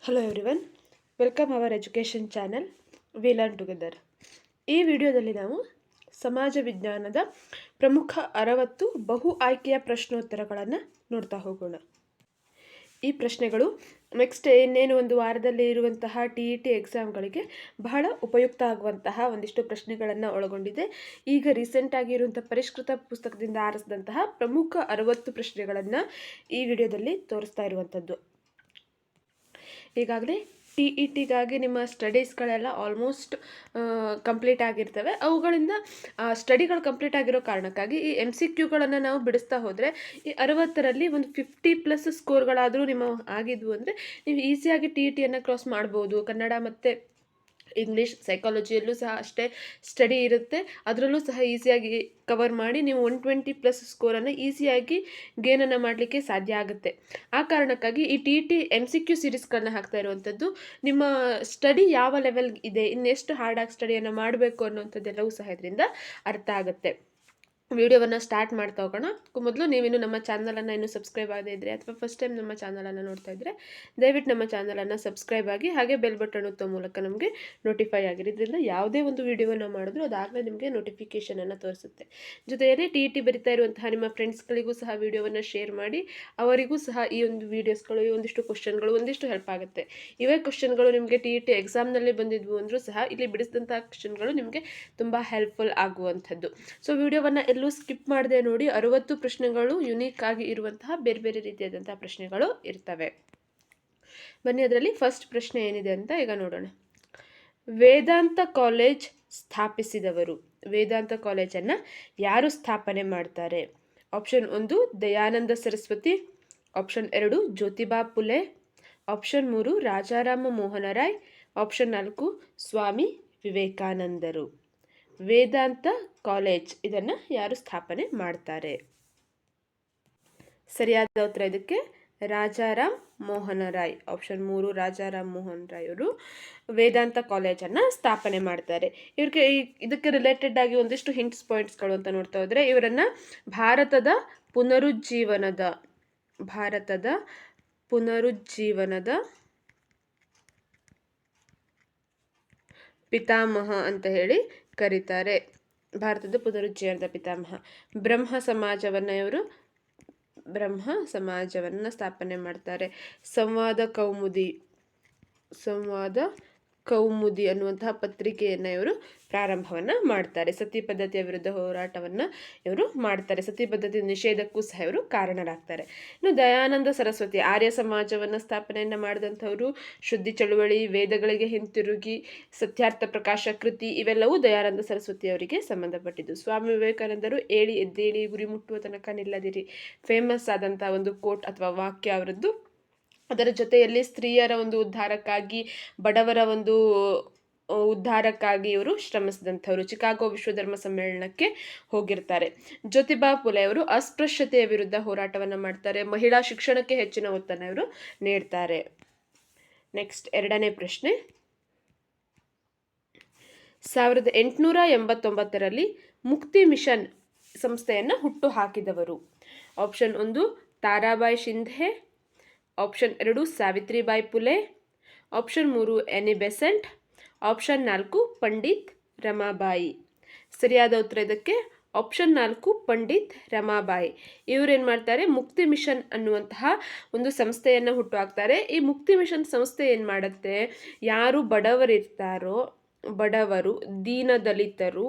Hello everyone, welcome hour education channel we learn together. ಈ ವಿಡಿಯೋದಲ್ಲಿ ನಾವು ಸಮಾಜ ವಿಜ್ಞಾನದ ಪ್ರಮುಖ 60 ಬಹು ಆಯ್ಕೆಯ ಪ್ರಶ್ನೋತ್ತರಗಳನ್ನು ನೋಡ್ತಾ ಹೋಗೋಣ. ಈ ಪ್ರಶ್ನೆಗಳು ನೆಕ್ಸ್ಟ್ ಇನ್ನೇನು ಒಂದು ವಾರದಲ್ಲಿ ಇರುವಂತಹ TET ಎಕ್ಸಾಮ್ಗಳಿಗೆ ಬಹಳ ಉಪಯುಕ್ತ ಆಗುವಂತಹ ಒಂದಿಷ್ಟು ಪ್ರಶ್ನೆಗಳನ್ನು ಒಳಗೊಂಡಿದೆ. ಈಗ ರೀಸೆಂಟಾಗಿ ಇರುವಂಥ ಪರಿಷ್ಕೃತ ಪುಸ್ತಕದಿಂದ ಆರಿಸಿದಂತಹ ಪ್ರಮುಖ 60 ಪ್ರಶ್ನೆಗಳನ್ನು ಈ ವಿಡಿಯೋದಲ್ಲಿ ತೋರಿಸ್ತಾ ಇರುವಂಥದ್ದು. ಈಗಾಗಲೇ TETಗಾಗಿ ನಿಮ್ಮ ಸ್ಟಡೀಸ್ಗಳೆಲ್ಲ ಆಲ್ಮೋಸ್ಟ್ ಕಂಪ್ಲೀಟ್ ಆಗಿರ್ತವೆ. ಅವುಗಳಿಂದ ಸ್ಟಡಿಗಳು ಕಂಪ್ಲೀಟ್ ಆಗಿರೋ ಕಾರಣಕ್ಕಾಗಿ ಈ MCQಗಳನ್ನು ನಾವು ಬಿಡಿಸ್ತಾ ಹೋದರೆ ಈ 60ರಲ್ಲಿ ಒಂದು 50+ ಸ್ಕೋರ್ಗಳಾದರೂ ನಿಮ್ಮ ಆಗಿದ್ವು ಅಂದರೆ ನೀವು ಈಸಿಯಾಗಿ TETಯನ್ನು ಕ್ರಾಸ್ ಮಾಡ್ಬೋದು. ಕನ್ನಡ ಮತ್ತು ಇಂಗ್ಲೀಷ್, ಸೈಕಾಲಜಿಯಲ್ಲೂ ಸಹ ಅಷ್ಟೇ ಸ್ಟಡಿ ಇರುತ್ತೆ. ಅದರಲ್ಲೂ ಸಹ ಈಸಿಯಾಗಿ ಕವರ್ ಮಾಡಿ ನೀವು 120+ ಸ್ಕೋರನ್ನು ಈಸಿಯಾಗಿ ಗೇನನ್ನು ಮಾಡಲಿಕ್ಕೆ ಸಾಧ್ಯ ಆಗುತ್ತೆ. ಆ ಕಾರಣಕ್ಕಾಗಿ ಈ TET MCQ ಸೀರೀಸ್ಗಳನ್ನ ಹಾಕ್ತಾ ಇರುವಂಥದ್ದು. ನಿಮ್ಮ ಸ್ಟಡಿ ಯಾವ ಲೆವೆಲ್ ಇದೆ, ಇನ್ನೆಷ್ಟು ಹಾರ್ಡಾಗಿ ಸ್ಟಡಿಯನ್ನು ಮಾಡಬೇಕು ಅನ್ನೋಂಥದ್ದೆಲ್ಲವೂ ಸಹ ಇದರಿಂದ ಅರ್ಥ ಆಗುತ್ತೆ. ವಿಡಿಯೋವನ್ನು ಸ್ಟಾರ್ಟ್ ಮಾಡ್ತಾ ಹೋಗೋಣ. ಮೊದಲು ನೀವಿನ್ನು ನಮ್ಮ ಚಾನಲನ್ನು ಇನ್ನೂ ಸಬ್ಸ್ಕ್ರೈಬ್ ಆಗದೇ ಇದ್ದರೆ ಅಥವಾ ಫಸ್ಟ್ ಟೈಮ್ ನಮ್ಮ ಚಾನಲನ್ನು ನೋಡ್ತಾ ಇದ್ದರೆ ದಯವಿಟ್ಟು ನಮ್ಮ ಚಾನಲನ್ನು ಸಬ್ಸ್ಕ್ರೈಬ್ ಆಗಿ, ಹಾಗೆ ಬೆಲ್ ಬಟನ್ ಒತ್ತೋ ಮೂಲಕ ನಮಗೆ ನೋಟಿಫೈ ಆಗಿರಿ. ಇದರಿಂದ ಯಾವುದೇ ಒಂದು ವಿಡಿಯೋವನ್ನು ಮಾಡಿದ್ರು ಅದಾಗಲೇ ನಿಮಗೆ ನೋಟಿಫಿಕೇಷನನ್ನು ತೋರಿಸುತ್ತೆ. ಜೊತೆಯಲ್ಲಿ TET ಬರಿತಾ ಇರುವಂತಹ ನಿಮ್ಮ ಫ್ರೆಂಡ್ಸ್ಗಳಿಗೂ ಸಹ ವಿಡಿಯೋವನ್ನು ಶೇರ್ ಮಾಡಿ, ಅವರಿಗೂ ಸಹ ಈ ಒಂದು ವೀಡಿಯೋಸ್ಗಳು, ಈ ಒಂದಿಷ್ಟು ಕ್ವಶನ್ಗಳು ಒಂದಿಷ್ಟು ಹೆಲ್ಪ್ ಆಗುತ್ತೆ. ಇವೇ ಕ್ವಶನ್ಗಳು ನಿಮಗೆ TET ಎಕ್ಸಾಮ್ನಲ್ಲೇ ಬಂದಿದ್ವು ಅಂದರೂ ಸಹ ಇಲ್ಲಿ ಬಿಡಿಸಿದಂತಹ ಕ್ವಶನ್ಗಳು ನಿಮಗೆ ತುಂಬ ಹೆಲ್ಪ್ಫುಲ್ ಆಗುವಂಥದ್ದು. ಸೊ ವಿಡಿಯೋವನ್ನು ಎಲ್ಲೂ ಸ್ಕಿಪ್ ಮಾಡದೆ ನೋಡಿ. 60 ಪ್ರಶ್ನೆಗಳು ಯುನೀಕ್ ಆಗಿ ಇರುವಂತಹ ಬೇರೆ ಬೇರೆ ರೀತಿಯಾದಂತಹ ಪ್ರಶ್ನೆಗಳು ಇರ್ತವೆ. ಬನ್ನಿ ಅದರಲ್ಲಿ ಫಸ್ಟ್ ಪ್ರಶ್ನೆ ಏನಿದೆ ಅಂತ ಈಗ ನೋಡೋಣ. ವೇದಾಂತ ಕಾಲೇಜ್ ಸ್ಥಾಪಿಸಿದವರು. ವೇದಾಂತ ಕಾಲೇಜನ್ನು ಯಾರು ಸ್ಥಾಪನೆ ಮಾಡ್ತಾರೆ? Option 1 Dayananda Saraswati, option 2 Jyotiba Phule, option 3 Rajarama Mohana Roy, option 4 Swami ವಿವೇಕಾನಂದರು. ವೇದಾಂತ ಕಾಲೇಜ್ ಇದನ್ನು ಯಾರು ಸ್ಥಾಪನೆ ಮಾಡ್ತಾರೆ? ಸರಿಯಾದ ಉತ್ತರ ಇದಕ್ಕೆ ರಾಜಾರಾಮ್ ಮೋಹನ ರಾಯ್. ಆಪ್ಷನ್ 3 ರಾಜಾರಾಮ್ ಮೋಹನ್ ರಾಯ್ ಅವರು ವೇದಾಂತ ಕಾಲೇಜನ್ನು ಸ್ಥಾಪನೆ ಮಾಡ್ತಾರೆ. ಇವ್ರಿಗೆ ಇದಕ್ಕೆ ರಿಲೇಟೆಡ್ ಆಗಿ ಒಂದಿಷ್ಟು ಹಿಂಟ್ಸ್ ಪಾಯಿಂಟ್ಸ್ಗಳು ಅಂತ ನೋಡ್ತಾ ಹೋದರೆ, ಇವರನ್ನು ಭಾರತದ ಪುನರುಜ್ಜೀವನದ ಪಿತಾಮಹ ಅಂತ ಹೇಳಿ ಕರೀತಾರೆ. ಭಾರತದ ಪುನರುಜ್ಜೀವನದ ಪಿತಾಮಹ. ಬ್ರಹ್ಮ ಸಮಾಜವನ್ನು ಸ್ಥಾಪನೆ ಮಾಡ್ತಾರೆ. ಸಂವಾದ ಕೌಮುದಿ ಅನ್ನುವಂತಹ ಪತ್ರಿಕೆಯನ್ನು ಇವರು ಪ್ರಾರಂಭವನ್ನು ಮಾಡ್ತಾರೆ. ಸತಿ ಪದ್ಧತಿಯ ವಿರುದ್ಧ ಹೋರಾಟವನ್ನು ಇವರು ಮಾಡ್ತಾರೆ. ಸತಿ ಪದ್ಧತಿ ನಿಷೇಧಕ್ಕೂ ಸಹ ಇವರು ಕಾರಣರಾಗ್ತಾರೆ. ಇನ್ನು ದಯಾನಂದ ಸರಸ್ವತಿ ಆರ್ಯ ಸಮಾಜವನ್ನು ಸ್ಥಾಪನೆಯನ್ನು ಮಾಡಿದಂಥವರು. ಶುದ್ಧಿ ಚಳುವಳಿ, ವೇದಗಳಿಗೆ ಹಿಂತಿರುಗಿ, ಸತ್ಯಾರ್ಥ ಪ್ರಕಾಶ ಕೃತಿ ಇವೆಲ್ಲವೂ ದಯಾನಂದ ಸರಸ್ವತಿ ಅವರಿಗೆ ಸಂಬಂಧಪಟ್ಟಿದ್ದು. ಸ್ವಾಮಿ ವಿವೇಕಾನಂದರು ಏಳಿ ಎದ್ದೇಳಿ ಗುರಿ ಮುಟ್ಟುವ ತನಕ ನಿಲ್ಲದಿರಿ ಫೇಮಸ್ ಆದಂಥ ಒಂದು ಕೋಟ್ ಅಥವಾ ವಾಕ್ಯ ಅವರದ್ದು. ಅದರ ಜೊತೆಯಲ್ಲಿ ಸ್ತ್ರೀಯರ ಒಂದು ಉದ್ಧಾರಕ್ಕಾಗಿ, ಬಡವರ ಒಂದು ಉದ್ಧಾರಕ್ಕಾಗಿ ಇವರು ಶ್ರಮಿಸಿದಂಥವರು. ಚಿಕಾಗೋ ವಿಶ್ವಧರ್ಮ ಸಮ್ಮೇಳನಕ್ಕೆ ಹೋಗಿರ್ತಾರೆ. ಜ್ಯೋತಿಬಾ ಫುಲೆ ಅವರು ಅಸ್ಪೃಶ್ಯತೆಯ ವಿರುದ್ಧ ಹೋರಾಟವನ್ನು ಮಾಡ್ತಾರೆ. ಮಹಿಳಾ ಶಿಕ್ಷಣಕ್ಕೆ ಹೆಚ್ಚಿನ ಒತ್ತನ್ನು ಇವರು ನೀಡ್ತಾರೆ. ನೆಕ್ಸ್ಟ್ ಎರಡನೇ ಪ್ರಶ್ನೆ. 1889ರಲ್ಲಿ ಮುಕ್ತಿ ಮಿಷನ್ ಸಂಸ್ಥೆಯನ್ನು ಹುಟ್ಟು ಹಾಕಿದವರು. Option 1 Tarabai Shinde, option 2 Savitribai Phule, option 3 Annie Besant, option 4 Pandit Ramabai. ಸರಿಯಾದ ಉತ್ತರ ಇದಕ್ಕೆ ಆಪ್ಷನ್ 4 ಪಂಡಿತ್ ರಮಾಬಾಯಿ. ಇವರೇನು ಮಾಡ್ತಾರೆ? ಮುಕ್ತಿ ಮಿಷನ್ ಅನ್ನುವಂತಹ ಒಂದು ಸಂಸ್ಥೆಯನ್ನು ಹುಟ್ಟು ಹಾಕ್ತಾರೆ. ಈ ಮುಕ್ತಿ ಮಿಷನ್ ಸಂಸ್ಥೆ ಏನು ಮಾಡುತ್ತೆ? ಯಾರು ಬಡವರಿರ್ತಾರೋ, ಬಡವರು, ದೀನದಲಿತರು,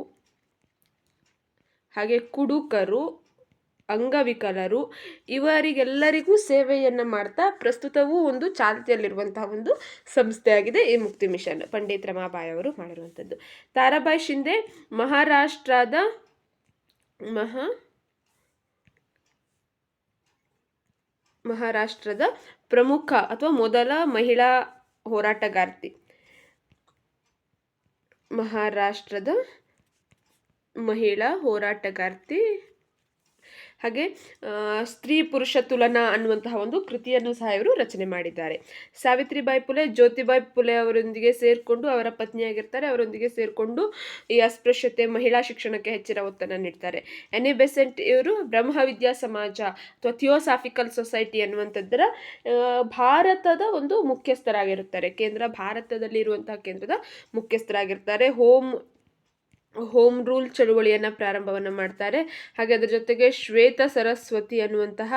ಹಾಗೆ ಕುಡುಕರು, ಅಂಗವಿಕಲರು ಇವರಿಗೆಲ್ಲರಿಗೂ ಸೇವೆಯನ್ನು ಮಾಡ್ತಾ ಪ್ರಸ್ತುತವೂ ಒಂದು ಚಾಲ್ತಿಯಲ್ಲಿರುವಂತಹ ಒಂದು ಸಂಸ್ಥೆಯಾಗಿದೆ ಈ ಮುಕ್ತಿ ಮಿಷನ್. ಪಂಡಿತ್ ರಮಾಬಾಯಿ ಅವರು ಮಾಡಿರುವಂಥದ್ದು. ತಾರಾಬಾಯಿ ಶಿಂಧೆ ಮಹಾರಾಷ್ಟ್ರದ ಪ್ರಮುಖ ಅಥವಾ ಮೊದಲ ಮಹಿಳಾ ಹೋರಾಟಗಾರ್ತಿ. ಮಹಾರಾಷ್ಟ್ರದ ಮಹಿಳಾ ಹೋರಾಟಗಾರ್ತಿ ಹಾಗೆ ಸ್ತ್ರೀ ಪುರುಷ ತುಲನಾ ಅನ್ನುವಂತಹ ಒಂದು ಕೃತಿಯನ್ನು ಸಹ ಇವರು ರಚನೆ ಮಾಡಿದ್ದಾರೆ. ಸಾವಿತ್ರಿಬಾಯಿ ಪುಲೆ ಜ್ಯೋತಿಬಾಯಿ ಪುಲೆ ಅವರೊಂದಿಗೆ ಸೇರಿಕೊಂಡು, ಅವರ ಪತ್ನಿಯಾಗಿರ್ತಾರೆ, ಅವರೊಂದಿಗೆ ಸೇರಿಕೊಂಡು ಈ ಅಸ್ಪೃಶ್ಯತೆ, ಮಹಿಳಾ ಶಿಕ್ಷಣಕ್ಕೆ ಹೆಚ್ಚಿನ ಒತ್ತನ್ನು ನೀಡ್ತಾರೆ. ಎನಿ ಬೆಸೆಂಟ್ ಇವರು ಬ್ರಹ್ಮವಿದ್ಯಾ ಸಮಾಜ ಅಥವಾ ಥಿಯೋಸಾಫಿಕಲ್ ಸೊಸೈಟಿ ಅನ್ನುವಂಥದ್ದರ ಭಾರತದ ಒಂದು ಮುಖ್ಯಸ್ಥರಾಗಿರುತ್ತಾರೆ. ಭಾರತದಲ್ಲಿ ಇರುವಂತಹ ಕೇಂದ್ರದ ಮುಖ್ಯಸ್ಥರಾಗಿರ್ತಾರೆ. ಹೋಮ್ ರೂಲ್ ಚಳುವಳಿಯನ್ನು ಪ್ರಾರಂಭವನ್ನು ಮಾಡ್ತಾರೆ. ಹಾಗೆ ಅದರ ಜೊತೆಗೆ ಶ್ವೇತ ಸರಸ್ವತಿ ಅನ್ನುವಂತಹ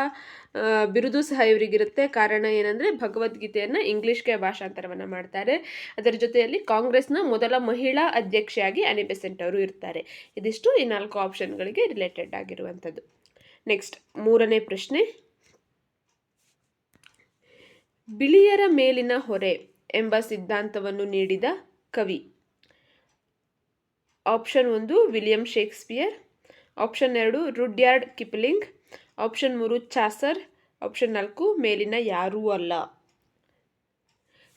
ಬಿರುದು ಸಹ ಇವರಿಗಿರುತ್ತೆ. ಕಾರಣ ಏನಂದರೆ ಭಗವದ್ಗೀತೆಯನ್ನು ಇಂಗ್ಲೀಷ್ಗೆ ಭಾಷಾಂತರವನ್ನು ಮಾಡ್ತಾರೆ. ಅದರ ಜೊತೆಯಲ್ಲಿ ಕಾಂಗ್ರೆಸ್ನ ಮೊದಲ ಮಹಿಳಾ ಅಧ್ಯಕ್ಷೆಯಾಗಿ ಅನಿ ಬೆಸೆಂಟ್ ಅವರು ಇರ್ತಾರೆ. ಇದಿಷ್ಟು ಈ 4 ಆಪ್ಷನ್ಗಳಿಗೆ ರಿಲೇಟೆಡ್ ಆಗಿರುವಂಥದ್ದು. ನೆಕ್ಸ್ಟ್ 3ನೇ ಪ್ರಶ್ನೆ, ಬಿಳಿಯರ ಮೇಲಿನ ಹೊರೆ ಎಂಬ ಸಿದ್ಧಾಂತವನ್ನು ನೀಡಿದ ಕವಿ. Option 1 William Shakespeare, option 2 Rudyard Kipling, option 3 Chaucer, option 4 ಮೇಲಿನ ಯಾರೂ ಅಲ್ಲ.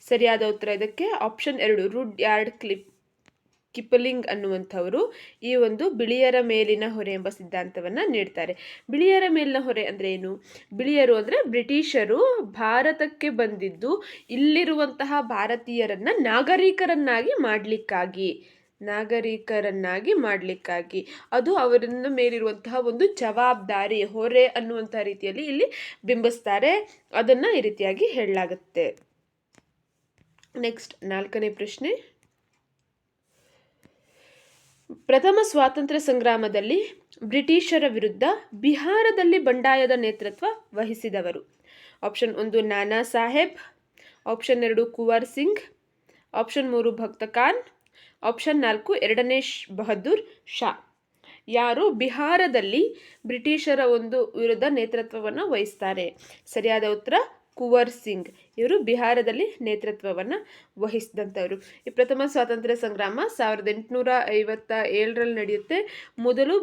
ಸರಿಯಾದ ಉತ್ತರ ಇದಕ್ಕೆ ಆಪ್ಷನ್ 2 ರುಡ್ಯಾರ್ಡ್ ಕಿಪ್ಲಿಂಗ್ ಅನ್ನುವಂಥವರು ಈ ಒಂದು ಬಿಳಿಯರ ಮೇಲಿನ ಹೊರೆ ಎಂಬ ಸಿದ್ಧಾಂತವನ್ನು ನೀಡ್ತಾರೆ. ಬಿಳಿಯರ ಮೇಲಿನ ಹೊರೆ ಅಂದರೆ ಏನು? ಬಿಳಿಯರು ಅಂದರೆ ಬ್ರಿಟಿಷರು ಭಾರತಕ್ಕೆ ಬಂದಿದ್ದು ಇಲ್ಲಿರುವಂತಹ ಭಾರತೀಯರನ್ನ ನಾಗರಿಕರನ್ನಾಗಿ ಮಾಡಲಿಕ್ಕಾಗಿ ಅದು ಅವರನ್ನ ಮೇಲಿರುವಂತಹ ಒಂದು ಜವಾಬ್ದಾರಿ, ಹೊರೆ ಅನ್ನುವಂತಹ ರೀತಿಯಲ್ಲಿ ಇಲ್ಲಿ ಬಿಂಬಿಸ್ತಾರೆ. ಅದನ್ನು ಈ ರೀತಿಯಾಗಿ ಹೇಳಲಾಗುತ್ತೆ. ನೆಕ್ಸ್ಟ್ 4ನೇ ಪ್ರಶ್ನೆ, ಪ್ರಥಮ ಸ್ವಾತಂತ್ರ್ಯ ಸಂಗ್ರಾಮದಲ್ಲಿ ಬ್ರಿಟಿಷರ ವಿರುದ್ಧ ಬಿಹಾರದಲ್ಲಿ ಬಂಡಾಯದ ನೇತೃತ್ವ ವಹಿಸಿದವರು. ಆಪ್ಷನ್ 1 ನಾನಾ ಸಾಹೇಬ್, ಆಪ್ಷನ್ 2 ಕುವರ್ ಸಿಂಗ್, ಆಪ್ಷನ್ 3 ಭಕ್ತ ಖಾನ್, ಆಪ್ಷನ್ 4 ಎರಡನೇ ಬಹದ್ದೂರ್ ಶಾ. ಯಾರು ಬಿಹಾರದಲ್ಲಿ ಬ್ರಿಟಿಷರ ಒಂದು ವಿರುದ್ಧ ನೇತೃತ್ವವನ್ನು ವಹಿಸ್ತಾರೆ? ಸರಿಯಾದ ಉತ್ತರ ಕುವರ್ ಸಿಂಗ್. ಇವರು ಬಿಹಾರದಲ್ಲಿ ನೇತೃತ್ವವನ್ನು ವಹಿಸಿದಂಥವರು. ಈ ಪ್ರಥಮ ಸ್ವಾತಂತ್ರ್ಯ ಸಂಗ್ರಾಮ 1857ರಲ್ಲಿ ನಡೆಯುತ್ತೆ. ಮೊದಲು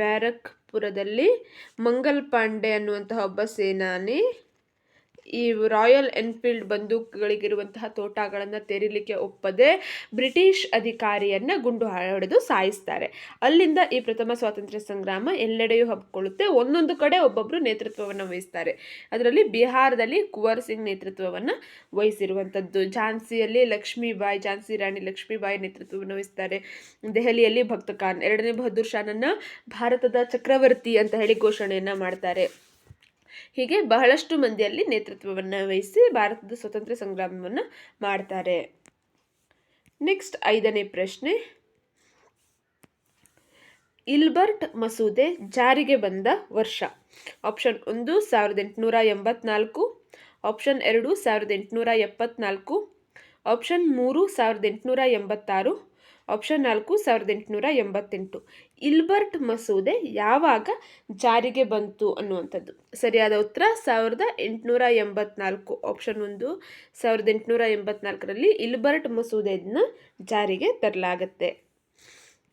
ಬ್ಯಾರಕ್ಪುರದಲ್ಲಿ ಮಂಗಲ್ ಪಾಂಡೆ ಅನ್ನುವಂತಹ ಒಬ್ಬ ಸೇನಾನಿ ಈ ರಾಯಲ್ ಎನ್ಫೀಲ್ಡ್ ಬಂದೂಕುಗಳಿಗಿರುವಂತಹ ತೋಟಗಳನ್ನು ತೆರೀಲಿಕ್ಕೆ ಒಪ್ಪದೆ ಬ್ರಿಟಿಷ್ ಅಧಿಕಾರಿಯನ್ನು ಗುಂಡು ಹೊಡೆದು ಸಾಯಿಸ್ತಾರೆ. ಅಲ್ಲಿಂದ ಈ ಪ್ರಥಮ ಸ್ವಾತಂತ್ರ್ಯ ಸಂಗ್ರಾಮ ಎಲ್ಲೆಡೆಯೂ ಹಬ್ಬಿಕೊಳ್ಳುತ್ತೆ. ಒಂದೊಂದು ಕಡೆ ಒಬ್ಬೊಬ್ಬರು ನೇತೃತ್ವವನ್ನು ವಹಿಸ್ತಾರೆ. ಅದರಲ್ಲಿ ಬಿಹಾರದಲ್ಲಿ ಕುವರ್ ಸಿಂಗ್ ನೇತೃತ್ವವನ್ನು ವಹಿಸಿರುವಂಥದ್ದು. ಝಾನ್ಸಿ ರಾಣಿ ಲಕ್ಷ್ಮೀಬಾಯಿ ನೇತೃತ್ವವನ್ನು ವಹಿಸ್ತಾರೆ. ದೆಹಲಿಯಲ್ಲಿ ಭಕ್ತ ಖಾನ್, ಎರಡನೇ ಬಹದ್ದೂರ್ ಶಾನನ್ನು ಭಾರತದ ಚಕ್ರವರ್ತಿ ಅಂತ ಹೇಳಿ ಘೋಷಣೆಯನ್ನು ಮಾಡ್ತಾರೆ. ಹೀಗೆ ಬಹಳಷ್ಟು ಮಂದಿಯಲ್ಲಿ ನೇತೃತ್ವವನ್ನು ವಹಿಸಿ ಭಾರತದ ಸ್ವತಂತ್ರ ಸಂಗ್ರಾಮವನ್ನು ಮಾಡ್ತಾರೆ. ನೆಕ್ಸ್ಟ್ 5ನೇ ಪ್ರಶ್ನೆ, ಇಲ್ಬರ್ಟ್ ಮಸೂದೆ ಜಾರಿಗೆ ಬಂದ ವರ್ಷ. Option 1 1884, option 2 1874, option 3 1886, option 4 1888. Ilbert ಮಸೂದೆ ಯಾವಾಗ ಜಾರಿಗೆ ಬಂತು ಅನ್ನುವಂಥದ್ದು. ಸರಿಯಾದ ಉತ್ತರ 1884. ಆಪ್ಷನ್ 1 1884ರಲ್ಲಿ ಇಲ್ಬರ್ಟ್ ಮಸೂದೆಯನ್ನು ಜಾರಿಗೆ ತರಲಾಗುತ್ತೆ.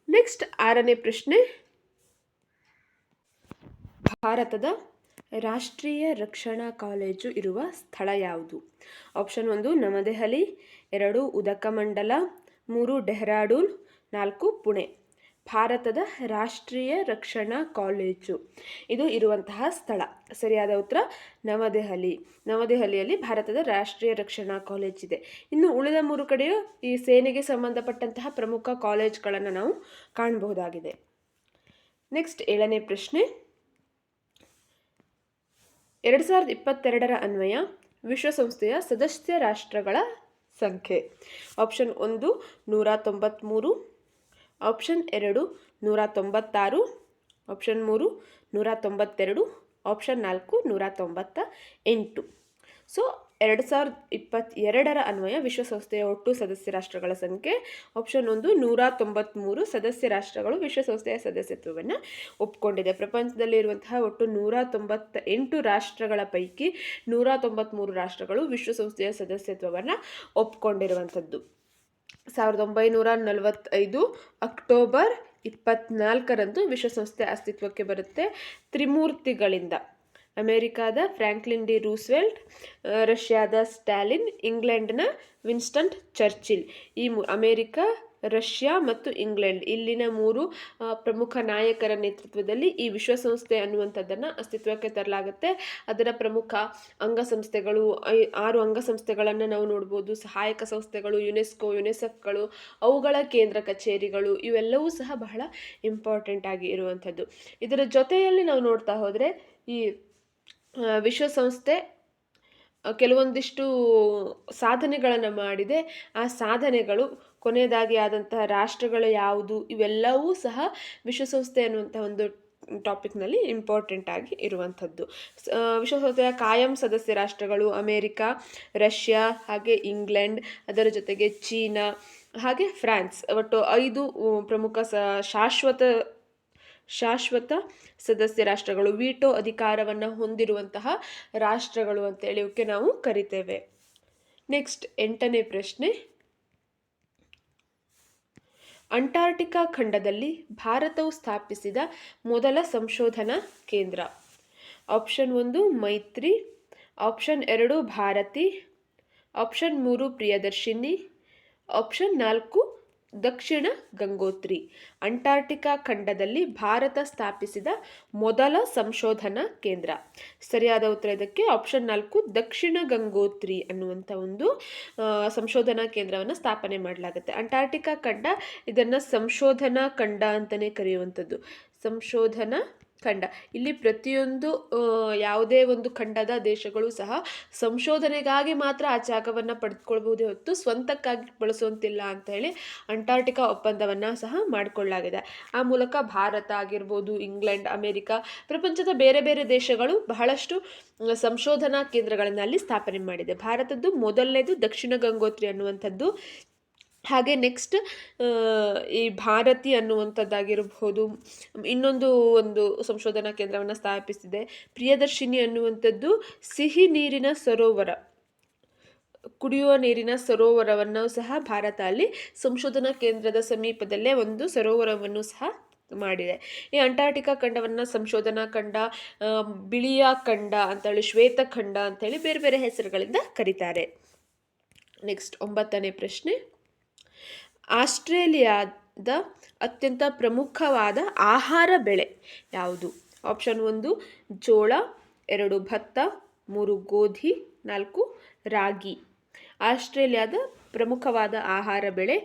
ನೆಕ್ಸ್ಟ್ 6ನೇ ಪ್ರಶ್ನೆ, ಭಾರತದ ರಾಷ್ಟ್ರೀಯ ರಕ್ಷಣಾ ಕಾಲೇಜು ಇರುವ ಸ್ಥಳ ಯಾವುದು? ಆಪ್ಷನ್ 1 ನವದೆಹಲಿ, 2 ಉದಕಮಂಡಲ, 3 ಡೆಹ್ರಾಡೂನ್, 4 ಪುಣೆ. ಭಾರತದ ರಾಷ್ಟ್ರೀಯ ರಕ್ಷಣಾ ಕಾಲೇಜು ಇದು ಇರುವಂತಹ ಸ್ಥಳ. ಸರಿಯಾದ ಉತ್ತರ ನವದೆಹಲಿಯಲ್ಲಿ ಭಾರತದ ರಾಷ್ಟ್ರೀಯ ರಕ್ಷಣಾ ಕಾಲೇಜ್ ಇದೆ. ಇನ್ನು ಉಳಿದ 3 ಕಡೆಯೂ ಈ ಸೇನೆಗೆ ಸಂಬಂಧಪಟ್ಟಂತಹ ಪ್ರಮುಖ ಕಾಲೇಜ್ಗಳನ್ನು ನಾವು ಕಾಣಬಹುದಾಗಿದೆ. ನೆಕ್ಸ್ಟ್ 7ನೇ ಪ್ರಶ್ನೆ, 2022ರ ಅನ್ವಯ ವಿಶ್ವಸಂಸ್ಥೆಯ ಸದಸ್ಯ ರಾಷ್ಟ್ರಗಳ ಸಂಖ್ಯೆ. Option 1 193, option 2 196, option 3 192, option 4 198. So 2022ರ ಅನ್ವಯ ವಿಶ್ವಸಂಸ್ಥೆಯ ಒಟ್ಟು ಸದಸ್ಯ ರಾಷ್ಟ್ರಗಳ ಸಂಖ್ಯೆ. ಆಪ್ಷನ್ 1 193 ಸದಸ್ಯ ರಾಷ್ಟ್ರಗಳು ವಿಶ್ವಸಂಸ್ಥೆಯ ಸದಸ್ಯತ್ವವನ್ನು ಒಪ್ಪಿಕೊಂಡಿದೆ. ಪ್ರಪಂಚದಲ್ಲಿ ಇರುವಂತಹ ಒಟ್ಟು 198 ರಾಷ್ಟ್ರಗಳ ಪೈಕಿ 193 ರಾಷ್ಟ್ರಗಳು ವಿಶ್ವಸಂಸ್ಥೆಯ ಸದಸ್ಯತ್ವವನ್ನು ಒಪ್ಪಿಕೊಂಡಿರುವಂಥದ್ದು. 1945 ಅಕ್ಟೋಬರ್ 24ರಂದು ವಿಶ್ವಸಂಸ್ಥೆ ಅಸ್ತಿತ್ವಕ್ಕೆ ಬರುತ್ತೆ. ತ್ರಿಮೂರ್ತಿಗಳಿಂದ ಅಮೆರಿಕಾದ ಫ್ರಾಂಕ್ಲಿನ್ ಡಿ ರೂಸ್ವೆಲ್ಟ್, ರಷ್ಯಾದ ಸ್ಟಾಲಿನ್, ಇಂಗ್ಲೆಂಡ್ನ ವಿನ್ಸ್ಟನ್ ಚರ್ಚಿಲ್, ಈ ಅಮೆರಿಕ, ರಷ್ಯಾ ಮತ್ತು ಇಂಗ್ಲೆಂಡ್ ಇಲ್ಲಿನ 3 ಪ್ರಮುಖ ನಾಯಕರ ನೇತೃತ್ವದಲ್ಲಿ ಈ ವಿಶ್ವಸಂಸ್ಥೆ ಅನ್ನುವಂಥದ್ದನ್ನು ಅಸ್ತಿತ್ವಕ್ಕೆ ತರಲಾಗುತ್ತೆ. ಅದರ ಪ್ರಮುಖ ಅಂಗಸಂಸ್ಥೆಗಳು 6 ಅಂಗಸಂಸ್ಥೆಗಳನ್ನು ನಾವು ನೋಡ್ಬೋದು. ಸಹಾಯಕ ಸಂಸ್ಥೆಗಳು, ಯುನೆಸ್ಕೋ, ಯುನಿಸೆಫ್ಗಳು, ಅವುಗಳ ಕೇಂದ್ರ ಕಚೇರಿಗಳು, ಇವೆಲ್ಲವೂ ಸಹ ಬಹಳ ಇಂಪಾರ್ಟೆಂಟ್ ಆಗಿ ಇರುವಂಥದ್ದು. ಇದರ ಜೊತೆಯಲ್ಲಿ ನಾವು ನೋಡ್ತಾ ಹೋದರೆ ಈ ವಿಶ್ವಸಂಸ್ಥೆ ಕೆಲವೊಂದಿಷ್ಟು ಸಾಧನೆಗಳನ್ನು ಮಾಡಿದೆ. ಆ ಸಾಧನೆಗಳು ಕೊನೆಯದಾಗಿ ಆದಂತಹ ರಾಷ್ಟ್ರಗಳು ಯಾವುದು, ಇವೆಲ್ಲವೂ ಸಹ ವಿಶ್ವಸಂಸ್ಥೆ ಅನ್ನುವಂಥ ಒಂದು ಟಾಪಿಕ್ನಲ್ಲಿ ಇಂಪಾರ್ಟೆಂಟ್ ಆಗಿ ಇರುವಂಥದ್ದು. ವಿಶ್ವಸಂಸ್ಥೆಯ ಕಾಯಂ ಸದಸ್ಯ ರಾಷ್ಟ್ರಗಳು ಅಮೇರಿಕಾ, ರಷ್ಯಾ, ಹಾಗೆ ಇಂಗ್ಲೆಂಡ್, ಅದರ ಜೊತೆಗೆ ಚೀನಾ, ಹಾಗೆ ಫ್ರಾನ್ಸ್. ಒಟ್ಟು 5 ಪ್ರಮುಖ ಶಾಶ್ವತ ಸದಸ್ಯ ರಾಷ್ಟ್ರಗಳು, ವೀಟೋ ಅಧಿಕಾರವನ್ನು ಹೊಂದಿರುವಂತಹ ರಾಷ್ಟ್ರಗಳು ಅಂತೇಳಿ ಇವಕ್ಕೆ ನಾವು ಕರಿತೇವೆ. ನೆಕ್ಸ್ಟ್ 8ನೇ ಪ್ರಶ್ನೆ. ಅಂಟಾರ್ಟಿಕಾ ಖಂಡದಲ್ಲಿ ಭಾರತವು ಸ್ಥಾಪಿಸಿದ ಮೊದಲ ಸಂಶೋಧನಾ ಕೇಂದ್ರ. Option 1 Maitri, option 2 Bharati, option 3 Priyadarshini, option 4 Dakshina Gangotri. Antarctica ಖಂಡದಲ್ಲಿ ಭಾರತ ಸ್ಥಾಪಿಸಿದ ಮೊದಲ ಸಂಶೋಧನಾ ಕೇಂದ್ರ. ಸರಿಯಾದ ಉತ್ತರ ಇದಕ್ಕೆ ಆಪ್ಷನ್ 4 ದಕ್ಷಿಣ ಗಂಗೋತ್ರಿ ಅನ್ನುವಂಥ ಒಂದು ಸಂಶೋಧನಾ ಕೇಂದ್ರವನ್ನು ಸ್ಥಾಪನೆ ಮಾಡಲಾಗುತ್ತೆ. ಅಂಟಾರ್ಟಿಕಾ ಖಂಡ ಇದನ್ನು ಸಂಶೋಧನಾ ಖಂಡ ಅಂತಲೇ ಕರೆಯುವಂಥದ್ದು. ಸಂಶೋಧನಾ ಖಂಡ. ಇಲ್ಲಿ ಪ್ರತಿಯೊಂದು ಯಾವುದೇ ಒಂದು ಖಂಡದ ದೇಶಗಳು ಸಹ ಸಂಶೋಧನೆಗಾಗಿ ಮಾತ್ರ ಆ ಜಾಗವನ್ನು ಪಡೆದುಕೊಳ್ಬಹುದೇ ಹೊತ್ತು ಸ್ವಂತಕ್ಕಾಗಿ ಬಳಸುವಂತಿಲ್ಲ ಅಂತ ಹೇಳಿ ಅಂಟಾರ್ಟಿಕಾ ಒಪ್ಪಂದವನ್ನು ಸಹ ಮಾಡಿಕೊಳ್ಳಲಾಗಿದೆ. ಆ ಮೂಲಕ ಭಾರತ ಆಗಿರ್ಬೋದು, ಇಂಗ್ಲೆಂಡ್, ಅಮೇರಿಕಾ, ಪ್ರಪಂಚದ ಬೇರೆ ಬೇರೆ ದೇಶಗಳು ಬಹಳಷ್ಟು ಸಂಶೋಧನಾ ಕೇಂದ್ರಗಳನ್ನು ಅಲ್ಲಿ ಸ್ಥಾಪನೆ ಮಾಡಿದೆ. ಭಾರತದ್ದು ಮೊದಲನೇದು ದಕ್ಷಿಣ ಗಂಗೋತ್ರಿ ಅನ್ನುವಂಥದ್ದು. ಹಾಗೆ ನೆಕ್ಸ್ಟ್ ಈ ಭಾರತಿ ಅನ್ನುವಂಥದ್ದಾಗಿರಬಹುದು, ಒಂದು ಸಂಶೋಧನಾ ಕೇಂದ್ರವನ್ನು ಸ್ಥಾಪಿಸಿದೆ. ಪ್ರಿಯದರ್ಶಿನಿ ಅನ್ನುವಂಥದ್ದು ಸಿಹಿ ನೀರಿನ ಸರೋವರ, ಕುಡಿಯುವ ನೀರಿನ ಸರೋವರವನ್ನು ಸಹ ಭಾರತ ಅಲ್ಲಿ ಸಂಶೋಧನಾ ಕೇಂದ್ರದ ಸಮೀಪದಲ್ಲೇ ಒಂದು ಸರೋವರವನ್ನು ಸಹ ಮಾಡಿದೆ. ಈ ಅಂಟಾರ್ಟಿಕಾ ಖಂಡವನ್ನು ಸಂಶೋಧನಾ ಖಂಡ, ಬಿಳಿಯ ಖಂಡ ಅಂತೇಳಿ, ಶ್ವೇತ ಖಂಡ ಅಂತೇಳಿ ಬೇರೆ ಬೇರೆ ಹೆಸರುಗಳಿಂದ ಕರೀತಾರೆ. ನೆಕ್ಸ್ಟ್ 9ನೇ ಪ್ರಶ್ನೆ. ಆಸ್ಟ್ರೇಲಿಯಾದ ಅತ್ಯಂತ ಪ್ರಮುಖವಾದ ಆಹಾರ ಬೆಳೆ ಯಾವುದು? ಆಪ್ಷನ್ 1 ಜೋಳ, 2 ಭತ್ತ, 3 ಗೋಧಿ, 4 ರಾಗಿ. ಆಸ್ಟ್ರೇಲಿಯಾದ ಪ್ರಮುಖವಾದ ಆಹಾರ ಬೆಳೆ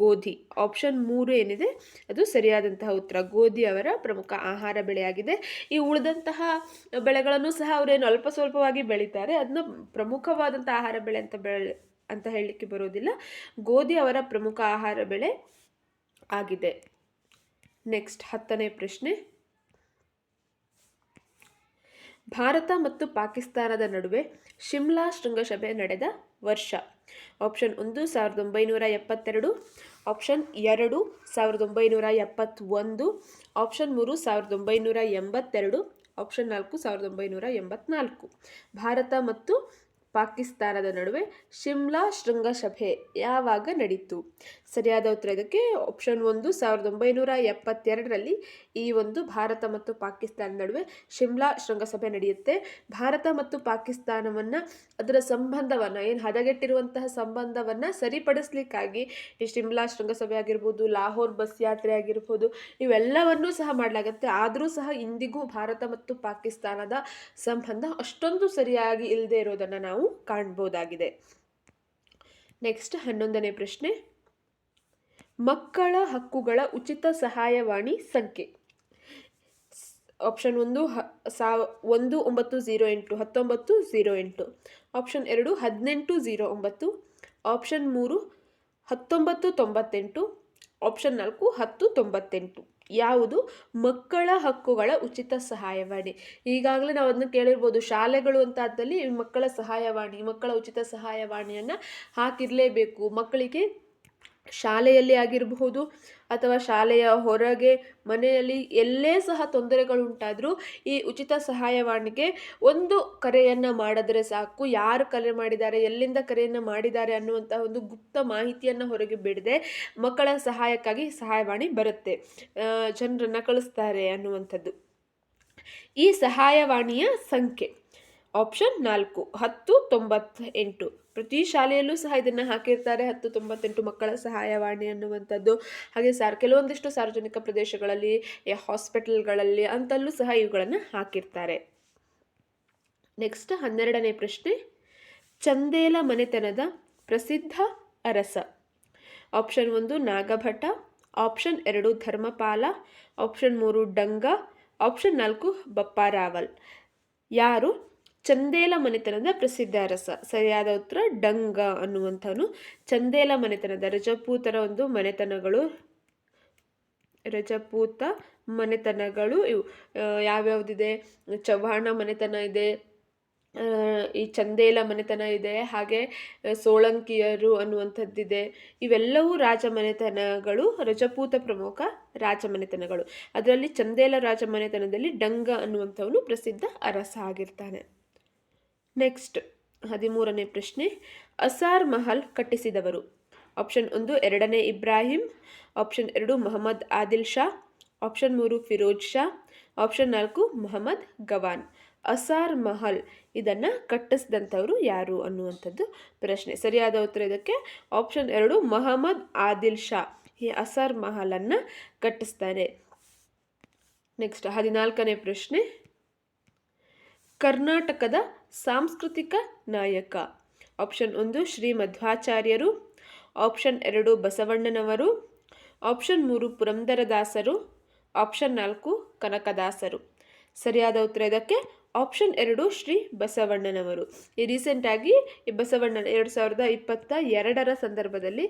ಗೋಧಿ. ಆಪ್ಷನ್ 3 ಏನಿದೆ ಅದು ಸರಿಯಾದಂತಹ ಉತ್ತರ. ಗೋಧಿ ಅವರ ಪ್ರಮುಖ ಆಹಾರ ಬೆಳೆಯಾಗಿದೆ. ಈ ಉಳಿದಂತಹ ಬೆಳೆಗಳನ್ನು ಸಹ ಅವರೇನು ಅಲ್ಪ ಸ್ವಲ್ಪವಾಗಿ ಬೆಳೀತಾರೆ, ಅದನ್ನ ಪ್ರಮುಖವಾದಂಥ ಆಹಾರ ಬೆಳೆ ಅಂತ ಹೇಳಲಿಕ್ಕೆ ಬರೋದಿಲ್ಲ. ಗೋಧಿ ಅವರ ಪ್ರಮುಖ ಆಹಾರ ಬೆಳೆ ಆಗಿದೆ. ನೆಕ್ಸ್ಟ್ 10ನೇ ಪ್ರಶ್ನೆ. ಭಾರತ ಮತ್ತು ಪಾಕಿಸ್ತಾನದ ನಡುವೆ ಶಿಮ್ಲಾ ಶೃಂಗಸಭೆ ನಡೆದ ವರ್ಷ. Option 1 1972, option 2 1971, option 3 1982, option 4 1984. Bharat ಮತ್ತು ಪಾಕಿಸ್ತಾನದ ನಡುವೆ ಶಿಮ್ಲಾ ಶೃಂಗಸಭೆ ಯಾವಾಗ ನಡೀತು? ಸರಿಯಾದ ಉತ್ತರ ಇದಕ್ಕೆ ಆಪ್ಷನ್ 1 1972ರಲ್ಲಿ ಈ ಒಂದು ಭಾರತ ಮತ್ತು ಪಾಕಿಸ್ತಾನ ನಡುವೆ ಶಿಮ್ಲಾ ಶೃಂಗಸಭೆ ನಡೆಯುತ್ತೆ. ಭಾರತ ಮತ್ತು ಪಾಕಿಸ್ತಾನವನ್ನು, ಅದರ ಸಂಬಂಧವನ್ನು, ಏನು ಹದಗೆಟ್ಟಿರುವಂತಹ ಸಂಬಂಧವನ್ನು ಸರಿಪಡಿಸ್ಲಿಕ್ಕಾಗಿ ಈ ಶಿಮ್ಲಾ ಶೃಂಗಸಭೆ ಆಗಿರ್ಬೋದು, ಲಾಹೋರ್ ಬಸ್ ಯಾತ್ರೆ ಆಗಿರ್ಬೋದು, ಇವೆಲ್ಲವನ್ನೂ ಸಹ ಮಾಡಲಾಗುತ್ತೆ. ಆದರೂ ಸಹ ಇಂದಿಗೂ ಭಾರತ ಮತ್ತು ಪಾಕಿಸ್ತಾನದ ಸಂಬಂಧ ಅಷ್ಟೊಂದು ಸರಿಯಾಗಿ ಇಲ್ಲದೆ ಇರೋದನ್ನು ನಾವು ಕಾಣ್ಬೋದಾಗಿದೆ. ನೆಕ್ಸ್ಟ್ 11ನೇ ಪ್ರಶ್ನೆ. ಮಕ್ಕಳ ಹಕ್ಕುಗಳ ಉಚಿತ ಸಹಾಯವಾಣಿ ಸಂಖ್ಯೆ. Option 1 1908, 1908, option 2 1809, option 3 1998, option 4 1098. ಯಾವುದು ಮಕ್ಕಳ ಹಕ್ಕುಗಳ ಉಚಿತ ಸಹಾಯವಾಣಿ? ಈಗಾಗಲೇ ನಾವು ಅದನ್ನು ಕೇಳಿರ್ಬೋದು. ಶಾಲೆಗಳು ಅಂತ ಆದಲ್ಲಿ ಮಕ್ಕಳ ಸಹಾಯವಾಣಿ, ಮಕ್ಕಳ ಉಚಿತ ಸಹಾಯವಾಣಿಯನ್ನು ಹಾಕಿರಲೇಬೇಕು. ಮಕ್ಕಳಿಗೆ ಶಾಲೆಯಲ್ಲಿ ಆಗಿರಬಹುದು ಅಥವಾ ಶಾಲೆಯ ಹೊರಗೆ, ಮನೆಯಲ್ಲಿ ಎಲ್ಲೇ ಸಹ ತೊಂದರೆಗಳುಂಟಾದರೂ ಈ ಉಚಿತ ಸಹಾಯವಾಣಿಗೆ ಒಂದು ಕರೆಯನ್ನು ಮಾಡಿದ್ರೆ ಸಾಕು. ಯಾರು ಕರೆ ಮಾಡಿದ್ದಾರೆ, ಎಲ್ಲಿಂದ ಕರೆಯನ್ನು ಮಾಡಿದ್ದಾರೆ ಅನ್ನುವಂತಹ ಒಂದು ಗುಪ್ತ ಮಾಹಿತಿಯನ್ನು ಹೊರಗೆ ಬಿಡದೆ ಮಕ್ಕಳ ಸಹಾಯಕ್ಕಾಗಿ ಸಹಾಯವಾಣಿ ಬರುತ್ತೆ, ಜನರನ್ನು ಕಳಿಸ್ತಾರೆ ಅನ್ನುವಂಥದ್ದು. ಈ ಸಹಾಯವಾಣಿಯ ಸಂಖ್ಯೆ ಆಪ್ಷನ್ 4 1098. ಪ್ರತಿ ಶಾಲೆಯಲ್ಲೂ ಸಹ ಇದನ್ನು ಹಾಕಿರ್ತಾರೆ, 1098 ಮಕ್ಕಳ ಸಹಾಯವಾಣಿ ಅನ್ನುವಂಥದ್ದು. ಹಾಗೆ ಕೆಲವೊಂದಿಷ್ಟು ಸಾರ್ವಜನಿಕ ಪ್ರದೇಶಗಳಲ್ಲಿ, ಹಾಸ್ಪಿಟಲ್ಗಳಲ್ಲಿ ಅಂತಲ್ಲೂ ಸಹ ಇವುಗಳನ್ನು ಹಾಕಿರ್ತಾರೆ. ನೆಕ್ಸ್ಟ್ 12ನೇ ಪ್ರಶ್ನೆ, ಚಂದೇಲ ಮನೆತನದ ಪ್ರಸಿದ್ಧ ಅರಸ. Option 1 Nagabhata, option 2 Dharmapala, option 3 Danga, option 4 Bappa Rawal. ಯಾರು ಚಂದೇಲ ಮನೆತನದ ಪ್ರಸಿದ್ಧ ಅರಸ? ಸರಿಯಾದ ಉತ್ತರ ಡಂಗ ಅನ್ನುವಂಥವನು. ಚಂದೇಲ ಮನೆತನದ ರಜಪೂತರ ಒಂದು ಮನೆತನಗಳು, ರಜಪೂತ ಮನೆತನಗಳು ಇವು ಯಾವ್ಯಾವುದಿದೆ? ಚವ್ಹಾಣ ಮನೆತನ ಇದೆ, ಈ ಚಂದೇಲ ಮನೆತನ ಇದೆ, ಹಾಗೆ ಸೋಳಂಕಿಯರು ಅನ್ನುವಂಥದ್ದಿದೆ. ಇವೆಲ್ಲವೂ ರಾಜಮನೆತನಗಳು, ರಜಪೂತ ಪ್ರಮುಖ ರಾಜಮನೆತನಗಳು. ಅದರಲ್ಲಿ ಚಂದೇಲ ರಾಜಮನೆತನದಲ್ಲಿ ಡಂಗ ಅನ್ನುವಂಥವನು ಪ್ರಸಿದ್ಧ ಅರಸ ಆಗಿರ್ತಾನೆ. ನೆಕ್ಸ್ಟ್ 13ನೇ ಪ್ರಶ್ನೆ, ಅಸಾರ್ ಮಹಲ್ ಕಟ್ಟಿಸಿದವರು. ಆಪ್ಷನ್ 1 2ನೇ Ibrahim, option 2 Mohammed Adil Shah, option 3 Firoz Shah, option 4 Mohammed Gawan. Asar Mahal ಇದನ್ನು ಕಟ್ಟಿಸಿದಂಥವರು ಯಾರು ಅನ್ನುವಂಥದ್ದು ಪ್ರಶ್ನೆ. ಸರಿಯಾದ ಉತ್ತರ ಇದಕ್ಕೆ ಆಪ್ಷನ್ 2 ಮೊಹಮ್ಮದ್ ಆದಿಲ್ ಶಾ ಈ ಅಸಾರ್ ಮಹಲನ್ನು ಕಟ್ಟಿಸ್ತಾನೆ. ನೆಕ್ಸ್ಟ್ 14ನೇ ಪ್ರಶ್ನೆ, ಕರ್ನಾಟಕದ ಸಾಂಸ್ಕೃತಿಕ ನಾಯಕ. ಆಪ್ಷನ್ 1 ಶ್ರೀ ಮಧ್ವಾಚಾರ್ಯರು, ಆಪ್ಷನ್ 2 ಬಸವಣ್ಣನವರು, ಆಪ್ಷನ್ 3 ಪುರಂದರದಾಸರು, ಆಪ್ಷನ್ 4 ಕನಕದಾಸರು. ಸರಿಯಾದ ಉತ್ತರ ಇದಕ್ಕೆ ಆಪ್ಷನ್ 2 ಶ್ರೀ ಬಸವಣ್ಣನವರು. ಈ ರೀಸೆಂಟಾಗಿ ಈ ಬಸವಣ್ಣ 2022ರ ಸಂದರ್ಭದಲ್ಲಿ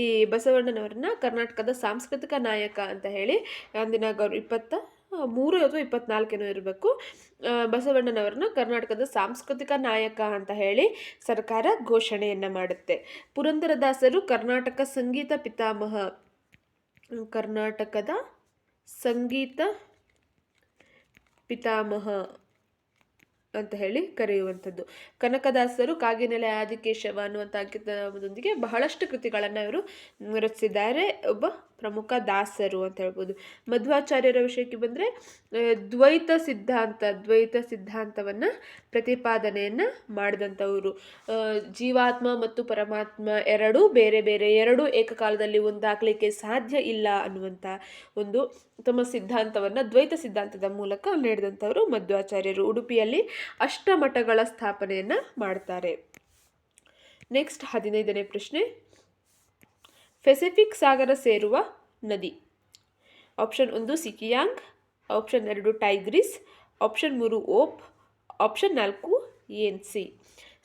ಈ ಬಸವಣ್ಣನವರನ್ನ ಕರ್ನಾಟಕದ ಸಾಂಸ್ಕೃತಿಕ ನಾಯಕ ಅಂತ ಹೇಳಿ ಅಂದಿನ 23 ಅಥವಾ 24 ಇರಬೇಕು, ಬಸವಣ್ಣನವರನ್ನ ಕರ್ನಾಟಕದ ಸಾಂಸ್ಕೃತಿಕ ನಾಯಕ ಅಂತ ಹೇಳಿ ಸರ್ಕಾರ ಘೋಷಣೆಯನ್ನು ಮಾಡುತ್ತೆ. ಪುರಂದರದಾಸರು ಕರ್ನಾಟಕ ಸಂಗೀತ ಪಿತಾಮಹ, ಕರ್ನಾಟಕದ ಸಂಗೀತ ಪಿತಾಮಹ ಅಂತ ಹೇಳಿ ಕರೆಯುವಂಥದ್ದು. ಕನಕದಾಸರು ಕಾಗಿನೆಲೆ ಆದಿಕೇಶವ ಅನ್ನುವಂಥ ಅಂಕಿತದೊಂದಿಗೆ ಬಹಳಷ್ಟು ಕೃತಿಗಳನ್ನು ಇವರು ರಚಿಸಿದ್ದಾರೆ, ಒಬ್ಬ ಪ್ರಮುಖ ದಾಸರು ಅಂತ ಹೇಳ್ಬೋದು. ಮಧ್ವಾಚಾರ್ಯರ ವಿಷಯಕ್ಕೆ ಬಂದರೆ ದ್ವೈತ ಸಿದ್ಧಾಂತವನ್ನು ಪ್ರತಿಪಾದನೆಯನ್ನು ಮಾಡಿದಂಥವರು. ಜೀವಾತ್ಮ ಮತ್ತು ಪರಮಾತ್ಮ ಎರಡೂ ಬೇರೆ ಬೇರೆ, ಎರಡೂ ಏಕಕಾಲದಲ್ಲಿ ಒಂದಾಗಲಿಕ್ಕೆ ಸಾಧ್ಯ ಇಲ್ಲ ಅನ್ನುವಂಥ ಒಂದು ತಮ್ಮ ಸಿದ್ಧಾಂತವನ್ನು ದ್ವೈತ ಸಿದ್ಧಾಂತದ ಮೂಲಕ ನೀಡಿದಂಥವರು ಮಧ್ವಾಚಾರ್ಯರು. ಉಡುಪಿಯಲ್ಲಿ ಅಷ್ಟಮಠಗಳ ಸ್ಥಾಪನೆಯನ್ನು ಮಾಡ್ತಾರೆ. ನೆಕ್ಸ್ಟ್ 15ನೇ ಪ್ರಶ್ನೆ, ಪೆಸಿಫಿಕ್ ಸಾಗರ ಸೇರುವ ನದಿ. ಆಪ್ಷನ್ 1 ಸಿಕಿಯಾಂಗ್, ಆಪ್ಷನ್ 2 ಟೈಗ್ರಿಸ್, ಆಪ್ಷನ್ 3 ಓಪ್, ಆಪ್ಷನ್ 4 ಯೆನ್ಸಿ.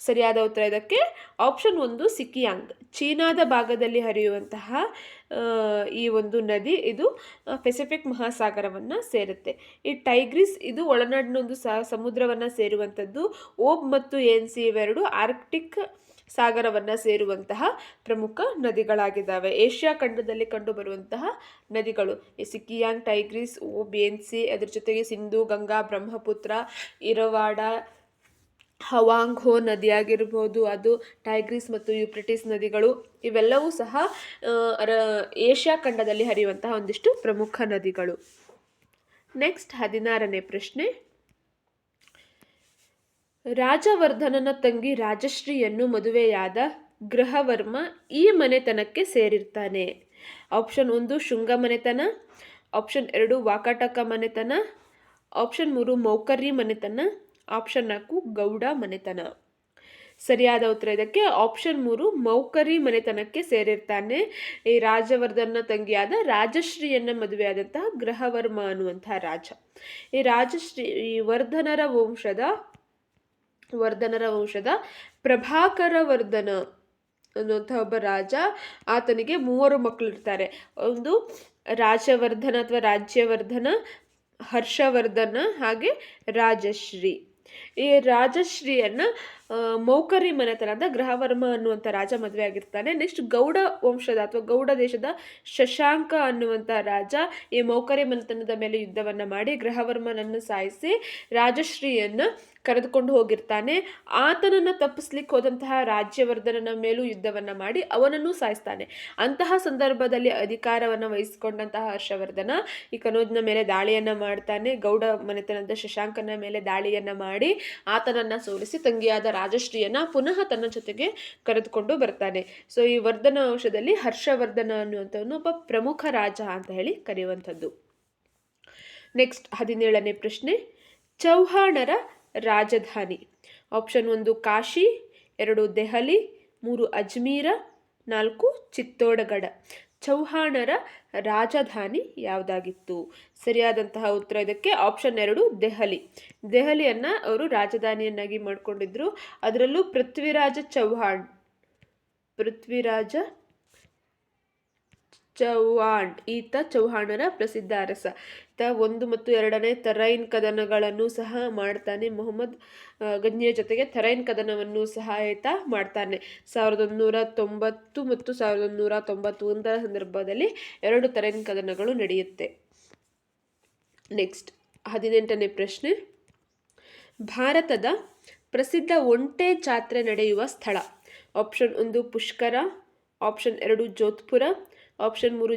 ಸರಿಯಾದ ಉತ್ತರ ಇದಕ್ಕೆ ಆಪ್ಷನ್ 1 ಸಿಕಿಯಾಂಗ್. ಚೀನಾದ ಭಾಗದಲ್ಲಿ ಹರಿಯುವಂತಹ ಈ ಒಂದು ನದಿ ಇದು ಪೆಸಿಫಿಕ್ ಮಹಾಸಾಗರವನ್ನು ಸೇರುತ್ತೆ. ಈ ಟೈಗ್ರಿಸ್ ಇದು ಒಳನಾಡಿನ ಒಂದು ಸಮುದ್ರವನ್ನು ಸೇರುವಂಥದ್ದು. ಓಬ್ ಮತ್ತು ಯೆನ್ಸಿ ಇವೆರಡು ಆರ್ಕ್ಟಿಕ್ ಸಾಗರವನ್ನು ಸೇರುವಂತಹ ಪ್ರಮುಖ ನದಿಗಳಾಗಿದ್ದಾವೆ. ಏಷ್ಯಾ ಖಂಡದಲ್ಲಿ ಕಂಡುಬರುವಂತಹ ನದಿಗಳು ಈ ಸಿಕಿಯಾಂಗ್, ಟೈಗ್ರಿಸ್, ಓಬ್, ಯೆನ್ಸಿ, ಅದರ ಜೊತೆಗೆ ಸಿಂಧು, ಗಂಗಾ, ಬ್ರಹ್ಮಪುತ್ರ, ಇರವಾಡ, ಹವಾಂಗ್ ಹೋ ನದಿಯಾಗಿರ್ಬೋದು, ಅದು ಟೈಗ್ರಿಸ್ ಮತ್ತು ಯೂಫ್ರೆಟಿಸ್ ನದಿಗಳು ಇವೆಲ್ಲವೂ ಸಹ ಏಷ್ಯಾ ಖಂಡದಲ್ಲಿ ಹರಿಯುವಂತಹ ಒಂದಿಷ್ಟು ಪ್ರಮುಖ ನದಿಗಳು. ನೆಕ್ಸ್ಟ್ 16ನೇ ಪ್ರಶ್ನೆ, ರಾಜವರ್ಧನನ ತಂಗಿ ರಾಜಶ್ರೀಯನ್ನು ಮದುವೆಯಾದ ಗೃಹವರ್ಮ ಈ ಮನೆತನಕ್ಕೆ ಸೇರಿರ್ತಾನೆ. ಆಪ್ಷನ್ 1 ಶುಂಗ ಮನೆತನ, ಆಪ್ಷನ್ 2 ವಾಕಾಟಕ ಮನೆತನ, ಆಪ್ಷನ್ 3 ಮೌಕರ್ರಿ ಮನೆತನ, ಆಪ್ಷನ್ 4 ಗೌಡ ಮನೆತನ. ಸರಿಯಾದ ಉತ್ತರ ಇದಕ್ಕೆ ಆಪ್ಷನ್ 3 ಮೌಕರಿ ಮನೆತನಕ್ಕೆ ಸೇರಿರ್ತಾನೆ. ಈ ರಾಜವರ್ಧನ ತಂಗಿಯಾದ ರಾಜಶ್ರೀಯನ್ನು ಮದುವೆಯಾದಂತಹ ಗೃಹವರ್ಮ ಅನ್ನುವಂತಹ ರಾಜ. ಈ ರಾಜಶ್ರೀ ಈ ವರ್ಧನರ ವಂಶದ ಪ್ರಭಾಕರ ವರ್ಧನ ಅನ್ನುವಂಥ ಒಬ್ಬ ರಾಜ, ಆತನಿಗೆ 3 ಮಕ್ಕಳಿರ್ತಾರೆ. ಒಂದು ರಾಜವರ್ಧನ ಅಥವಾ ರಾಜ್ಯವರ್ಧನ, ಹರ್ಷವರ್ಧನ ಹಾಗೆ ರಾಜಶ್ರೀ. ಈ ರಾಜಶ್ರೀಯನ್ನು ಮೌಖರಿ ಮನೆತನದ ಗ್ರಹವರ್ಮ ಅನ್ನುವಂಥ ರಾಜ ಮದುವೆ ಆಗಿರ್ತಾನೆ. ನೆಕ್ಸ್ಟ್ ಗೌಡ ವಂಶದ ಅಥವಾ ಗೌಡ ದೇಶದ ಶಶಾಂಕ ಅನ್ನುವಂಥ ರಾಜ ಈ ಮೌಖರಿ ಮನೆತನದ ಮೇಲೆ ಯುದ್ಧವನ್ನ ಮಾಡಿ ಗ್ರಹವರ್ಮನನ್ನು ಸಾಯಿಸಿ ರಾಜಶ್ರೀಯನ್ನು ಕರೆದುಕೊಂಡು ಹೋಗಿರ್ತಾನೆ. ಆತನನ್ನು ತಪ್ಪಿಸ್ಲಿಕ್ಕೆ ಹೋದಂತಹ ರಾಜ್ಯವರ್ಧನನ ಮೇಲೂ ಯುದ್ಧವನ್ನ ಮಾಡಿ ಅವನನ್ನು ಸಾಯಿಸ್ತಾನೆ. ಅಂತಹ ಸಂದರ್ಭದಲ್ಲಿ ಅಧಿಕಾರವನ್ನು ವಹಿಸಿಕೊಂಡಂತಹ ಹರ್ಷವರ್ಧನ ಈ ಕನೋಜ್ನ ಮೇಲೆ ದಾಳಿಯನ್ನ ಮಾಡ್ತಾನೆ. ಗೌಡ ಮನೆತನದ ಶಶಾಂಕನ ಮೇಲೆ ದಾಳಿಯನ್ನ ಮಾಡಿ ಆತನನ್ನ ಸೋಲಿಸಿ ತಂಗಿಯಾದ ರಾಜಶ್ರೀಯನ್ನ ಪುನಃ ತನ್ನ ಜೊತೆಗೆ ಕರೆದುಕೊಂಡು ಬರ್ತಾನೆ. ಸೊ ಈ ವರ್ಧನ ವಂಶದಲ್ಲಿ ಹರ್ಷವರ್ಧನ ಅನ್ನುವಂಥವನು ಒಬ್ಬ ಪ್ರಮುಖ ರಾಜ ಅಂತ ಹೇಳಿ ಕರೆಯುವಂಥದ್ದು. ನೆಕ್ಸ್ಟ್ 17ನೇ ಪ್ರಶ್ನೆ, ಚೌಹಾಣರ ರಾಜಧಾನಿ. ಆಪ್ಷನ್ 1 ಕಾಶಿ, 2 ದೆಹಲಿ, 3 ಅಜ್ಮೀರ, 4 ಚಿತ್ತೋಡಗಢ. ಚೌಹಾಣರ ರಾಜಧಾನಿ ಯಾವುದಾಗಿತ್ತು? ಸರಿಯಾದಂತಹ ಉತ್ತರ ಇದಕ್ಕೆ ಆಪ್ಷನ್ 2 ದೆಹಲಿ. ದೆಹಲಿಯನ್ನು ಅವರು ರಾಜಧಾನಿಯನ್ನಾಗಿ ಮಾಡಿಕೊಂಡಿದ್ರು. ಅದರಲ್ಲೂ ಪೃಥ್ವಿರಾಜ ಚೌಹಾಣ್ ಈತ ಚೌಹಾಣರ ಪ್ರಸಿದ್ಧ ಅರಸ. ಈತ 1 ಮತ್ತು 2ನೇ ತರೈನ್ ಕದನಗಳನ್ನು ಸಹ ಮಾಡ್ತಾನೆ. ಮೊಹಮ್ಮದ್ ಗಜ್ನಿಯ ಜೊತೆಗೆ ತರೈನ್ ಕದನವನ್ನು ಸಹ ಈತ ಮಾಡ್ತಾನೆ. 1190 ಮತ್ತು 1191 ಸಂದರ್ಭದಲ್ಲಿ 2 ತರೈನ್ ಕದನಗಳು ನಡೆಯುತ್ತೆ. ನೆಕ್ಸ್ಟ್ 18ನೇ ಪ್ರಶ್ನೆ, ಭಾರತದ ಪ್ರಸಿದ್ಧ ಒಂಟೆ ಜಾತ್ರೆ ನಡೆಯುವ ಸ್ಥಳ. Option 1 Pushkar, option 2 Jodhpur, option 3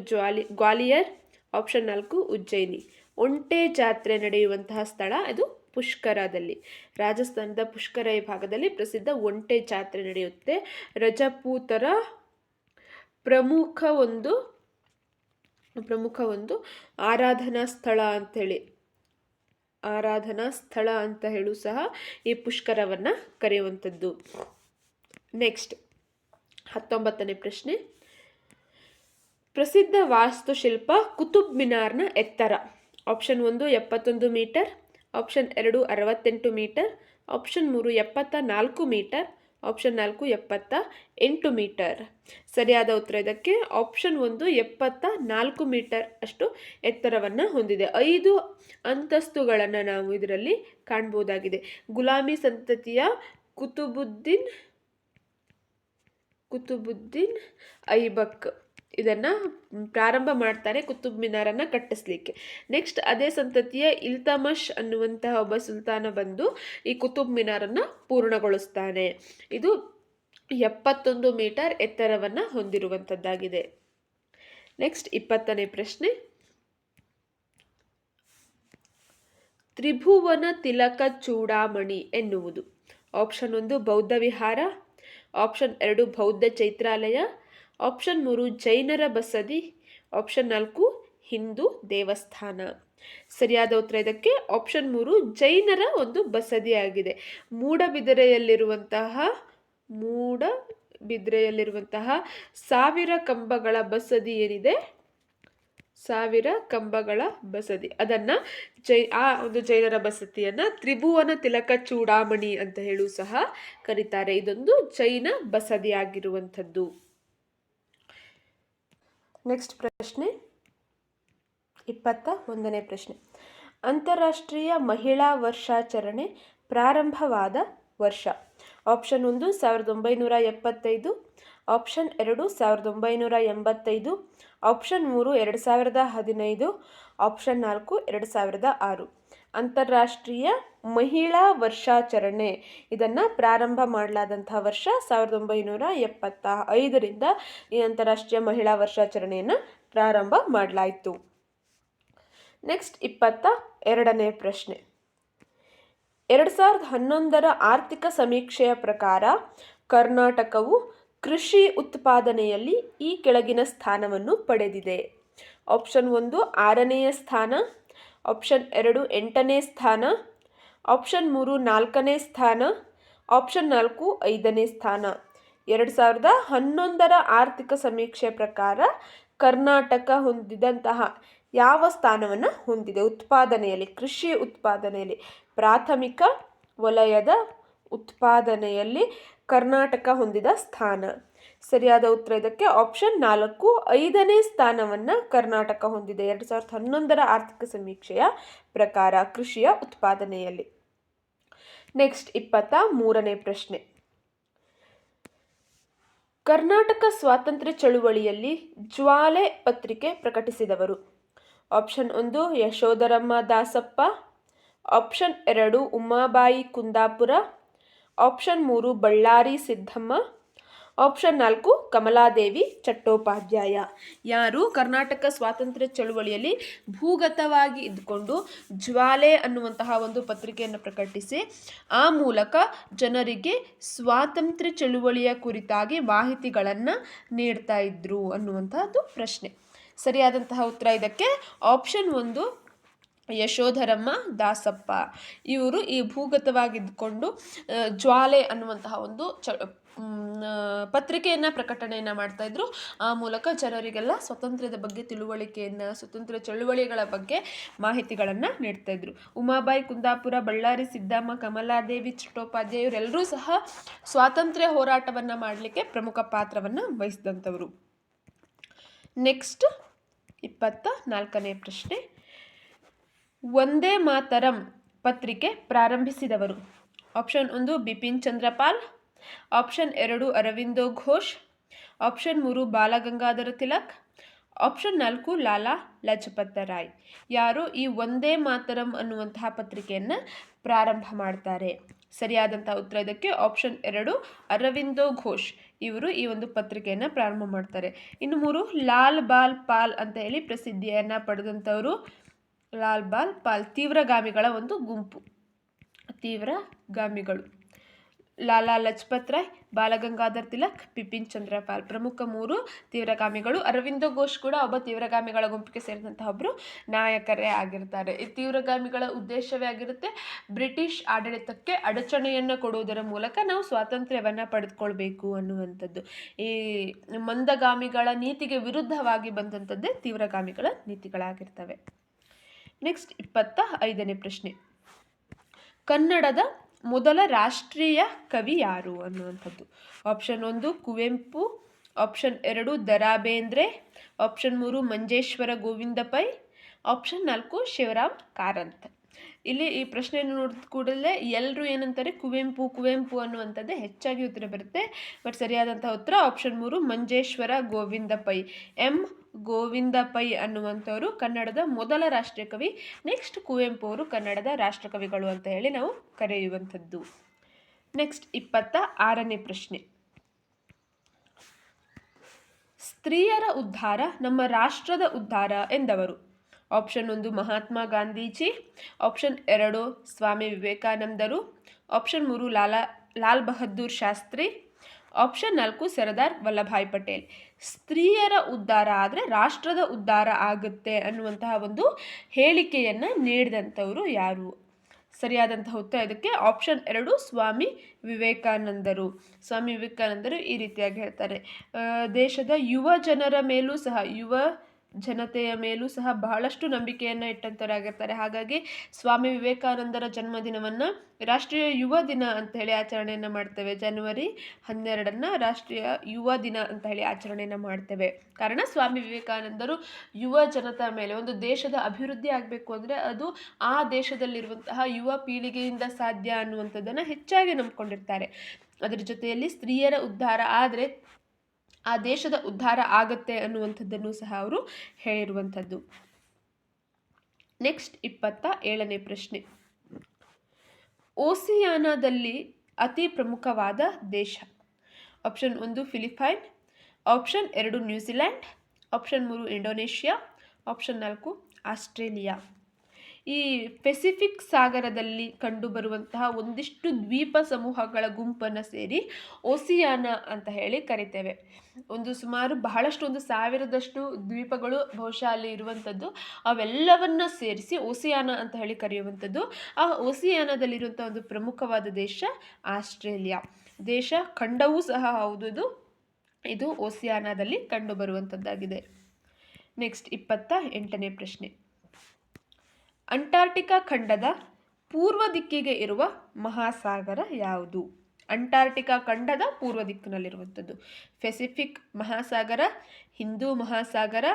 Gwalior, option 4 Ujjain. ಒಂಟೆ ಜಾತ್ರೆ ನಡೆಯುವಂತಹ ಸ್ಥಳ ಇದು ಪುಷ್ಕರದಲ್ಲಿ, ರಾಜಸ್ಥಾನದ ಪುಷ್ಕರ ಈ ಭಾಗದಲ್ಲಿ ಪ್ರಸಿದ್ಧ ಒಂಟೆ ಜಾತ್ರೆ ನಡೆಯುತ್ತೆ. ರಜಪೂತರ ಪ್ರಮುಖ ಒಂದು ಆರಾಧನಾ ಸ್ಥಳ ಅಂತ ಹೇಳು ಸಹ ಈ ಪುಷ್ಕರವನ್ನ ಕರೆಯುವಂಥದ್ದು. ನೆಕ್ಸ್ಟ್ 19ನೇ ಪ್ರಶ್ನೆ, ಪ್ರಸಿದ್ಧ ವಾಸ್ತುಶಿಲ್ಪ ಕುತುಬ್ ಮಿನಾರ್ನ ಎತ್ತರ. Option 1 71 metre, option 2 68 metre, option 3 74 metre, option 4 78 metre. ಸರಿಯಾದ ಉತ್ತರ ಇದಕ್ಕೆ ಆಪ್ಷನ್ 1 74 ಮೀಟರ್ ಅಷ್ಟು ಎತ್ತರವನ್ನು ಹೊಂದಿದೆ. 5 ಅಂತಸ್ತುಗಳನ್ನು ನಾವು ಇದರಲ್ಲಿ ಕಾಣಬಹುದಾಗಿದೆ. ಗುಲಾಮಿ ಸಂತತಿಯ ಕುತುಬುದ್ದೀನ್ ಐಬಕ್ ಇದನ್ನು ಪ್ರಾರಂಭ ಮಾಡ್ತಾರೆ ಕುತುಬ್ ಮಿನಾರನ್ನು ಕಟ್ಟಿಸ್ಲಿಕ್ಕೆ. ನೆಕ್ಸ್ಟ್ ಅದೇ ಸಂತತಿಯ ಇಲ್ತಮಷ್ ಅನ್ನುವಂತಹ ಒಬ್ಬ ಸುಲ್ತಾನ ಬಂದು ಈ ಕುತುಬ್ ಮಿನಾರನ್ನು ಪೂರ್ಣಗೊಳಿಸ್ತಾನೆ. ಇದು 71 ಮೀಟರ್ ಎತ್ತರವನ್ನು ಹೊಂದಿರುವಂಥದ್ದಾಗಿದೆ. ನೆಕ್ಸ್ಟ್ 20ನೇ ಪ್ರಶ್ನೆ, ತ್ರಿಭುವನ ತಿಲಕ ಚೂಡಾಮಣಿ ಎನ್ನುವುದು. ಆಪ್ಷನ್ 1 ಬೌದ್ಧ ವಿಹಾರ, ಆಪ್ಷನ್ 2 ಬೌದ್ಧ ಚೈತ್ರಾಲಯ, ಆಪ್ಷನ್ 3 ಜೈನರ ಬಸದಿ, ಆಪ್ಷನ್ 4 ಹಿಂದೂ ದೇವಸ್ಥಾನ. ಸರಿಯಾದ ಉತ್ತರ ಇದಕ್ಕೆ ಆಪ್ಷನ್ 3 ಜೈನರ ಒಂದು ಬಸದಿಯಾಗಿದೆ. ಮೂಡಬಿದಿರೆಯಲ್ಲಿರುವಂತಹ 1000 ಕಂಬಗಳ ಬಸದಿ ಏನಿದೆ, 1000 ಕಂಬಗಳ ಬಸದಿ, ಅದನ್ನು ಆ ಒಂದು ಜೈನರ ಬಸದಿಯನ್ನು ತ್ರಿಭುವನ ತಿಲಕ ಚೂಡಾಮಣಿ ಅಂತ ಹೇಳು ಸಹ ಕರೀತಾರೆ. ಇದೊಂದು ಜೈನ ಬಸದಿಯಾಗಿರುವಂಥದ್ದು. ನೆಕ್ಸ್ಟ್ ಪ್ರಶ್ನೆ 21ನೇ ಪ್ರಶ್ನೆ, ಅಂತಾರಾಷ್ಟ್ರೀಯ ಮಹಿಳಾ ವರ್ಷಾಚರಣೆ ಪ್ರಾರಂಭವಾದ ವರ್ಷ. Option 1 1975, option 2 1985, option 3 2015, option 4 2006. ಅಂತಾರಾಷ್ಟ್ರೀಯ ಮಹಿಳಾ ವರ್ಷಾಚರಣೆ ಇದನ್ನು ಪ್ರಾರಂಭ ಮಾಡಲಾದಂತಹ ವರ್ಷ 1975ರಿಂದ ಈ ಅಂತಾರಾಷ್ಟ್ರೀಯ ಮಹಿಳಾ ವರ್ಷಾಚರಣೆಯನ್ನು ಪ್ರಾರಂಭ ಮಾಡಲಾಯಿತು. ನೆಕ್ಸ್ಟ್ 22ನೇ ಪ್ರಶ್ನೆ, 2011ರ ಆರ್ಥಿಕ ಸಮೀಕ್ಷೆಯ ಪ್ರಕಾರ ಕರ್ನಾಟಕವು ಕೃಷಿ ಉತ್ಪಾದನೆಯಲ್ಲಿ ಈ ಕೆಳಗಿನ ಸ್ಥಾನವನ್ನು ಪಡೆದಿದೆ. ಆಪ್ಷನ್ 1 6ನೇ ಸ್ಥಾನ, ಆಪ್ಷನ್ 2 8ನೇ ಸ್ಥಾನ, ಆಪ್ಷನ್ 3 4ನೇ ಸ್ಥಾನ, ಆಪ್ಷನ್ 4 5ನೇ ಸ್ಥಾನ. 2011ರ ಆರ್ಥಿಕ ಸಮೀಕ್ಷೆ ಪ್ರಕಾರ ಕರ್ನಾಟಕ ಹೊಂದಿದಂತಹ ಯಾವ ಸ್ಥಾನವನ್ನು ಹೊಂದಿದೆ ಉತ್ಪಾದನೆಯಲ್ಲಿ, ಕೃಷಿ ಉತ್ಪಾದನೆಯಲ್ಲಿ, ಪ್ರಾಥಮಿಕ ವಲಯದ ಉತ್ಪಾದನೆಯಲ್ಲಿ ಕರ್ನಾಟಕ ಹೊಂದಿದ ಸ್ಥಾನ? ಸರಿಯಾದ ಉತ್ತರ ಇದಕ್ಕೆ ಆಪ್ಷನ್ 4 5ನೇ ಸ್ಥಾನವನ್ನು ಕರ್ನಾಟಕ ಹೊಂದಿದೆ 2011ರ ಆರ್ಥಿಕ ಸಮೀಕ್ಷೆಯ ಪ್ರಕಾರ ಕೃಷಿಯ ಉತ್ಪಾದನೆಯಲ್ಲಿ. ನೆಕ್ಸ್ಟ್ 23ನೇ ಪ್ರಶ್ನೆ. ಕರ್ನಾಟಕ ಸ್ವಾತಂತ್ರ್ಯ ಚಳುವಳಿಯಲ್ಲಿ ಜ್ವಾಲೆ ಪತ್ರಿಕೆ ಪ್ರಕಟಿಸಿದವರು. Option 1 Yashodharamma Dasappa, option 2 Umabai Kundapur, option 3 Ballari Siddamma, option 4 Kamaladevi Chattopadhyay. ಯಾರು ಕರ್ನಾಟಕ ಸ್ವಾತಂತ್ರ್ಯ ಚಳುವಳಿಯಲ್ಲಿ ಭೂಗತವಾಗಿ ಇದ್ದುಕೊಂಡು ಜ್ವಾಲೆ ಅನ್ನುವಂತಹ ಒಂದು ಪತ್ರಿಕೆಯನ್ನು ಪ್ರಕಟಿಸಿ ಆ ಮೂಲಕ ಜನರಿಗೆ ಸ್ವಾತಂತ್ರ್ಯ ಚಳುವಳಿಯ ಕುರಿತಾಗಿ ಮಾಹಿತಿಗಳನ್ನು ನೀಡ್ತಾ ಇದ್ರು ಅನ್ನುವಂತಹದ್ದು ಪ್ರಶ್ನೆ. ಸರಿಯಾದಂತಹ ಉತ್ತರ ಇದಕ್ಕೆ ಆಪ್ಷನ್ 1 ಯಶೋಧರಮ್ಮ ದಾಸಪ್ಪ. ಇವರು ಈ ಭೂಗತವಾಗಿದ್ದುಕೊಂಡು ಜ್ವಾಲೆ ಅನ್ನುವಂತಹ ಒಂದು ಪತ್ರಿಕೆಯನ್ನು ಪ್ರಕಟಣೆಯನ್ನು ಮಾಡ್ತಾ ಇದ್ರು. ಆ ಮೂಲಕ ಜನರಿಗೆಲ್ಲ ಸ್ವಾತಂತ್ರ್ಯದ ಬಗ್ಗೆ ತಿಳುವಳಿಕೆಯನ್ನು, ಸ್ವಾತಂತ್ರ್ಯ ಚಳುವಳಿಗಳ ಬಗ್ಗೆ ಮಾಹಿತಿಗಳನ್ನು ನೀಡ್ತಾ ಇದ್ರು. ಉಮಾಬಾಯಿ ಕುಂದಾಪುರ, ಬಳ್ಳಾರಿ ಸಿದ್ದಮ್ಮ, ಕಮಲಾದೇವಿ ಚಟ್ಟೋಪಾಧ್ಯಾಯ ಇವರೆಲ್ಲರೂ ಸಹ ಸ್ವಾತಂತ್ರ್ಯ ಹೋರಾಟವನ್ನು ಮಾಡಲಿಕ್ಕೆ ಪ್ರಮುಖ ಪಾತ್ರವನ್ನು ವಹಿಸಿದಂಥವರು. ನೆಕ್ಸ್ಟ್ 24ನೇ ಪ್ರಶ್ನೆ. ವಂದೇ ಮಾತರಂ ಪತ್ರಿಕೆ ಪ್ರಾರಂಭಿಸಿದವರು. Option 1 Bipin Chandrapal, option 2 Aurobindo Ghosh, option 3 Balagangadhara Tilak, option 4 Lala Lajpat Rai. ಯಾರು ಈ ವಂದೇ ಮಾತರಂ ಅನ್ನುವಂತಹ ಪತ್ರಿಕೆಯನ್ನು ಪ್ರಾರಂಭ ಮಾಡ್ತಾರೆ? ಸರಿಯಾದಂತಹ ಉತ್ತರ ಇದಕ್ಕೆ ಆಪ್ಷನ್ 2 ಅರವಿಂದೋ ಘೋಷ್. ಇವರು ಈ ಒಂದು ಪತ್ರಿಕೆಯನ್ನು ಪ್ರಾರಂಭ ಮಾಡ್ತಾರೆ. ಇನ್ನು 3 ಲಾಲ್ ಬಾಲ್ ಪಾಲ್ ಅಂತ ಹೇಳಿ ಪ್ರಸಿದ್ಧಿಯನ್ನು ಪಡೆದಂಥವರು. ಲಾಲ್ ಬಾಲ್ ಪಾಲ್ ತೀವ್ರಗಾಮಿಗಳ ಒಂದು ಗುಂಪು, ತೀವ್ರಗಾಮಿಗಳು. ಲಾಲಾ ಲಜಪತ್ ರಾಯ್, ಬಾಲಗಂಗಾಧರ್ ತಿಲಕ್, ಬಿಪಿನ್ ಚಂದ್ರಪಾಲ್ ಪ್ರಮುಖ 3 ತೀವ್ರಗಾಮಿಗಳು. ಅರವಿಂದೋ ಘೋಷ್ ಕೂಡ ಒಬ್ಬ ತೀವ್ರಗಾಮಿಗಳ ಗುಂಪಿಗೆ ಸೇರಿದಂತಹ ಒಬ್ಬರು ನಾಯಕರೇ ಆಗಿರ್ತಾರೆ. ಈ ತೀವ್ರಗಾಮಿಗಳ ಉದ್ದೇಶವೇ ಆಗಿರುತ್ತೆ ಬ್ರಿಟಿಷ್ ಆಡಳಿತಕ್ಕೆ ಅಡಚಣೆಯನ್ನು ಕೊಡುವುದರ ಮೂಲಕ ನಾವು ಸ್ವಾತಂತ್ರ್ಯವನ್ನು ಪಡೆದುಕೊಳ್ಬೇಕು ಅನ್ನುವಂಥದ್ದು. ಈ ಮಂದಗಾಮಿಗಳ ನೀತಿಗೆ ವಿರುದ್ಧವಾಗಿ ಬಂದಂಥದ್ದೇ ತೀವ್ರಗಾಮಿಗಳ ನೀತಿಗಳಾಗಿರ್ತವೆ. ನೆಕ್ಸ್ಟ್ 25ನೇ ಪ್ರಶ್ನೆ. ಕನ್ನಡದ ಮೊದಲ ರಾಷ್ಟ್ರೀಯ ಕವಿ ಯಾರು ಅನ್ನುವಂಥದ್ದು. Option 1 Kuvempu, option 2 Da Ra Bendre, option 3 Manjeshwar Govinda Pai, option 4 Shivaram Karanth. ಇಲ್ಲಿ ಈ ಪ್ರಶ್ನೆಯನ್ನು ನೋಡಿದ ಕೂಡಲೇ ಎಲ್ಲರೂ ಏನಂತಾರೆ ಕುವೆಂಪು ಕುವೆಂಪು ಅನ್ನುವಂಥದ್ದೇ ಹೆಚ್ಚಾಗಿ ಉತ್ತರ ಬರುತ್ತೆ. ಬಟ್ ಸರಿಯಾದಂತಹ ಉತ್ತರ ಆಪ್ಷನ್ 3 ಮಂಜೇಶ್ವರ ಗೋವಿಂದ ಪೈ. ಎಂ ಗೋವಿಂದ ಪೈ ಅನ್ನುವಂಥವರು ಕನ್ನಡದ ಮೊದಲ ರಾಷ್ಟ್ರೀಯ ಕವಿ. ನೆಕ್ಸ್ಟ್ ಕುವೆಂಪು ಅವರು ಕನ್ನಡದ ರಾಷ್ಟ್ರಕವಿಗಳು ಅಂತ ಹೇಳಿ ನಾವು ಕರೆಯುವಂಥದ್ದು. ನೆಕ್ಸ್ಟ್ 26ನೇ ಪ್ರಶ್ನೆ. ಸ್ತ್ರೀಯರ ಉದ್ಧಾರ ನಮ್ಮ ರಾಷ್ಟ್ರದ ಉದ್ಧಾರ ಎಂದವರು. ಆಪ್ಷನ್ 1 ಮಹಾತ್ಮ ಗಾಂಧೀಜಿ, ಆಪ್ಷನ್ 2 ಸ್ವಾಮಿ ವಿವೇಕಾನಂದರು, ಆಪ್ಷನ್ 3 ಲಾಲ್ ಬಹದ್ದೂರ್ ಶಾಸ್ತ್ರಿ, ಆಪ್ಷನ್ 4 ಸರ್ದಾರ್ ವಲ್ಲಭಾಯ್ ಪಟೇಲ್. ಸ್ತ್ರೀಯರ ಉದ್ಧಾರ ಆದರೆ ರಾಷ್ಟ್ರದ ಉದ್ಧಾರ ಆಗುತ್ತೆ ಅನ್ನುವಂತಹ ಒಂದು ಹೇಳಿಕೆಯನ್ನು ನೀಡಿದಂಥವರು ಯಾರು? ಸರಿಯಾದಂತಹ ಉತ್ತರ ಇದಕ್ಕೆ ಆಪ್ಷನ್ 2 ಸ್ವಾಮಿ ವಿವೇಕಾನಂದರು. ಸ್ವಾಮಿ ವಿವೇಕಾನಂದರು ಈ ರೀತಿಯಾಗಿ ಹೇಳ್ತಾರೆ, ದೇಶದ ಯುವ ಜನರ ಮೇಲೂ ಸಹ, ಯುವ ಜನತೆಯ ಮೇಲೂ ಸಹ ಬಹಳಷ್ಟು ನಂಬಿಕೆಯನ್ನು ಇಟ್ಟಂಥವರಾಗಿರ್ತಾರೆ. ಹಾಗಾಗಿ ಸ್ವಾಮಿ ವಿವೇಕಾನಂದರ ಜನ್ಮದಿನವನ್ನು ರಾಷ್ಟ್ರೀಯ ಯುವ ದಿನ ಅಂತ ಹೇಳಿ ಆಚರಣೆಯನ್ನು ಮಾಡ್ತೇವೆ. ಜನವರಿ 12 ರಾಷ್ಟ್ರೀಯ ಯುವ ದಿನ ಅಂತ ಹೇಳಿ ಆಚರಣೆಯನ್ನು ಮಾಡ್ತೇವೆ. ಕಾರಣ ಸ್ವಾಮಿ ವಿವೇಕಾನಂದರು ಯುವ ಜನತೆಯ ಮೇಲೆ, ಒಂದು ದೇಶದ ಅಭಿವೃದ್ಧಿ ಆಗಬೇಕು ಅಂದರೆ ಅದು ಆ ದೇಶದಲ್ಲಿರುವಂತಹ ಯುವ ಪೀಳಿಗೆಯಿಂದ ಸಾಧ್ಯ ಅನ್ನುವಂಥದ್ದನ್ನು ಹೆಚ್ಚಾಗಿ ನಂಬಿಕೊಂಡಿರ್ತಾರೆ. ಅದರ ಜೊತೆಯಲ್ಲಿ ಸ್ತ್ರೀಯರ ಉದ್ಧಾರ ಆದರೆ ಆ ದೇಶದ ಉದ್ಧಾರ ಆಗತ್ತೆ ಅನ್ನುವಂಥದ್ದನ್ನು ಸಹ ಅವರು ಹೇಳಿರುವಂಥದ್ದು. ನೆಕ್ಸ್ಟ್ 27ನೇ ಪ್ರಶ್ನೆ. ಓಸಿಯಾನಾದಲ್ಲಿ ಅತಿ ಪ್ರಮುಖವಾದ ದೇಶ. Option 1 Philippine, option 2 New Zealand, option 3 Indonesia, option 4 Australia. ಈ ಪೆಸಿಫಿಕ್ ಸಾಗರದಲ್ಲಿ ಕಂಡುಬರುವಂತಹ ಒಂದಿಷ್ಟು ದ್ವೀಪ ಸಮೂಹಗಳ ಗುಂಪನ್ನು ಸೇರಿ ಓಸಿಯಾನಾ ಅಂತ ಹೇಳಿ ಕರಿತೇವೆ. ಸುಮಾರು ಬಹಳಷ್ಟು 1000ದಷ್ಟು ದ್ವೀಪಗಳು ಬಹುಶಃ ಅಲ್ಲಿ ಇರುವಂಥದ್ದು. ಅವೆಲ್ಲವನ್ನ ಸೇರಿಸಿ ಓಸಿಯಾನಾ ಅಂತ ಹೇಳಿ ಕರೆಯುವಂಥದ್ದು. ಆ ಓಸಿಯಾನಾದಲ್ಲಿರುವಂಥ ಒಂದು ಪ್ರಮುಖವಾದ ದೇಶ ಆಸ್ಟ್ರೇಲಿಯಾ ದೇಶ. ಖಂಡವೂ ಸಹ ಹೌದು, ಇದು ಓಸಿಯಾನಾದಲ್ಲಿ ಕಂಡುಬರುವಂಥದ್ದಾಗಿದೆ. ನೆಕ್ಸ್ಟ್ 28ನೇ ಪ್ರಶ್ನೆ. ಅಂಟಾರ್ಟಿಕಾ ಖಂಡದ ಪೂರ್ವ ದಿಕ್ಕಿಗೆ ಇರುವ ಮಹಾಸಾಗರ ಯಾವುದು? ಅಂಟಾರ್ಟಿಕಾ ಖಂಡದ ಪೂರ್ವ ದಿಕ್ಕಿನಲ್ಲಿರುವಂಥದ್ದು ಪೆಸಿಫಿಕ್ ಮಹಾಸಾಗರ, ಹಿಂದೂ ಮಹಾಸಾಗರ,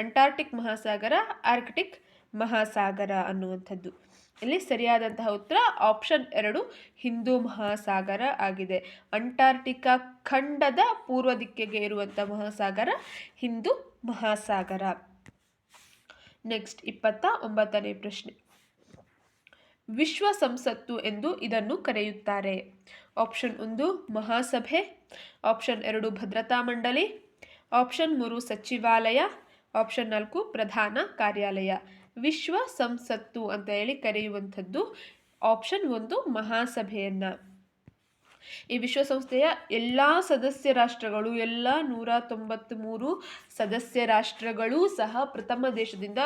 ಅಂಟಾರ್ಟಿಕ್ ಮಹಾಸಾಗರ, ಆರ್ಕ್ಟಿಕ್ ಮಹಾಸಾಗರ ಅನ್ನುವಂಥದ್ದು. ಇಲ್ಲಿ ಸರಿಯಾದಂತಹ ಉತ್ತರ ಆಪ್ಷನ್ 2 ಹಿಂದೂ ಮಹಾಸಾಗರ ಆಗಿದೆ. ಅಂಟಾರ್ಟಿಕಾ ಖಂಡದ ಪೂರ್ವ ದಿಕ್ಕಿಗೆ ಇರುವಂತಹ ಮಹಾಸಾಗರ ಹಿಂದೂ ಮಹಾಸಾಗರ. ನೆಕ್ಸ್ಟ್ 29ನೇ ಪ್ರಶ್ನೆ. ವಿಶ್ವ ಸಂಸತ್ತು ಎಂದು ಇದನ್ನು ಕರೆಯುತ್ತಾರೆ. ಆಪ್ಷನ್ 1 ಮಹಾಸಭೆ, ಆಪ್ಷನ್ 2 ಭದ್ರತಾ ಮಂಡಳಿ, ಆಪ್ಷನ್ 3 ಸಚಿವಾಲಯ, ಆಪ್ಷನ್ 4 ಪ್ರಧಾನ ಕಾರ್ಯಾಲಯ. ವಿಶ್ವ ಸಂಸತ್ತು ಅಂತ ಹೇಳಿ ಕರೆಯುವಂಥದ್ದು ಆಪ್ಷನ್ 1 ಮಹಾಸಭೆಯನ್ನ. ಈ ವಿಶ್ವಸಂಸ್ಥೆಯ ಎಲ್ಲ ಸದಸ್ಯ ರಾಷ್ಟ್ರಗಳು, ಎಲ್ಲ 193 ಸದಸ್ಯ ರಾಷ್ಟ್ರಗಳೂ ಸಹ ಪ್ರಥಮ ದೇಶದಿಂದ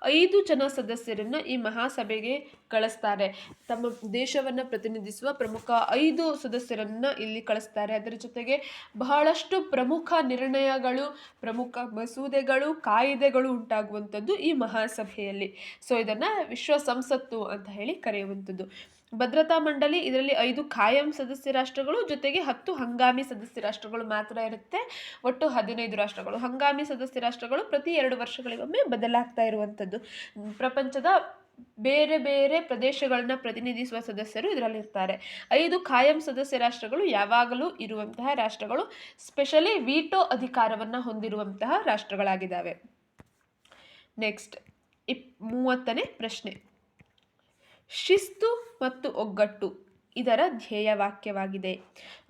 5 ಜನ ಸದಸ್ಯರನ್ನು ಈ ಮಹಾಸಭೆಗೆ ಕಳಿಸ್ತಾರೆ. ತಮ್ಮ ದೇಶವನ್ನು ಪ್ರತಿನಿಧಿಸುವ ಪ್ರಮುಖ 5 ಸದಸ್ಯರನ್ನು ಇಲ್ಲಿ ಕಳಿಸ್ತಾರೆ. ಅದರ ಜೊತೆಗೆ ಬಹಳಷ್ಟು ಪ್ರಮುಖ ನಿರ್ಣಯಗಳು, ಪ್ರಮುಖ ಮಸೂದೆಗಳು, ಕಾಯಿದೆಗಳು ಉಂಟಾಗುವಂಥದ್ದು ಈ ಮಹಾಸಭೆಯಲ್ಲಿ. ಸೊ ಇದನ್ನು ವಿಶ್ವ ಸಂಸತ್ತು ಅಂತ ಹೇಳಿ ಕರೆಯುವಂಥದ್ದು. ಭದ್ರತಾ ಮಂಡಳಿ, ಇದರಲ್ಲಿ 5 ಖಾಯಂ ಸದಸ್ಯ ರಾಷ್ಟ್ರಗಳು ಜೊತೆಗೆ 10 ಹಂಗಾಮಿ ಸದಸ್ಯ ರಾಷ್ಟ್ರಗಳು ಮಾತ್ರ ಇರುತ್ತೆ. ಒಟ್ಟು 15 ರಾಷ್ಟ್ರಗಳು. ಹಂಗಾಮಿ ಸದಸ್ಯ ರಾಷ್ಟ್ರಗಳು ಪ್ರತಿ 2 ವರ್ಷಗಳಿಗೊಮ್ಮೆ ಬದಲಾಗ್ತಾ ಇರುವಂಥದ್ದು. ಪ್ರಪಂಚದ ಬೇರೆ ಬೇರೆ ಪ್ರದೇಶಗಳನ್ನ ಪ್ರತಿನಿಧಿಸುವ ಸದಸ್ಯರು ಇದರಲ್ಲಿರ್ತಾರೆ. 5 ಖಾಯಂ ಸದಸ್ಯ ರಾಷ್ಟ್ರಗಳು ಯಾವಾಗಲೂ ಇರುವಂತಹ ರಾಷ್ಟ್ರಗಳು, ಸ್ಪೆಷಲಿ ವೀಟೋ ಅಧಿಕಾರವನ್ನು ಹೊಂದಿರುವಂತಹ ರಾಷ್ಟ್ರಗಳಾಗಿದ್ದಾವೆ. ನೆಕ್ಸ್ಟ್ 30ನೇ ಪ್ರಶ್ನೆ. ಶಿಸ್ತು ಮತ್ತು ಒಗ್ಗಟ್ಟು ಇದರ ಧ್ಯೇಯವಾಕ್ಯವಾಗಿದೆ.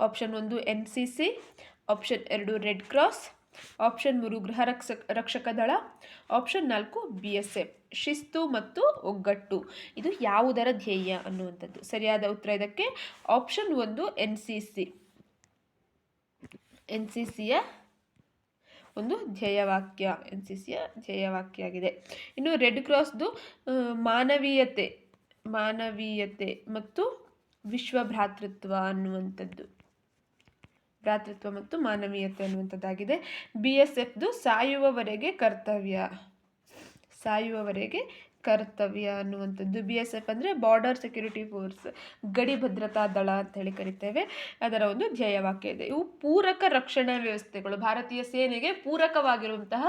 Option 1 NCC, option 2 red cross, option 3 ಗೃಹ ರಕ್ಷಕ ದಳ, ಆಪ್ಷನ್ 4 BSF. ಶಿಸ್ತು ಮತ್ತು ಒಗ್ಗಟ್ಟು ಇದು ಯಾವುದರ ಧ್ಯೇಯ ಅನ್ನುವಂಥದ್ದು. ಸರಿಯಾದ ಉತ್ತರ ಇದಕ್ಕೆ ಆಪ್ಷನ್ 1 NCC. NCCಯ ಒಂದು ಧ್ಯೇಯವಾಕ್ಯ, NCCಯ ಧ್ಯೇಯವಾಕ್ಯ ಆಗಿದೆ. ಇನ್ನು ರೆಡ್ ಕ್ರಾಸ್ದು ಮಾನವೀಯತೆ ಮತ್ತು ವಿಶ್ವ ಭ್ರಾತೃತ್ವ ಅನ್ನುವಂಥದ್ದು, ಭ್ರಾತೃತ್ವ ಮತ್ತು ಮಾನವೀಯತೆ ಅನ್ನುವಂಥದ್ದಾಗಿದೆ. BSFದು ಸಾಯುವವರೆಗೆ ಕರ್ತವ್ಯ ಅನ್ನುವಂಥದ್ದು. BSF ಅಂದರೆ ಬಾರ್ಡರ್ ಸೆಕ್ಯೂರಿಟಿ ಫೋರ್ಸ್, ಗಡಿ ಭದ್ರತಾ ದಳ ಅಂತ ಹೇಳಿ ಕರಿತೇವೆ. ಅದರ ಒಂದು ಧ್ಯೇಯವಾಕ್ಯ ಇದೆ. ಇವು ಪೂರಕ ರಕ್ಷಣಾ ವ್ಯವಸ್ಥೆಗಳು, ಭಾರತೀಯ ಸೇನೆಗೆ ಪೂರಕವಾಗಿರುವಂತಹ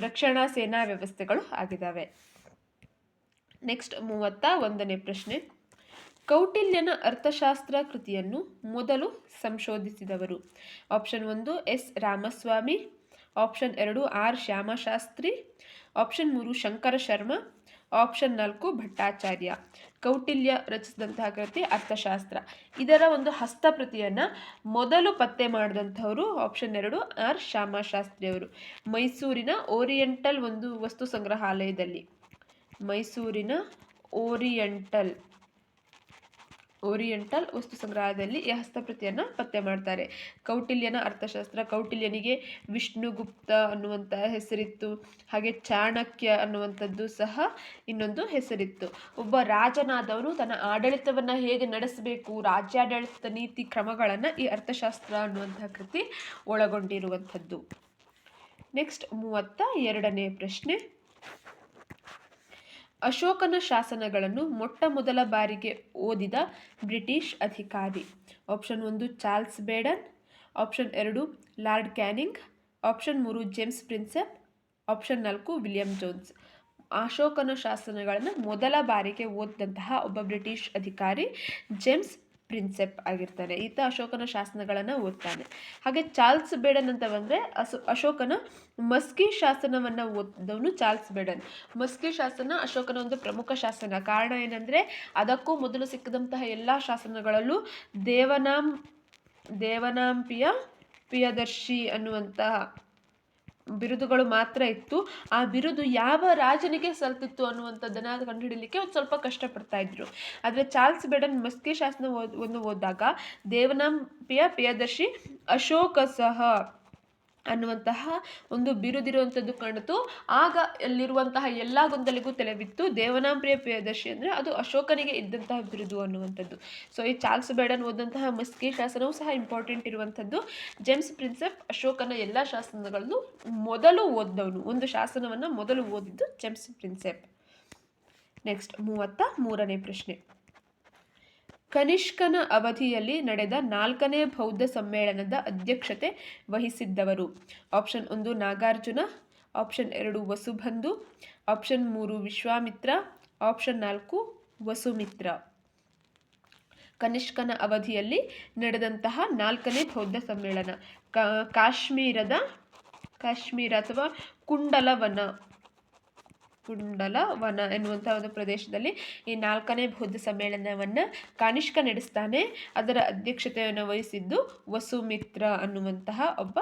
ರಕ್ಷಣಾ ಸೇನಾ ವ್ಯವಸ್ಥೆಗಳು ಆಗಿದ್ದಾವೆ. ನೆಕ್ಸ್ಟ್ 31ನೇ ಪ್ರಶ್ನೆ. ಕೌಟಿಲ್ಯನ ಅರ್ಥಶಾಸ್ತ್ರ ಕೃತಿಯನ್ನು ಮೊದಲು ಸಂಶೋಧಿಸಿದವರು. Option 1 S Ramaswamy, option 2 R Shamashastri, option 3 Shankara Sharma, option 4 Bhattacharya. Kautilya ರಚಿಸಿದಂತಹ ಕೃತಿ ಅರ್ಥಶಾಸ್ತ್ರ. ಇದರ ಒಂದು ಹಸ್ತಪ್ರತಿಯನ್ನು ಮೊದಲು ಪತ್ತೆ ಮಾಡಿದಂಥವರು ಆಪ್ಷನ್ 2 R ಶ್ಯಾಮಶಾಸ್ತ್ರಿ ಅವರು. ಮೈಸೂರಿನ ಓರಿಯೆಂಟಲ್ ಒಂದು ವಸ್ತು ಸಂಗ್ರಹಾಲಯದಲ್ಲಿ, ಮೈಸೂರಿನ ಓರಿಯೆಂಟಲ್ ವಸ್ತು ಸಂಗ್ರಹದಲ್ಲಿ ಈ ಹಸ್ತಪ್ರತಿಯನ್ನು ಪತ್ತೆ ಮಾಡ್ತಾರೆ. ಕೌಟಿಲ್ಯನ ಅರ್ಥಶಾಸ್ತ್ರ. ಕೌಟಿಲ್ಯನಿಗೆ ವಿಷ್ಣುಗುಪ್ತ ಅನ್ನುವಂತಹ ಹೆಸರಿತ್ತು, ಹಾಗೆ ಚಾಣಕ್ಯ ಅನ್ನುವಂಥದ್ದು ಸಹ ಇನ್ನೊಂದು ಹೆಸರಿತ್ತು. ಒಬ್ಬ ರಾಜನಾದವನು ತನ್ನ ಆಡಳಿತವನ್ನು ಹೇಗೆ ನಡೆಸಬೇಕು, ರಾಜ್ಯಾಡಳಿತ ನೀತಿ ಕ್ರಮಗಳನ್ನು ಈ ಅರ್ಥಶಾಸ್ತ್ರ ಅನ್ನುವಂತಹ ಕೃತಿ ಒಳಗೊಂಡಿರುವಂಥದ್ದು. ನೆಕ್ಸ್ಟ್ 32ನೇ ಪ್ರಶ್ನೆ. ಅಶೋಕನ ಶಾಸನಗಳನ್ನು ಮೊಟ್ಟ ಮೊದಲ ಬಾರಿಗೆ ಓದಿದ ಬ್ರಿಟಿಷ್ ಅಧಿಕಾರಿ. Option 1 Charles Baden, option 2 Lord Canning, option 3 James Prinsep, option 4 William Jones. ಅಶೋಕನ ಶಾಸನಗಳನ್ನು ಮೊದಲ ಬಾರಿಗೆ ಓದಿದಂತಹ ಒಬ್ಬ ಬ್ರಿಟಿಷ್ ಅಧಿಕಾರಿ ಜೇಮ್ಸ್ ಪ್ರಿನ್ಸೆಪ್ ಆಗಿರ್ತಾನೆ. ಈತ ಅಶೋಕನ ಶಾಸನಗಳನ್ನು ಓದ್ತಾನೆ. ಹಾಗೆ ಚಾರ್ಲ್ಸ್ ಬೇಡನ್ ಅಂತ ಬಂದರೆ ಅಶೋಕನ ಮಸ್ಕಿ ಶಾಸನವನ್ನು ಓದಿದವನು ಚಾರ್ಲ್ಸ್ ಬೇಡನ್. ಮಸ್ಕಿ ಶಾಸನ ಅಶೋಕನ ಒಂದು ಪ್ರಮುಖ ಶಾಸನ. ಕಾರಣ ಏನಂದರೆ ಅದಕ್ಕೂ ಮೊದಲು ಸಿಕ್ಕಿದಂತಹ ಎಲ್ಲ ಶಾಸನಗಳಲ್ಲೂ ದೇವನಾಂಪಿಯ ಪ್ರಿಯದರ್ಶಿ ಅನ್ನುವಂತಹ ಬಿರುದುಗಳು ಮಾತ್ರ ಇತ್ತು. ಆ ಬಿರುದು ಯಾವ ರಾಜನಿಗೆ ಸಲ್ತಿತ್ತು ಅನ್ನುವಂಥದ್ದನ್ನು ಕಂಡುಹಿಡಲಿಕ್ಕೆ ಒಂದು ಸ್ವಲ್ಪ ಕಷ್ಟಪಡ್ತಾ ಇದ್ರು. ಆದರೆ ಚಾರ್ಲ್ಸ್ ಬೇಡನ್ ಮಸ್ಕಿ ಶಾಸನವನ್ನು ಓದಿದಾಗ ದೇವನಾಂಪಿಯ ಪ್ರಿಯದರ್ಶಿ ಅಶೋಕ ಸಹ ಅನ್ನುವಂತಹ ಒಂದು ಬಿರುದಿರುವಂಥದ್ದು ಕಾಣಿತು. ಆಗ ಅಲ್ಲಿರುವಂತಹ ಎಲ್ಲ ಗೊಂದಲಿಗೂ ತಲೆಬಿತ್ತು. ದೇವನಾಂಪ್ರಿಯ ಪ್ರಿಯದರ್ಶಿ ಅಂದರೆ ಅದು ಅಶೋಕನಿಗೆ ಇದ್ದಂತಹ ಬಿರುದು ಅನ್ನುವಂಥದ್ದು. ಸೊ ಈ ಚಾರ್ಲ್ಸ್ ಬೇಡನ್ ಓದಂತಹ ಮಸ್ಕಿ ಶಾಸನವೂ ಸಹ ಇಂಪಾರ್ಟೆಂಟ್ ಇರುವಂಥದ್ದು. ಜೇಮ್ಸ್ ಪ್ರಿನ್ಸೆಪ್ ಅಶೋಕನ ಎಲ್ಲ ಶಾಸನಗಳನ್ನು ಮೊದಲು ಓದಿದವನು. ಒಂದು ಶಾಸನವನ್ನು ಮೊದಲು ಓದಿದ್ದು ಜೇಮ್ಸ್ ಪ್ರಿನ್ಸೆಪ್. ನೆಕ್ಸ್ಟ್ 33ನೇ ಪ್ರಶ್ನೆ. ಕನಿಷ್ಕನ ಅವಧಿಯಲ್ಲಿ ನಡೆದ 4ನೇ ಬೌದ್ಧ ಸಮ್ಮೇಳನದ ಅಧ್ಯಕ್ಷತೆ ವಹಿಸಿದ್ದವರು. Option 1 Nagarjuna, option 2 Vasubandhu, option 3 Vishwamitra, option 4 Vasumitra. ಕನಿಷ್ಕನ ಅವಧಿಯಲ್ಲಿ ನಡೆದಂತಹ 4ನೇ ಬೌದ್ಧ ಸಮ್ಮೇಳನ. ಕಾಶ್ಮೀರ ಅಥವಾ ಕುಂಡಲವನ ಎನ್ನುವಂತಹ ಒಂದು ಪ್ರದೇಶದಲ್ಲಿ ಈ 4ನೇ ಬೌದ್ಧ ಸಮ್ಮೇಳನವನ್ನು ಕನಿಷ್ಕ ನಡೆಸ್ತಾನೆ. ಅದರ ಅಧ್ಯಕ್ಷತೆಯನ್ನು ವಹಿಸಿದ್ದು ವಸುಮಿತ್ರ ಅನ್ನುವಂತಹ ಒಬ್ಬ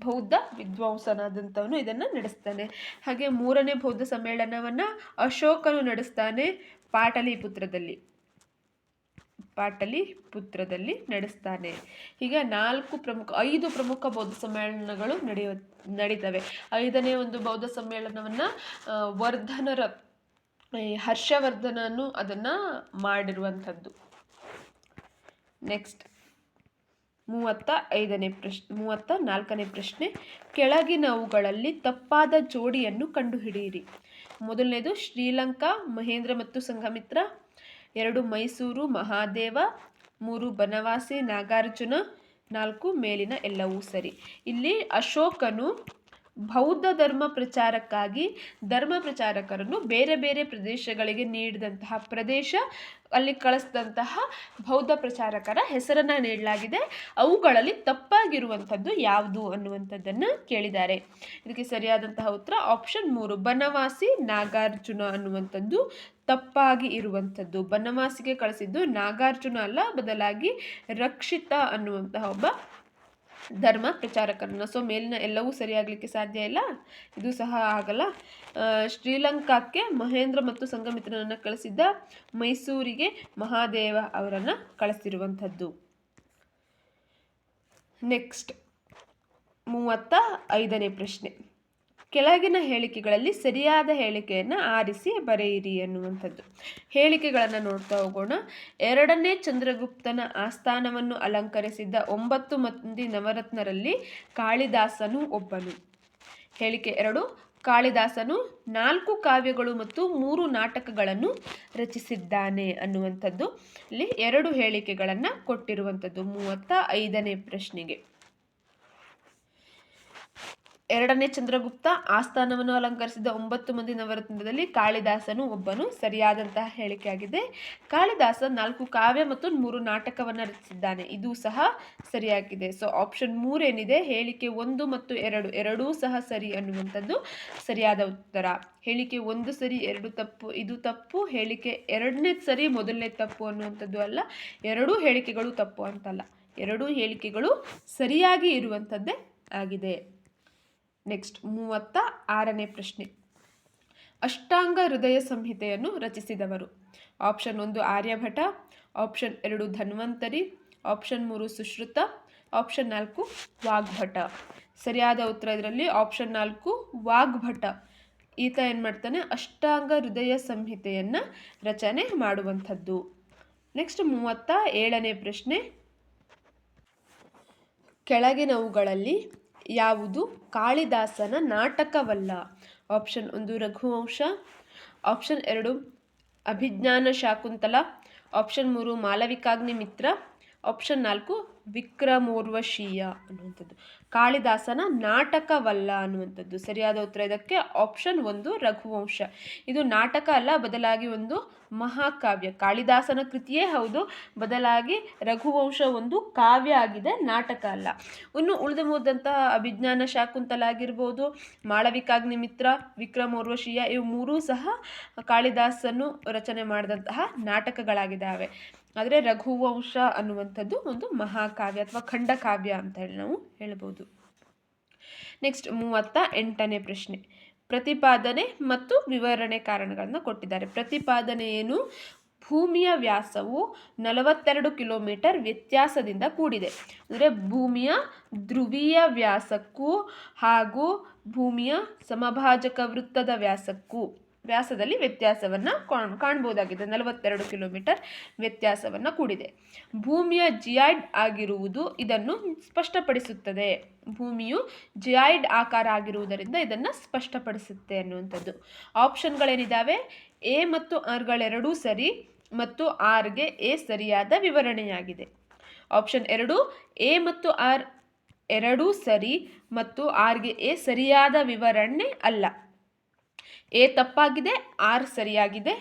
ಬೌದ್ಧ ವಿದ್ವಾಂಸನಾದಂಥವನು ಇದನ್ನು ನಡೆಸ್ತಾನೆ. ಹಾಗೆ 3ನೇ ಬೌದ್ಧ ಸಮ್ಮೇಳನವನ್ನು ಅಶೋಕನು ನಡೆಸ್ತಾನೆ ಪಾಟಲಿಪುತ್ರದಲ್ಲಿ ನಡೆಸ್ತಾನೆ. ಹೀಗೆ 5 ಪ್ರಮುಖ ಬೌದ್ಧ ಸಮ್ಮೇಳನಗಳು ನಡೀತವೆ. 5ನೇ ಒಂದು ಬೌದ್ಧ ಸಮ್ಮೇಳನವನ್ನು ಹರ್ಷವರ್ಧನನು ಅದನ್ನು ಮಾಡಿರುವಂಥದ್ದು. ನೆಕ್ಸ್ಟ್ 34ನೇ ಪ್ರಶ್ನೆ. ಕೆಳಗಿನವುಗಳಲ್ಲಿ ತಪ್ಪಾದ ಜೋಡಿಯನ್ನು ಕಂಡುಹಿಡಿಯಿರಿ. ಮೊದಲನೇದು ಶ್ರೀಲಂಕಾ ಮಹೇಂದ್ರ ಮತ್ತು ಸಂಘಮಿತ್ರ. 2 ಮೈಸೂರು ಮಹಾದೇವ. 3 ಬನವಾಸಿ ನಾಗಾರ್ಜುನ. 4 ಮೇಲಿನ ಎಲ್ಲವೂ ಸರಿ. ಇಲ್ಲಿ ಅಶೋಕನು ಬೌದ್ಧ ಧರ್ಮ ಪ್ರಚಾರಕ್ಕಾಗಿ ಧರ್ಮ ಪ್ರಚಾರಕರನ್ನು ಬೇರೆ ಬೇರೆ ಪ್ರದೇಶಗಳಿಗೆ ನೀಡಿದಂತಹ ಅಲ್ಲಿ ಕಳಿಸಿದಂತಹ ಬೌದ್ಧ ಪ್ರಚಾರಕರ ಹೆಸರನ್ನು ನೀಡಲಾಗಿದೆ. ಅವುಗಳಲ್ಲಿ ತಪ್ಪಾಗಿರುವಂಥದ್ದು ಯಾವುದು ಅನ್ನುವಂಥದ್ದನ್ನು ಕೇಳಿದ್ದಾರೆ. ಇದಕ್ಕೆ ಸರಿಯಾದಂತಹ ಉತ್ತರ ಆಪ್ಷನ್ 3 ಬನವಾಸಿ ನಾಗಾರ್ಜುನ ಅನ್ನುವಂಥದ್ದು ತಪ್ಪಾಗಿ ಇರುವಂಥದ್ದು. ಬನವಾಸಿಗೆ ಕಳಿಸಿದ್ದು ನಾಗಾರ್ಜುನ ಅಲ್ಲ, ಬದಲಾಗಿ ರಕ್ಷಿತ ಅನ್ನುವಂತಹ ಒಬ್ಬ ಧರ್ಮ ಪ್ರಚಾರಕರನ್ನ. ಸೊ ಮೇಲಿನ ಎಲ್ಲವೂ ಸರಿಯಾಗಲಿಕ್ಕೆ ಸಾಧ್ಯ ಇಲ್ಲ, ಇದು ಸಹ ಆಗಲ್ಲ. ಶ್ರೀಲಂಕಾಕ್ಕೆ ಮಹೇಂದ್ರ ಮತ್ತು ಸಂಘಮಿತ್ರನನ್ನು ಕಳಿಸಿದ್ದ, ಮೈಸೂರಿಗೆ ಮಹಾದೇವ ಅವರನ್ನು ಕಳಿಸಿರುವಂಥದ್ದು. ನೆಕ್ಸ್ಟ್ 35ನೇ ಪ್ರಶ್ನೆ. ಕೆಳಗಿನ ಹೇಳಿಕೆಗಳಲ್ಲಿ ಸರಿಯಾದ ಹೇಳಿಕೆಯನ್ನು ಆರಿಸಿ ಬರೆಯಿರಿ ಅನ್ನುವಂಥದ್ದು. ಹೇಳಿಕೆಗಳನ್ನು ನೋಡ್ತಾ ಹೋಗೋಣ. 2ನೇ ಚಂದ್ರಗುಪ್ತನ ಆಸ್ಥಾನವನ್ನು ಅಲಂಕರಿಸಿದ್ದ 9 ಮಂದಿ ನವರತ್ನರಲ್ಲಿ ಕಾಳಿದಾಸನು ಒಬ್ಬನು. ಹೇಳಿಕೆ 2. ಕಾಳಿದಾಸನು 4 ಕಾವ್ಯಗಳು ಮತ್ತು 3 ನಾಟಕಗಳನ್ನು ರಚಿಸಿದ್ದಾನೆ ಅನ್ನುವಂಥದ್ದು. ಇಲ್ಲಿ 2 ಹೇಳಿಕೆಗಳನ್ನು ಕೊಟ್ಟಿರುವಂಥದ್ದು 35ನೇ ಪ್ರಶ್ನೆಗೆ. 2ನೇ ಚಂದ್ರಗುಪ್ತ ಆಸ್ಥಾನವನ್ನು ಅಲಂಕರಿಸಿದ 9 ಮಂದಿ ನವರತ್ನದಲ್ಲಿ ಕಾಳಿದಾಸನು ಒಬ್ಬನು ಸರಿಯಾದಂತಹ ಹೇಳಿಕೆಯಾಗಿದೆ. ಕಾಳಿದಾಸ 4 ಕಾವ್ಯ ಮತ್ತು 3 ನಾಟಕವನ್ನು ರಚಿಸಿದ್ದಾನೆ, ಇದು ಸಹ ಸರಿಯಾಗಿದೆ. ಸೊ ಆಪ್ಷನ್ 3 ಏನಿದೆ, ಹೇಳಿಕೆ 1 ಮತ್ತು 2 ಎರಡೂ ಸಹ ಸರಿ ಅನ್ನುವಂಥದ್ದು ಸರಿಯಾದ ಉತ್ತರ. ಹೇಳಿಕೆ 1 ಸರಿ 2 ತಪ್ಪು, ಇದು ತಪ್ಪು. ಹೇಳಿಕೆ 2ನೇ ಸರಿ 1ನೇ ತಪ್ಪು ಅನ್ನುವಂಥದ್ದು ಅಲ್ಲ. ಎರಡೂ ಹೇಳಿಕೆಗಳು ತಪ್ಪು ಅಂತಲ್ಲ, ಎರಡೂ ಹೇಳಿಕೆಗಳು ಸರಿಯಾಗಿ ಇರುವಂಥದ್ದೇ ಆಗಿದೆ. ನೆಕ್ಸ್ಟ್ 36ನೇ ಪ್ರಶ್ನೆ. ಅಷ್ಟಾಂಗ ಹೃದಯ ಸಂಹಿತೆಯನ್ನು ರಚಿಸಿದವರು. Option 1 Aryabhata, option 2 Dhanvantari, option 3 Sushruta, option 4 Vagbhata. ಸರಿಯಾದ ಉತ್ತರ ಇದರಲ್ಲಿ ಆಪ್ಷನ್ 4 ವಾಗ್ಭಟ. ಈತ ಏನು ಮಾಡ್ತಾನೆ, ಅಷ್ಟಾಂಗ ಹೃದಯ ಸಂಹಿತೆಯನ್ನು ರಚನೆ ಮಾಡುವಂಥದ್ದು. ನೆಕ್ಸ್ಟ್ 37ನೇ ಪ್ರಶ್ನೆ. ಕೆಳಗಿನವುಗಳಲ್ಲಿ ಯಾವುದು ಕಾಳಿದಾಸನ ನಾಟಕವಲ್ಲ? Option 1 Raghuvamsha, option 2 Abhijnana Shakuntala, option 3 Malavikagnimitra, option 4 Vikramorvashiya ಅನ್ನುವಂಥದ್ದು. ಕಾಳಿದಾಸನ ನಾಟಕವಲ್ಲ ಅನ್ನುವಂಥದ್ದು ಸರಿಯಾದ ಉತ್ತರ. ಇದಕ್ಕೆ ಆಪ್ಷನ್ 1 ರಘುವಂಶ. ಇದು ನಾಟಕ ಅಲ್ಲ, ಬದಲಾಗಿ ಒಂದು ಮಹಾಕಾವ್ಯ. ಕಾಳಿದಾಸನ ಕೃತಿಯೇ ಹೌದು, ಬದಲಾಗಿ ರಘುವಂಶ ಒಂದು ಕಾವ್ಯ ಆಗಿದೆ, ನಾಟಕ ಅಲ್ಲ. ಇನ್ನು ಉಳಿದಂತಹ ಅಭಿಜ್ಞಾನ ಶಾಕುಂತಲ ಆಗಿರ್ಬೋದು, ಮಾಳವಿಕಾಗ್ನಿಮಿತ್ರ, ವಿಕ್ರಮೋರ್ವಶೀಯ, ಇವು 3 ಸಹ ಕಾಳಿದಾಸನು ರಚನೆ ಮಾಡಿದಂತಹ ನಾಟಕಗಳಾಗಿದ್ದಾವೆ. ಆದರೆ ರಘುವಂಶ ಅನ್ನುವಂಥದ್ದು ಒಂದು ಮಹಾಕಾವ್ಯ ಅಥವಾ ಖಂಡಕಾವ್ಯ ಅಂತ ಹೇಳಿ ನಾವು ಹೇಳ್ಬೋದು. ನೆಕ್ಸ್ಟ್ 38ನೇ ಪ್ರಶ್ನೆ. ಪ್ರತಿಪಾದನೆ ಮತ್ತು ವಿವರಣೆ ಕಾರಣಗಳನ್ನು ಕೊಟ್ಟಿದ್ದಾರೆ. ಪ್ರತಿಪಾದನೆ ಏನು? ಭೂಮಿಯ ವ್ಯಾಸವು 42 ಕಿಲೋಮೀಟರ್ ವ್ಯತ್ಯಾಸದಿಂದ ಕೂಡಿದೆ. ಅಂದರೆ ಭೂಮಿಯ ಧ್ರುವೀಯ ವ್ಯಾಸಕ್ಕೂ ಹಾಗೂ ಭೂಮಿಯ ಸಮಭಾಜಕ ವೃತ್ತದ ವ್ಯಾಸದಲ್ಲಿ ವ್ಯತ್ಯಾಸವನ್ನು ಕಾಣ್ಬೋದಾಗಿದೆ. 42 ಕಿಲೋಮೀಟರ್ ವ್ಯತ್ಯಾಸವನ್ನು ಕೂಡಿದೆ. ಭೂಮಿಯ ಜಿಯಾಯ್ಡ್ ಆಗಿರುವುದು ಇದನ್ನು ಸ್ಪಷ್ಟಪಡಿಸುತ್ತದೆ. ಭೂಮಿಯು ಜಿಯಾಯ್ಡ್ ಆಕಾರ ಆಗಿರುವುದರಿಂದ ಇದನ್ನು ಸ್ಪಷ್ಟಪಡಿಸುತ್ತೆ ಅನ್ನುವಂಥದ್ದು. ಆಪ್ಷನ್ಗಳೇನಿದ್ದಾವೆ, ಎ ಮತ್ತು ಆರ್ಗಳೆರಡೂ ಸರಿ ಮತ್ತು ಆರ್ಗೆ ಎ ಸರಿಯಾದ ವಿವರಣೆಯಾಗಿದೆ. ಆಪ್ಷನ್ 2 ಎ ಮತ್ತು ಆರ್ ಎರಡೂ ಸರಿ ಮತ್ತು ಆರ್ಗೆ ಎ ಸರಿಯಾದ ವಿವರಣೆ ಅಲ್ಲ. ಎ ತಪ್ಪಾಗಿದೆ, ಆರ್ ಸರಿಯಾಗಿದೆ.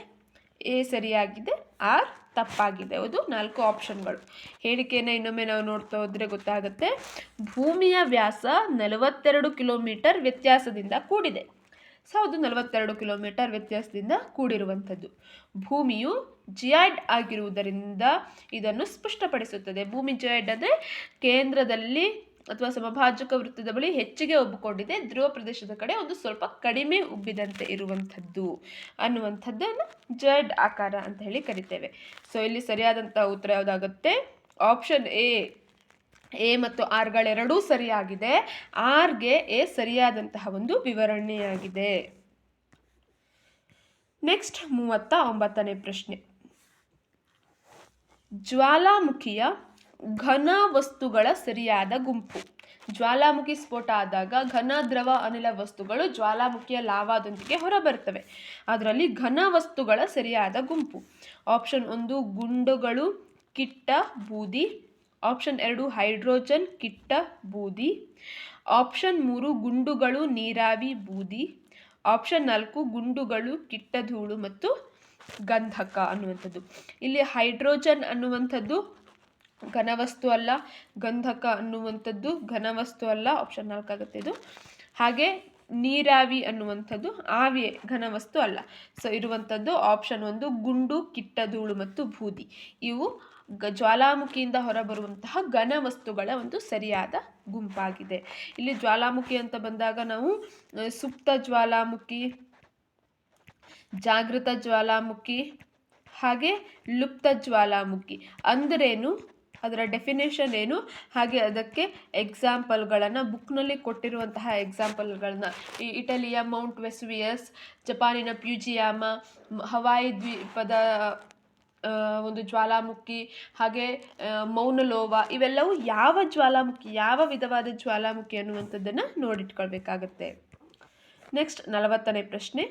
ಎ ಸರಿಯಾಗಿದೆ, ಆರ್ ತಪ್ಪಾಗಿದೆ. ಅದು 4 ಆಪ್ಷನ್ಗಳು. ಹೇಳಿಕೆಯನ್ನು ಇನ್ನೊಮ್ಮೆ ನಾವು ನೋಡ್ತಾ ಹೋದರೆ ಗೊತ್ತಾಗುತ್ತೆ. ಭೂಮಿಯ ವ್ಯಾಸ 42 ಕಿಲೋಮೀಟರ್ ವ್ಯತ್ಯಾಸದಿಂದ ಕೂಡಿದೆ. ಹೌದು, 42 ಕಿಲೋಮೀಟರ್ ವ್ಯತ್ಯಾಸದಿಂದ ಕೂಡಿರುವಂಥದ್ದು. ಭೂಮಿಯು ಜಿಯಾಯ್ಡ್ ಆಗಿರುವುದರಿಂದ ಇದನ್ನು ಸ್ಪಷ್ಟಪಡಿಸುತ್ತದೆ. ಭೂಮಿ ಜಿಯಾಯ್ಡ್ ಅಂದರೆ ಕೇಂದ್ರದಲ್ಲಿ ಅಥವಾ ಸಮಭಾಜಕ ವೃತ್ತದ ಬಳಿ ಹೆಚ್ಚಿಗೆ ಉಬ್ಬಿಕೊಂಡಿದೆ, ಧ್ರುವ ಪ್ರದೇಶದ ಕಡೆ ಒಂದು ಸ್ವಲ್ಪ ಕಡಿಮೆ ಉಬ್ಬಿದಂತೆ ಇರುವಂಥದ್ದು ಅನ್ನುವಂಥದ್ದನ್ನು ಜಿಯಾಯ್ಡ್ ಆಕಾರ ಅಂತ ಹೇಳಿ ಕರಿತೇವೆ. ಸೊ ಇಲ್ಲಿ ಸರಿಯಾದಂಥ ಉತ್ತರ ಯಾವುದಾಗುತ್ತೆ? ಆಪ್ಷನ್ ಎ ಮತ್ತು ಆರ್ಗಳೆರಡೂ ಸರಿಯಾಗಿದೆ. ಆರ್ಗೆ ಎ ಸರಿಯಾದಂತಹ ಒಂದು ವಿವರಣೆಯಾಗಿದೆ. ನೆಕ್ಸ್ಟ್ 39ನೇ ಪ್ರಶ್ನೆ. ಜ್ವಾಲಾಮುಖಿಯ ಘನ ವಸ್ತುಗಳ ಸರಿಯಾದ ಗುಂಪು. ಜ್ವಾಲಾಮುಖಿ ಸ್ಫೋಟ ಆದಾಗ ಘನ, ದ್ರವ, ಅನಿಲ ವಸ್ತುಗಳು ಜ್ವಾಲಾಮುಖಿಯ ಲಾವಾದೊಂದಿಗೆ ಹೊರಬರ್ತವೆ. ಅದರಲ್ಲಿ ಘನ ವಸ್ತುಗಳ ಸರಿಯಾದ ಗುಂಪು. ಆಪ್ಷನ್ 1 ಗುಂಡುಗಳು, ಕಿಟ್ಟ, ಬೂದಿ. ಆಪ್ಷನ್ 2 ಹೈಡ್ರೋಜನ್, ಕಿಟ್ಟ, ಬೂದಿ. ಆಪ್ಷನ್ 3 ಗುಂಡುಗಳು, ನೀರಾವಿ, ಬೂದಿ. ಆಪ್ಷನ್ 4 ಗುಂಡುಗಳು, ಕಿಟ್ಟ, ಧೂಳು ಮತ್ತು ಗಂಧಕ ಅನ್ನುವಂಥದ್ದು. ಇಲ್ಲಿ ಹೈಡ್ರೋಜನ್ ಅನ್ನುವಂಥದ್ದು ಘನವಸ್ತು ಅಲ್ಲ, ಗಂಧಕ ಅನ್ನುವಂಥದ್ದು ಘನವಸ್ತು ಅಲ್ಲ, ಆಪ್ಷನ್ 4 ಆಗುತ್ತೆ ಇದು. ಹಾಗೆ ನೀರಾವಿ ಅನ್ನುವಂಥದ್ದು ಆವಿ ಘನವಸ್ತು ಅಲ್ಲ. ಸೊ ಇರುವಂಥದ್ದು ಆಪ್ಷನ್ 1 ಗುಂಡು, ಕಿಟ್ಟ, ಧೂಳು ಮತ್ತು ಬೂದಿ. ಇವು ಜ್ವಾಲಾಮುಖಿಯಿಂದ ಹೊರಬರುವಂತಹ ಘನವಸ್ತುಗಳ ಒಂದು ಸರಿಯಾದ ಗುಂಪಾಗಿದೆ. ಇಲ್ಲಿ ಜ್ವಾಲಾಮುಖಿ ಅಂತ ಬಂದಾಗ ನಾವು ಸುಪ್ತ ಜ್ವಾಲಾಮುಖಿ, ಜಾಗೃತ ಜ್ವಾಲಾಮುಖಿ, ಹಾಗೆ ಲುಪ್ತ ಜ್ವಾಲಾಮುಖಿ ಅಂದ್ರೇನು, ಅದರ ಡೆಫಿನೇಷನ್ ಏನು, ಹಾಗೆ ಅದಕ್ಕೆ ಎಕ್ಸಾಂಪಲ್ಗಳನ್ನು ಬುಕ್ನಲ್ಲಿ ಕೊಟ್ಟಿರುವಂತಹ ಎಕ್ಸಾಂಪಲ್ಗಳನ್ನ ಈ ಇಟಲಿಯ ಮೌಂಟ್ ವೆಸುವಿಯಸ್, ಜಪಾನಿನ ಫ್ಯೂಜಿಯಾಮ, ಹವಾಯಿ ದ್ವೀಪದ ಒಂದು ಜ್ವಾಲಾಮುಖಿ, ಹಾಗೆ ಮೌನಲೋವಾ, ಇವೆಲ್ಲವೂ ಯಾವ ಜ್ವಾಲಾಮುಖಿ, ಯಾವ ವಿಧವಾದ ಜ್ವಾಲಾಮುಖಿ ಅನ್ನುವಂಥದ್ದನ್ನು ನೋಡಿಟ್ಕೊಳ್ಬೇಕಾಗತ್ತೆ. ನೆಕ್ಸ್ಟ್ 40ನೇ ಪ್ರಶ್ನೆ.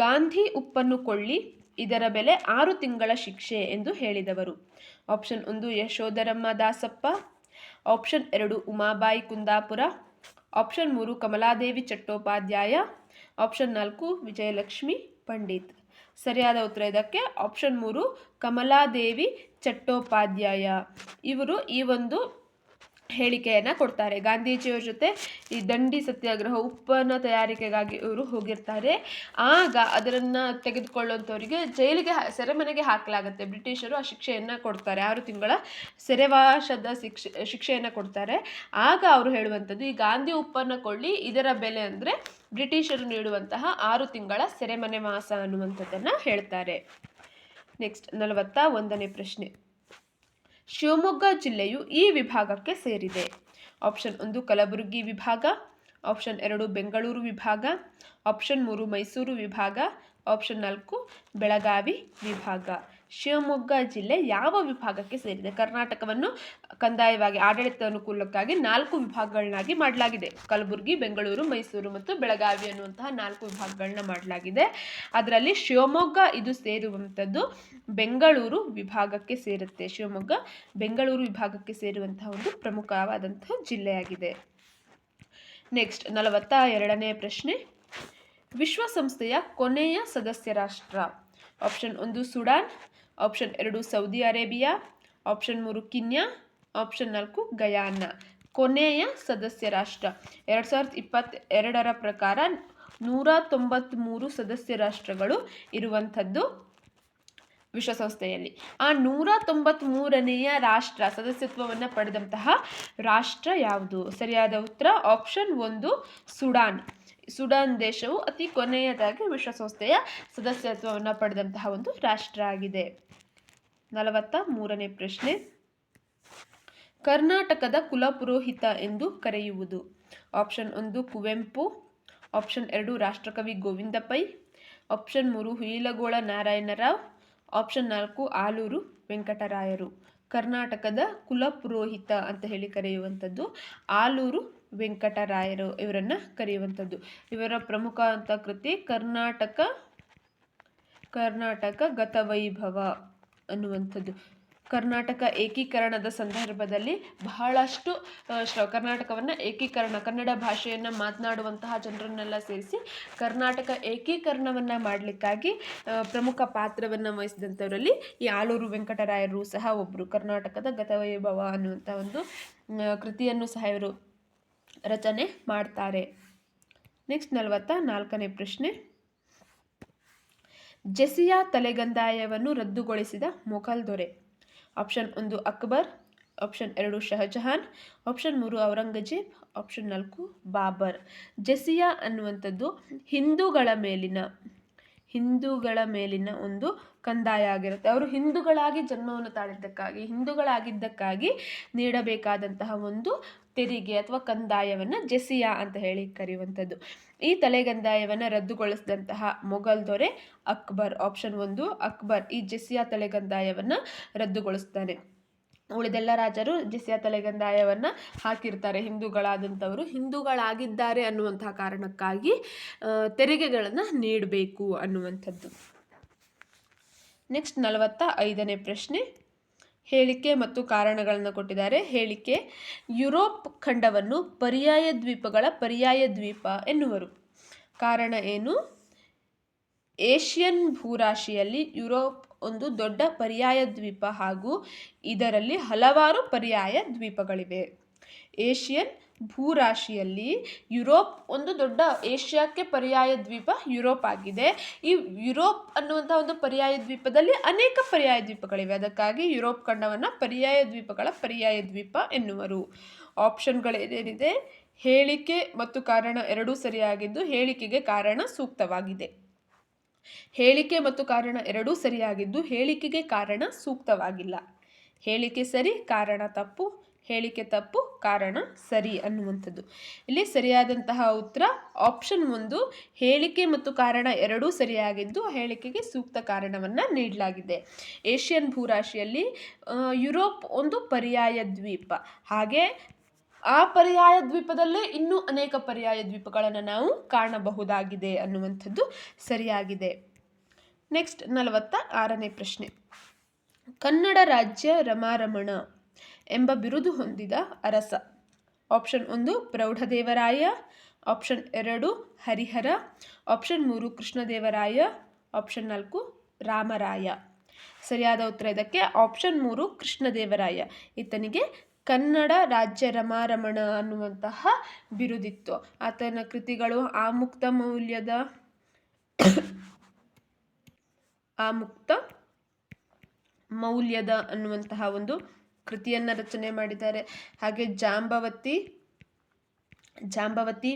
ಗಾಂಧಿ ಉಪ್ಪನ್ನು ಕೊಳ್ಳಿ, ಇದರ ಬೆಲೆ 6 ತಿಂಗಳ ಶಿಕ್ಷೆ ಎಂದು ಹೇಳಿದವರು. Option 1 Yashodharamma Dasappa. Option 2 Umabai Kundapur. Option 3 Kamaladevi Chattopadhyay. Option 4 Vijayalakshmi Pandit. ಸರಿಯಾದ ಉತ್ತರ ಇದಕ್ಕೆ ಆಪ್ಷನ್ 3 ಕಮಲಾದೇವಿ ಚಟ್ಟೋಪಾಧ್ಯಾಯ. ಇವರು ಈ ಒಂದು ಹೇಳಿಕೆಯನ್ನು ಕೊಡ್ತಾರೆ. ಗಾಂಧೀಜಿಯವರ ಜೊತೆ ಈ ದಂಡಿ ಸತ್ಯಾಗ್ರಹ, ಉಪ್ಪನ್ನ ತಯಾರಿಕೆಗಾಗಿ ಇವರು ಹೋಗಿರ್ತಾರೆ. ಆಗ ಅದನ್ನು ತೆಗೆದುಕೊಳ್ಳುವಂಥವರಿಗೆ ಜೈಲಿಗೆ, ಸೆರೆಮನೆಗೆ ಹಾಕಲಾಗುತ್ತೆ. ಬ್ರಿಟಿಷರು ಆ ಶಿಕ್ಷೆಯನ್ನು ಕೊಡ್ತಾರೆ, 6 ತಿಂಗಳ ಸೆರೆವಾಸದ ಶಿಕ್ಷೆಯನ್ನು ಕೊಡ್ತಾರೆ. ಆಗ ಅವರು ಹೇಳುವಂಥದ್ದು, ಈ ಗಾಂಧಿ ಉಪ್ಪನ್ನು ಕೊಳ್ಳಿ, ಇದರ ಬೆಲೆ ಅಂದರೆ ಬ್ರಿಟಿಷರು ನೀಡುವಂತಹ 6 ತಿಂಗಳ ಸೆರೆಮನೆ ವಾಸ ಅನ್ನುವಂಥದ್ದನ್ನು ಹೇಳ್ತಾರೆ. ನೆಕ್ಸ್ಟ್ 41ನೇ ಪ್ರಶ್ನೆ. ಶಿವಮೊಗ್ಗ ಜಿಲ್ಲೆಯು ಈ ವಿಭಾಗಕ್ಕೆ ಸೇರಿದೆ. ಆಪ್ಷನ್ 1 ಕಲಬುರಗಿ ವಿಭಾಗ. ಆಪ್ಷನ್ 2 ಬೆಂಗಳೂರು ವಿಭಾಗ. ಆಪ್ಷನ್ 3 ಮೈಸೂರು ವಿಭಾಗ. ಆಪ್ಷನ್ 4 ಬೆಳಗಾವಿ ವಿಭಾಗ. ಶಿವಮೊಗ್ಗ ಜಿಲ್ಲೆ ಯಾವ ವಿಭಾಗಕ್ಕೆ ಸೇರಿದೆ? ಕರ್ನಾಟಕವನ್ನು ಕಂದಾಯವಾಗಿ ಆಡಳಿತ ಅನುಕೂಲಕ್ಕಾಗಿ 4 ವಿಭಾಗಗಳನ್ನಾಗಿ ಮಾಡಲಾಗಿದೆ. ಕಲಬುರಗಿ, ಬೆಂಗಳೂರು, ಮೈಸೂರು ಮತ್ತು ಬೆಳಗಾವಿ ಅನ್ನುವಂತಹ 4 ವಿಭಾಗಗಳನ್ನ ಮಾಡಲಾಗಿದೆ. ಅದರಲ್ಲಿ ಶಿವಮೊಗ್ಗ ಇದು ಸೇರುವಂಥದ್ದು ಬೆಂಗಳೂರು ವಿಭಾಗಕ್ಕೆ ಸೇರುತ್ತೆ. ಶಿವಮೊಗ್ಗ ಬೆಂಗಳೂರು ವಿಭಾಗಕ್ಕೆ ಸೇರುವಂತಹ ಒಂದು ಪ್ರಮುಖವಾದಂತಹ ಜಿಲ್ಲೆಯಾಗಿದೆ. ನೆಕ್ಸ್ಟ್ 42ನೇ ಪ್ರಶ್ನೆ. ವಿಶ್ವಸಂಸ್ಥೆಯ ಕೊನೆಯ ಸದಸ್ಯ ರಾಷ್ಟ್ರ. Option 1 Sudan. Option 2 Saudi Arabia. Option 3 Kenya. Option 4 Guyana. ಕೊನೆಯ ಸದಸ್ಯ ರಾಷ್ಟ್ರ 2022ರ ಪ್ರಕಾರ 193 ಸದಸ್ಯ ರಾಷ್ಟ್ರಗಳು ಇರುವಂಥದ್ದು ವಿಶ್ವಸಂಸ್ಥೆಯಲ್ಲಿ. ಆ 193ನೆಯ ರಾಷ್ಟ್ರ, ಸದಸ್ಯತ್ವವನ್ನು ಪಡೆದಂತಹ ರಾಷ್ಟ್ರ ಯಾವುದು? ಸರಿಯಾದ ಉತ್ತರ ಆಪ್ಷನ್ 1 ಸುಡಾನ್. ಸುಡಾನ್ ದೇಶವು ಅತಿ ಕೊನೆಯದಾಗಿ ವಿಶ್ವಸಂಸ್ಥೆಯ ಸದಸ್ಯತ್ವವನ್ನು ಪಡೆದಂತಹ ಒಂದು ರಾಷ್ಟ್ರ ಆಗಿದೆ. 43ನೇ ಪ್ರಶ್ನೆ. ಕರ್ನಾಟಕದ ಕುಲಪುರೋಹಿತ ಎಂದು ಕರೆಯುವುದು. ಆಪ್ಷನ್ 1 ಕುವೆಂಪು. ಆಪ್ಷನ್ 2 ರಾಷ್ಟ್ರಕವಿ ಗೋವಿಂದ ಪೈ. ಆಪ್ಷನ್ 3 ಹುಯಿಲಗೋಳ ನಾರಾಯಣರಾವ್. ಆಪ್ಷನ್ 4 ಆಲೂರು ವೆಂಕಟರಾಯರು. ಕರ್ನಾಟಕದ ಕುಲಪುರೋಹಿತ ಅಂತ ಹೇಳಿ ಕರೆಯುವಂಥದ್ದು ಆಲೂರು ವೆಂಕಟರಾಯರು ಇವರನ್ನು ಕರೆಯುವಂಥದ್ದು. ಇವರ ಪ್ರಮುಖ ಅಂತ ಕೃತಿ ಕರ್ನಾಟಕ ಗತವೈಭವ ಅನ್ನುವಂಥದ್ದು. ಕರ್ನಾಟಕ ಏಕೀಕರಣದ ಸಂದರ್ಭದಲ್ಲಿ ಬಹಳಷ್ಟು ಕರ್ನಾಟಕವನ್ನು ಕನ್ನಡ ಭಾಷೆಯನ್ನು ಮಾತನಾಡುವಂತಹ ಜನರನ್ನೆಲ್ಲ ಸೇರಿಸಿ ಕರ್ನಾಟಕ ಏಕೀಕರಣವನ್ನು ಮಾಡಲಿಕ್ಕಾಗಿ ಪ್ರಮುಖ ಪಾತ್ರವನ್ನು ವಹಿಸಿದಂಥವರಲ್ಲಿ ಈ ಆಲೂರು ವೆಂಕಟರಾಯರು ಸಹ ಒಬ್ಬರು. ಕರ್ನಾಟಕದ ಗತವೈಭವ ಅನ್ನುವಂಥ ಒಂದು ಕೃತಿಯನ್ನು ಸಹ ಇವರು ರಚನೆ ಮಾಡ್ತಾರೆ. ನೆಕ್ಸ್ಟ್ 44ನೇ ಪ್ರಶ್ನೆ. ಜೆಸಿಯಾ ತಲೆಗಂದಾಯವನ್ನು ರದ್ದುಗೊಳಿಸಿದ ಮೊಘಲ್ ದೊರೆ. Option 1 Akbar, option 2 Shahjahan, option 3 Aurangzeb, option 4 Babur. ಜೆಸಿಯಾ ಅನ್ನುವಂಥದ್ದು ಹಿಂದೂಗಳ ಮೇಲಿನ ಒಂದು ಕಂದಾಯ ಆಗಿರುತ್ತೆ. ಅವರು ಹಿಂದೂಗಳಾಗಿ ಜನ್ಮವನ್ನು ತಾಳಿದ್ದಕ್ಕಾಗಿ, ಹಿಂದೂಗಳಾಗಿದ್ದಕ್ಕಾಗಿ ನೀಡಬೇಕಾದಂತಹ ಒಂದು ತೆರಿಗೆ ಅಥವಾ ಕಂದಾಯವನ್ನು ಜೆಸಿಯಾ ಅಂತ ಹೇಳಿ ಕರೆಯುವಂಥದ್ದು. ಈ ತಲೆಗಂದಾಯವನ್ನು ರದ್ದುಗೊಳಿಸಿದಂತಹ ಮೊಘಲ್ ದೊರೆ ಅಕ್ಬರ್. ಆಪ್ಷನ್ 1 ಅಕ್ಬರ್ ಈ ಜೆಸಿಯಾ ತಲೆಗಂದಾಯವನ್ನು ರದ್ದುಗೊಳಿಸ್ತಾನೆ. ಉಳಿದೆಲ್ಲ ರಾಜರು ಜೆಸಿಯಾ ತಲೆಗಂದಾಯವನ್ನು ಹಾಕಿರ್ತಾರೆ. ಹಿಂದೂಗಳಾದಂಥವರು ಹಿಂದೂಗಳಾಗಿದ್ದಾರೆ ಅನ್ನುವಂತಹ ಕಾರಣಕ್ಕಾಗಿ ತೆರಿಗೆಗಳನ್ನು ನೀಡಬೇಕು ಅನ್ನುವಂಥದ್ದು. ನೆಕ್ಸ್ಟ್ 45ನೇ ಪ್ರಶ್ನೆ. ಹೇಳಿಕೆ ಮತ್ತು ಕಾರಣಗಳನ್ನು ಕೊಟ್ಟಿದ್ದಾರೆ. ಹೇಳಿಕೆ: ಯುರೋಪ್ ಖಂಡವನ್ನು ಪರ್ಯಾಯ ದ್ವೀಪಗಳ ಪರ್ಯಾಯ ದ್ವೀಪ ಎನ್ನುವರು. ಕಾರಣ ಏನು? ಏಷ್ಯನ್ ಭೂರಾಶಿಯಲ್ಲಿ ಯುರೋಪ್ ಒಂದು ದೊಡ್ಡ ಪರ್ಯಾಯ ದ್ವೀಪ ಹಾಗೂ ಇದರಲ್ಲಿ ಹಲವಾರು ಪರ್ಯಾಯ ದ್ವೀಪಗಳಿವೆ. ಏಷ್ಯನ್ ಭೂರಾಶಿಯಲ್ಲಿ ಯುರೋಪ್ ಒಂದು ದೊಡ್ಡ, ಏಷ್ಯಾಕ್ಕೆ ಪರ್ಯಾಯ ದ್ವೀಪ ಯುರೋಪ್ ಆಗಿದೆ. ಈ ಯುರೋಪ್ ಅನ್ನುವಂಥ ಒಂದು ಪರ್ಯಾಯ ದ್ವೀಪದಲ್ಲಿ ಅನೇಕ ಪರ್ಯಾಯ ದ್ವೀಪಗಳಿವೆ. ಅದಕ್ಕಾಗಿ ಯುರೋಪ್ ಖಂಡವನ್ನು ಪರ್ಯಾಯ ದ್ವೀಪಗಳ ಪರ್ಯಾಯ ದ್ವೀಪ ಎನ್ನುವರು. ಆಪ್ಷನ್ಗಳೇನೇನಿದೆ? ಹೇಳಿಕೆ ಮತ್ತು ಕಾರಣ ಎರಡೂ ಸರಿಯಾಗಿದ್ದು ಹೇಳಿಕೆಗೆ ಕಾರಣ ಸೂಕ್ತವಾಗಿದೆ. ಹೇಳಿಕೆ ಮತ್ತು ಕಾರಣ ಎರಡೂ ಸರಿಯಾಗಿದ್ದು ಹೇಳಿಕೆಗೆ ಕಾರಣ ಸೂಕ್ತವಾಗಿಲ್ಲ. ಹೇಳಿಕೆ ಸರಿ, ಕಾರಣ ತಪ್ಪು. ಹೇಳಿಕೆ ತಪ್ಪು, ಕಾರಣ ಸರಿ ಅನ್ನುವಂಥದ್ದು. ಇಲ್ಲಿ ಸರಿಯಾದಂತಹ ಉತ್ತರ ಆಪ್ಷನ್ 1. ಹೇಳಿಕೆ ಮತ್ತು ಕಾರಣ ಎರಡೂ ಸರಿಯಾಗಿದ್ದು ಹೇಳಿಕೆಗೆ ಸೂಕ್ತ ಕಾರಣವನ್ನು ನೀಡಲಾಗಿದೆ. ಏಷ್ಯನ್ ಭೂರಾಶಿಯಲ್ಲಿ ಯುರೋಪ್ ಒಂದು ಪರ್ಯಾಯ ದ್ವೀಪ. ಹಾಗೆ ಆ ಪರ್ಯಾಯ ದ್ವೀಪದಲ್ಲೇ ಇನ್ನೂ ಅನೇಕ ಪರ್ಯಾಯ ದ್ವೀಪಗಳನ್ನು ನಾವು ಕಾಣಬಹುದಾಗಿದೆ ಅನ್ನುವಂಥದ್ದು ಸರಿಯಾಗಿದೆ. ನೆಕ್ಸ್ಟ್ 46ನೇ ಪ್ರಶ್ನೆ. ಕನ್ನಡ ರಾಜ್ಯ ರಮಾರಮಣ ಎಂಬ ಬಿರುದು ಹೊಂದಿದ ಅರಸ. Option 1 Praudhadevaraya, option 2 Harihara, option 3 Krishnadevaraya, option 4 Ramaraya. ಸರಿಯಾದ ಉತ್ತರ ಇದಕ್ಕೆ ಆಪ್ಷನ್ 3 ಕೃಷ್ಣದೇವರಾಯ. ಈತನಿಗೆ ಕನ್ನಡ ರಾಜ್ಯ ರಮಾರಮಣ ಅನ್ನುವಂತಹ ಬಿರುದಿತ್ತು. ಆತನ ಕೃತಿಗಳು ಆಮುಕ್ತ ಮೌಲ್ಯದ ಅನ್ನುವಂತಹ ಒಂದು ಕೃತಿಯನ್ನು ರಚನೆ ಮಾಡಿದ್ದಾರೆ. ಹಾಗೆ ಜಾಂಬವತಿ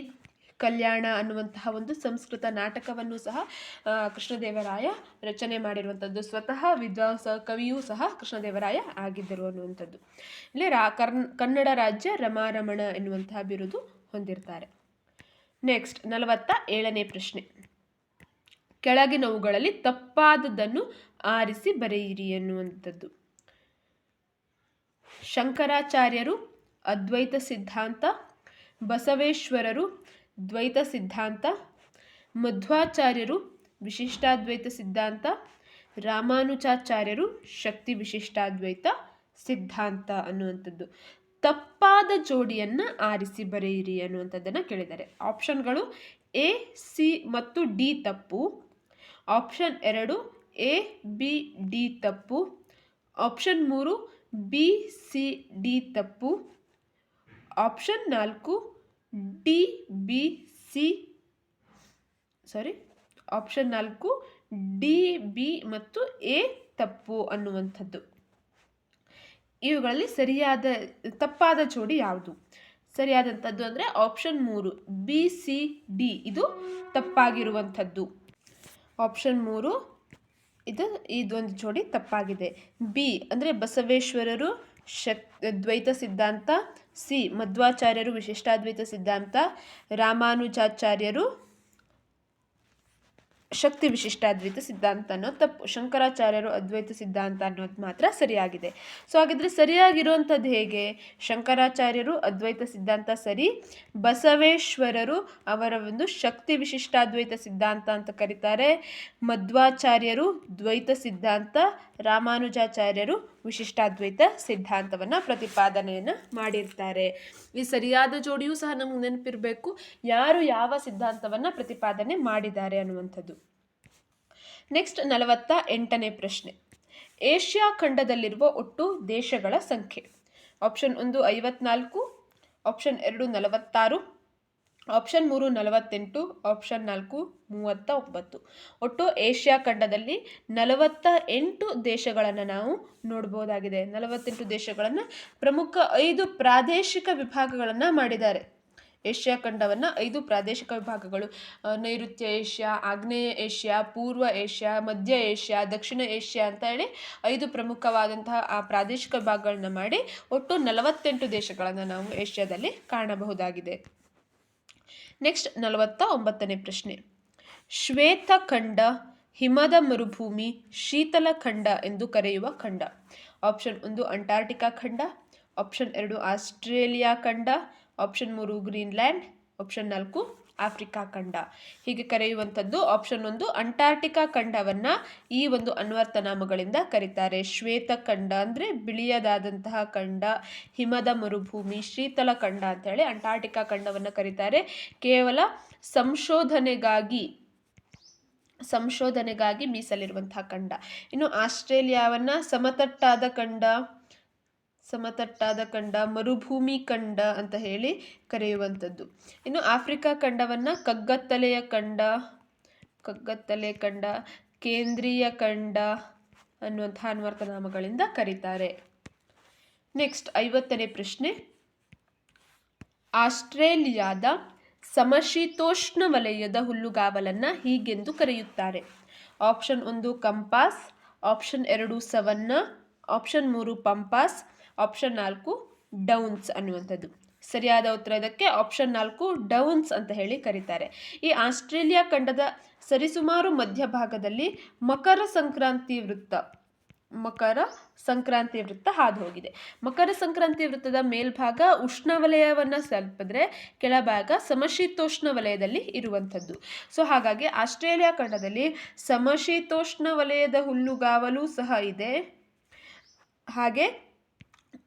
ಕಲ್ಯಾಣ ಅನ್ನುವಂತಹ ಒಂದು ಸಂಸ್ಕೃತ ನಾಟಕವನ್ನು ಸಹ ಕೃಷ್ಣದೇವರಾಯ ರಚನೆ ಮಾಡಿರುವಂಥದ್ದು. ಸ್ವತಃ ವಿದ್ವಾಂಸ ಕವಿಯೂ ಸಹ ಕೃಷ್ಣದೇವರಾಯ ಆಗಿದ್ದರು ಅನ್ನುವಂಥದ್ದು. ಇಲ್ಲಿ ಕನ್ನಡ ರಾಜ್ಯ ರಮಾರಮಣ ಎನ್ನುವಂತಹ ಬಿರುದು ಹೊಂದಿರ್ತಾರೆ. ನೆಕ್ಸ್ಟ್ 47ನೇ ಪ್ರಶ್ನೆ. ಕೆಳಗಿನವುಗಳಲ್ಲಿ ತಪ್ಪಾದದನ್ನು ಆರಿಸಿ ಬರೆಯಿರಿ ಎನ್ನುವಂಥದ್ದು. ಶಂಕರಾಚಾರ್ಯರು ಅದ್ವೈತ ಸಿದ್ಧಾಂತ, ಬಸವೇಶ್ವರರು ದ್ವೈತ ಸಿದ್ಧಾಂತ, ಮಧ್ವಾಚಾರ್ಯರು ವಿಶಿಷ್ಟಾದ್ವೈತ ಸಿದ್ಧಾಂತ, ರಾಮಾನುಜಾಚಾರ್ಯರು ಶಕ್ತಿ ವಿಶಿಷ್ಟಾದ್ವೈತ ಸಿದ್ಧಾಂತ ಅನ್ನುವಂಥದ್ದು. ತಪ್ಪಾದ ಜೋಡಿಯನ್ನು ಆರಿಸಿ ಬರೆಯಿರಿ ಅನ್ನುವಂಥದ್ದನ್ನು ಕೇಳಿದ್ದಾರೆ. ಆಪ್ಷನ್ಗಳು ಎ, ಸಿ ಮತ್ತು ಡಿ ತಪ್ಪು. ಆಪ್ಷನ್ 2 ಎ, ಬಿ, ಡಿ ತಪ್ಪು. ಆಪ್ಷನ್ 3 ಬಿ, ಸಿ, ಡಿ ತಪ್ಪು. Option 4 D, B, C option 4 D, B ಮತ್ತು ಎ ತಪ್ಪು ಅನ್ನುವಂಥದ್ದು. ಇವುಗಳಲ್ಲಿ ತಪ್ಪಾದ ಜೋಡಿ ಯಾವುದು? ಸರಿಯಾದಂಥದ್ದು ಅಂದರೆ ಆಪ್ಷನ್ 3 ಬಿ, ಸಿ, ಡಿ ಇದು ತಪ್ಪಾಗಿರುವಂಥದ್ದು. ಆಪ್ಷನ್ 3 ಇದೊಂದು ಜೋಡಿ ತಪ್ಪಾಗಿದೆ. ಬಿ ಅಂದರೆ ಬಸವೇಶ್ವರರು ದ್ವೈತ ಸಿದ್ಧಾಂತ, ಸಿ ಮಧ್ವಾಚಾರ್ಯರು ವಿಶಿಷ್ಟಾದ್ವೈತ ಸಿದ್ಧಾಂತ, ರಾಮಾನುಜಾಚಾರ್ಯರು ಶಕ್ತಿ ವಿಶಿಷ್ಟಾದ್ವೈತ ಸಿದ್ಧಾಂತ ಅನ್ನೋದು ತಪ್ಪು. ಶಂಕರಾಚಾರ್ಯರು ಅದ್ವೈತ ಸಿದ್ಧಾಂತ ಅನ್ನೋದು ಮಾತ್ರ ಸರಿಯಾಗಿದೆ. ಸೊ ಹಾಗಿದ್ರೆ ಸರಿಯಾಗಿರುವಂಥದ್ದು ಹೇಗೆ? ಶಂಕರಾಚಾರ್ಯರು ಅದ್ವೈತ ಸಿದ್ಧಾಂತ ಸರಿ, ಬಸವೇಶ್ವರರು ಅವರ ಒಂದು ಶಕ್ತಿ ವಿಶಿಷ್ಟಾದ್ವೈತ ಸಿದ್ಧಾಂತ ಅಂತ ಕರೀತಾರೆ, ಮಧ್ವಾಚಾರ್ಯರು ದ್ವೈತ ಸಿದ್ಧಾಂತ, ರಾಮಾನುಜಾಚಾರ್ಯರು ವಿಶಿಷ್ಟಾದ್ವೈತ ಸಿದ್ಧಾಂತವನ್ನು ಪ್ರತಿಪಾದನೆಯನ್ನು ಮಾಡಿರ್ತಾರೆ. ಈ ಸರಿಯಾದ ಜೋಡಿಯೂ ಸಹ ನಮಗೆ ನೆನಪಿರಬೇಕು, ಯಾರು ಯಾವ ಸಿದ್ಧಾಂತವನ್ನು ಪ್ರತಿಪಾದನೆ ಮಾಡಿದ್ದಾರೆ ಅನ್ನುವಂಥದ್ದು. ನೆಕ್ಸ್ಟ್ 48ನೇ ಪ್ರಶ್ನೆ. ಏಷ್ಯಾ ಖಂಡದಲ್ಲಿರುವ ಒಟ್ಟು ದೇಶಗಳ ಸಂಖ್ಯೆ. Option 1 54, option 2 46, option 3 48, option 4 39. ಒಟ್ಟು ಏಷ್ಯಾ ಖಂಡದಲ್ಲಿ 48 ದೇಶಗಳನ್ನು ನಾವು ನೋಡ್ಬೋದಾಗಿದೆ. 48 ದೇಶಗಳನ್ನು ಪ್ರಮುಖ 5 ಪ್ರಾದೇಶಿಕ ವಿಭಾಗಗಳನ್ನು ಮಾಡಿದ್ದಾರೆ. ಏಷ್ಯಾ ಖಂಡವನ್ನು 5 ಪ್ರಾದೇಶಿಕ ವಿಭಾಗಗಳು, ನೈಋತ್ಯ ಏಷ್ಯಾ, ಆಗ್ನೇಯ ಏಷ್ಯಾ, ಪೂರ್ವ ಏಷ್ಯಾ, ಮಧ್ಯ ಏಷ್ಯಾ, ದಕ್ಷಿಣ ಏಷ್ಯಾ ಅಂತ ಹೇಳಿ 5 ಪ್ರಮುಖವಾದಂತಹ ಆ ಪ್ರಾದೇಶಿಕ ವಿಭಾಗಗಳನ್ನ ಮಾಡಿ ಒಟ್ಟು 48 ದೇಶಗಳನ್ನು ನಾವು ಏಷ್ಯಾದಲ್ಲಿ ಕಾಣಬಹುದಾಗಿದೆ. ನೆಕ್ಸ್ಟ್ 49ನೇ ಪ್ರಶ್ನೆ. ಶ್ವೇತಖಂಡ, ಹಿಮದ ಮರುಭೂಮಿ, ಶೀತಲ ಖಂಡ ಎಂದು ಕರೆಯುವ ಖಂಡ. ಆಪ್ಷನ್ 1 ಅಂಟಾರ್ಟಿಕಾ ಖಂಡ, ಆಪ್ಷನ್ 2 ಆಸ್ಟ್ರೇಲಿಯಾ ಖಂಡ, ಆಪ್ಷನ್ 3 ಗ್ರೀನ್ಲ್ಯಾಂಡ್, ಆಪ್ಷನ್ 4 ಆಫ್ರಿಕಾ ಖಂಡ. ಹೀಗೆ ಕರೆಯುವಂಥದ್ದು. ಆಪ್ಷನ್ 1 ಅಂಟಾರ್ಟಿಕಾ ಖಂಡವನ್ನು ಈ ಒಂದು ಅನ್ವರ್ಥನಾಮಗಳಿಂದ ಕರೀತಾರೆ. ಶ್ವೇತಖಂಡ ಅಂದರೆ ಬಿಳಿಯದಾದಂತಹ ಖಂಡ, ಹಿಮದ ಮರುಭೂಮಿ, ಶೀತಲ ಖಂಡ ಅಂತ ಹೇಳಿ ಅಂಟಾರ್ಟಿಕಾ ಖಂಡವನ್ನು ಕರೀತಾರೆ. ಕೇವಲ ಸಂಶೋಧನೆಗಾಗಿ ಮೀಸಲಿರುವಂತಹ ಖಂಡ. ಇನ್ನು ಆಸ್ಟ್ರೇಲಿಯಾವನ್ನು ಸಮತಟ್ಟಾದ ಖಂಡ, ಮರುಭೂಮಿ ಖಂಡ ಅಂತ ಹೇಳಿ ಕರೆಯುವಂಥದ್ದು. ಇನ್ನು ಆಫ್ರಿಕಾ ಖಂಡವನ್ನು ಕಗ್ಗತ್ತಲೆಯ ಖಂಡ, ಕೇಂದ್ರೀಯ ಖಂಡ ಅನ್ನುವಂತಹ ಅನ್ವರ್ಥನಾಮಗಳಿಂದ ಕರೀತಾರೆ. ನೆಕ್ಸ್ಟ್ 50ನೇ ಪ್ರಶ್ನೆ. ಆಸ್ಟ್ರೇಲಿಯಾದ ಸಮಶೀತೋಷ್ಣ ವಲಯದ ಹುಲ್ಲುಗಾವಲನ್ನು ಹೀಗೆಂದು ಕರೆಯುತ್ತಾರೆ. Option 1 compass, option 2 savanna, option 3 pampas, option 4 downs ಅನ್ನುವಂಥದ್ದು. ಸರಿಯಾದ ಉತ್ತರ ಇದಕ್ಕೆ ಆಪ್ಷನ್ 4 ಡೌನ್ಸ್ ಅಂತ ಹೇಳಿ ಕರೀತಾರೆ. ಈ ಆಸ್ಟ್ರೇಲಿಯಾ ಖಂಡದ ಸರಿಸುಮಾರು ಮಧ್ಯಭಾಗದಲ್ಲಿ ಮಕರ ಸಂಕ್ರಾಂತಿ ವೃತ್ತ ಹಾದು ಹೋಗಿದೆ. ಮಕರ ಸಂಕ್ರಾಂತಿ ವೃತ್ತದ ಮೇಲ್ಭಾಗ ಉಷ್ಣವಲಯವನ್ನು ತಲುಪಿದ್ರೆ ಕೆಳಭಾಗ ಸಮಶೀತೋಷ್ಣ ವಲಯದಲ್ಲಿ ಇರುವಂಥದ್ದು. ಸೊ ಹಾಗಾಗಿ ಆಸ್ಟ್ರೇಲಿಯಾ ಖಂಡದಲ್ಲಿ ಸಮಶೀತೋಷ್ಣ ವಲಯದ ಹುಲ್ಲುಗಾವಲು ಸಹ ಇದೆ, ಹಾಗೆ